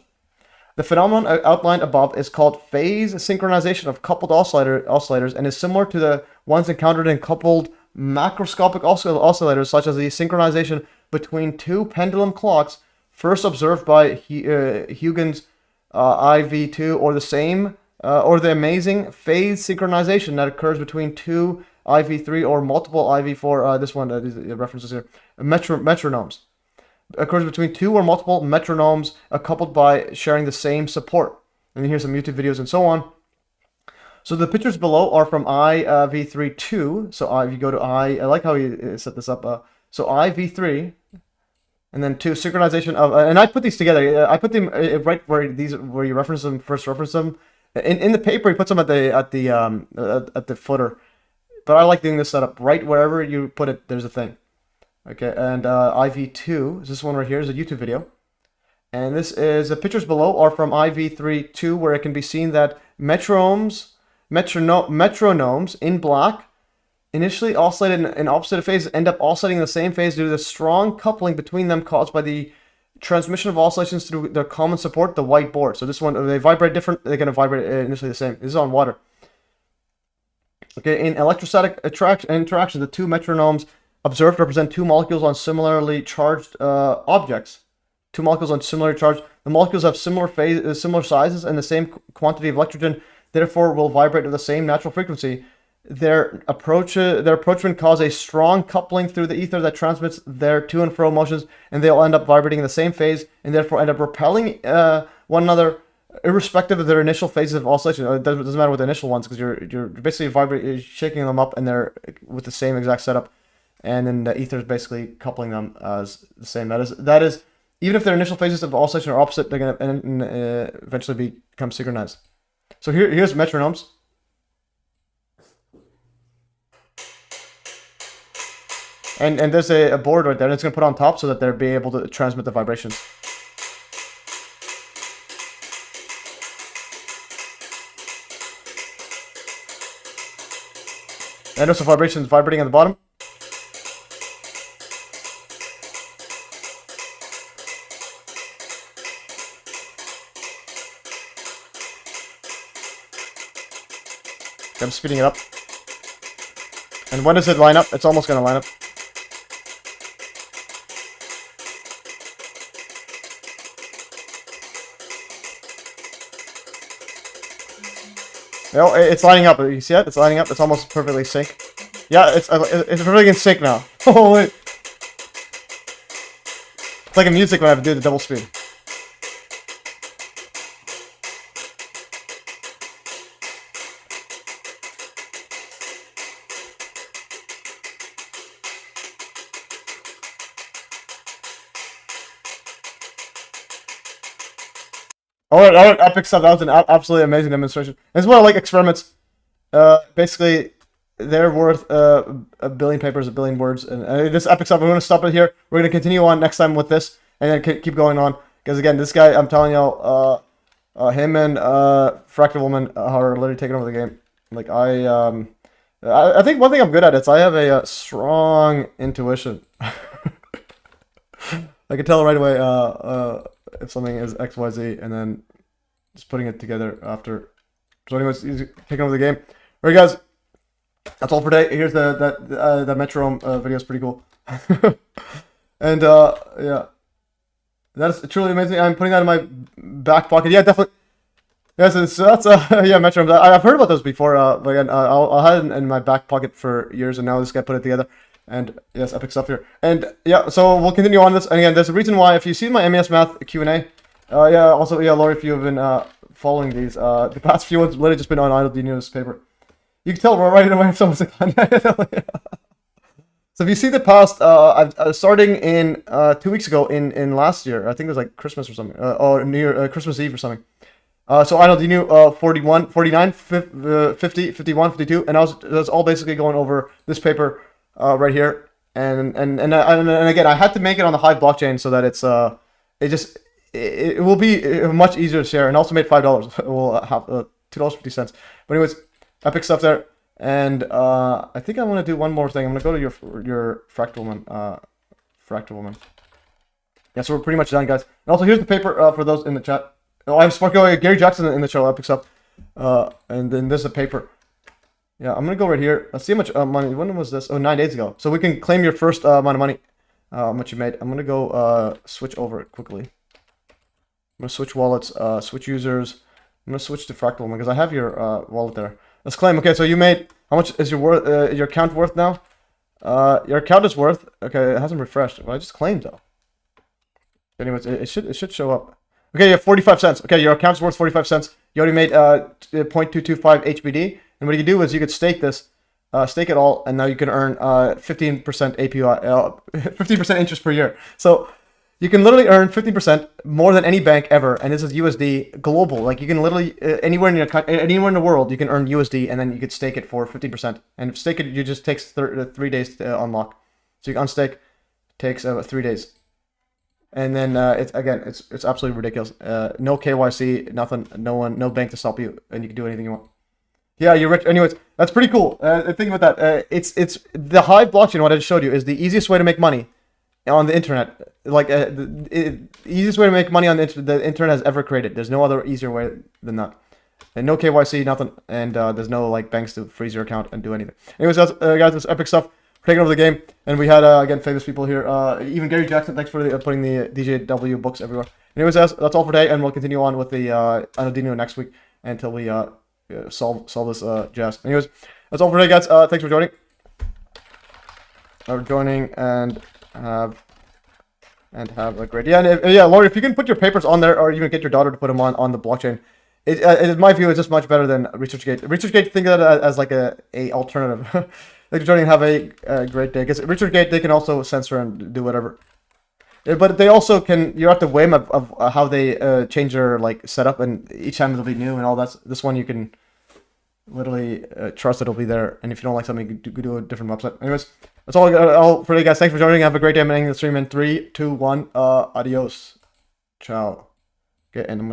The phenomenon outlined above is called phase synchronization of coupled oscillators and is similar to the ones encountered in coupled macroscopic oscillators, such as the synchronization between two pendulum clocks first observed by Huygens IV2, or the amazing phase synchronization that occurs between two IV3 or multiple IV4. This one, these references here, metronomes. Occurs between two or multiple metronomes coupled by sharing the same support. And here's some YouTube videos and so on. So the pictures below are from IV3-2. So if you go to I like how he set this up. So IV3, and then 2 synchronization of, and I put these together. I put them right where you reference them, first reference them. In the paper, he puts them at the footer. But I like doing this setup right wherever you put it. There's a thing. Okay, and IV2 is this one right here, is a YouTube video. And this is the pictures below are from IV3-2, where it can be seen that metronomes in black initially oscillated in opposite phases end up oscillating in the same phase due to the strong coupling between them caused by the transmission of oscillations through their common support, the white board. So this one, they vibrate different, they're going to vibrate initially the same. This is on water. Okay, in electrostatic interaction, the two metronomes observed represent two molecules on similarly charged objects. Two molecules on similarly charged. The molecules have similar sizes and the same quantity of electrogen, therefore will vibrate at the same natural frequency. Their approachment cause a strong coupling through the ether that transmits their to and fro motions, and they'll end up vibrating in the same phase and therefore end up repelling one another, irrespective of their initial phases of oscillation. It doesn't matter with the initial ones, because you're basically shaking them up, and they're with the same exact setup. And then the ether is basically coupling them as the same. That is, even if their initial phases of oscillation are opposite, they're going to eventually become synchronized. So here's metronomes. And there's a board right there, and it's going to put on top so that they'll be able to transmit the vibrations. And also vibrations vibrating at the bottom. I'm speeding it up. And when does it line up? It's almost going to line up. No, it's lining up. You see it? It's lining up. It's almost perfectly sync. Yeah, it's perfectly in sync now. Holy! It's like a music when I do the double speed. Alright, epic stuff. That was an absolutely amazing demonstration. As well, like experiments. Basically, they're worth a billion papers, a billion words, and this epic stuff. I'm going to stop it here. We're going to continue on next time with this, and then keep going on. Because again, this guy, I'm telling y'all, him and Fractal Woman are literally taking over the game. Like I think one thing I'm good at is I have a strong intuition. I can tell right away if something is XYZ, and then just putting it together after. So anyways, he's taking over the game. Alright guys, that's all for today. Here's the metronome video. Is pretty cool. And yeah, that's truly amazing. I'm putting that in my back pocket. Yeah, definitely. Yeah, so that's yeah, metronomes. I've heard about those before. But again, I'll have it in my back pocket for years, and now this guy put it together. And yes, epic stuff here. And yeah, so we'll continue on this. And again, there's a reason why. If you see my MES Math Q&A, yeah, also yeah, Laurie, if you've been following these. The past few ones literally just been on Ionel Dinu's paper. You can tell right away if someone's So if you see the past, starting in 2 weeks ago in last year, I think it was like Christmas or something, or New Year, Christmas Eve or something. So Ionel Dinu, 41, 49, 50, 51, 52, and I was all basically going over this paper right here, and again, I had to make it on the Hive blockchain so that it will be much easier to share, and also made $5. We'll have $2.50. But anyways, epic stuff there. And I think I want to do one more thing. I'm gonna go to your fractal woman. Yeah, so we're pretty much done, guys. And also, here's the paper for those in the chat. Oh, I have Sparko, Gary Jackson in the show. Epic stuff. And then there's the paper. Yeah, I'm gonna go right here. Let's see how much money. When was this? Oh, 9 days ago. So we can claim your first amount of money. How much you made. I'm gonna go switch over it quickly. I'm gonna switch wallets. Switch users. I'm gonna switch to fractal woman because I have your wallet there. Let's claim. Okay, so you made, how much is your account worth now? Your account is worth, okay, it hasn't refreshed. Well, I just claimed though. Anyways, it should show up. Okay, you have 45 cents. Okay, your account's worth 45 cents. You already made 0.225 HBD. And what you can do is you could stake this, stake it all, and now you can earn 15% APY, 15% interest per year. So you can literally earn 15% more than any bank ever, and this is USD global. Like you can literally anywhere in the world you can earn USD, and then you could stake it for 15%. And if stake it, it just takes 3 days to unlock. So you can unstake, takes 3 days, and then it's absolutely ridiculous. No KYC, nothing, no bank to stop you, and you can do anything you want. Yeah, you're rich. Anyways, that's pretty cool. Think about that. It's the Hive blockchain. What I just showed you is the easiest way to make money on the internet. Like the easiest way to make money on the internet has ever created. There's no other easier way than that. And no KYC, nothing, and there's no like banks to freeze your account and do anything. Anyways, that's, guys, that's epic stuff. We're taking over the game, and we had again famous people here. Even Gary Jackson. Thanks for putting the DJW books everywhere. Anyways, that's all for today, and we'll continue on with the Ionel Dinu next week until we solve this jazz. Anyways, that's all for today, guys. Thanks for joining. And have a great day. Yeah, Lori, if you can put your papers on there, or even get your daughter to put them on the blockchain, in my view, it's just much better than ResearchGate. ResearchGate, think of that as like a alternative. Thanks for joining. Have a great day. Because ResearchGate, they can also censor and do whatever. But they also can. You're at the whim of how they change their like setup, and each time it'll be new and all that. This one you can literally trust it'll be there. And if you don't like something, you can do a different website. Anyways. That's all for today, guys. Thanks for joining. Have a great day. I'm ending the stream in 3, 2, 1. Adios. Ciao. Okay, and I'm gonna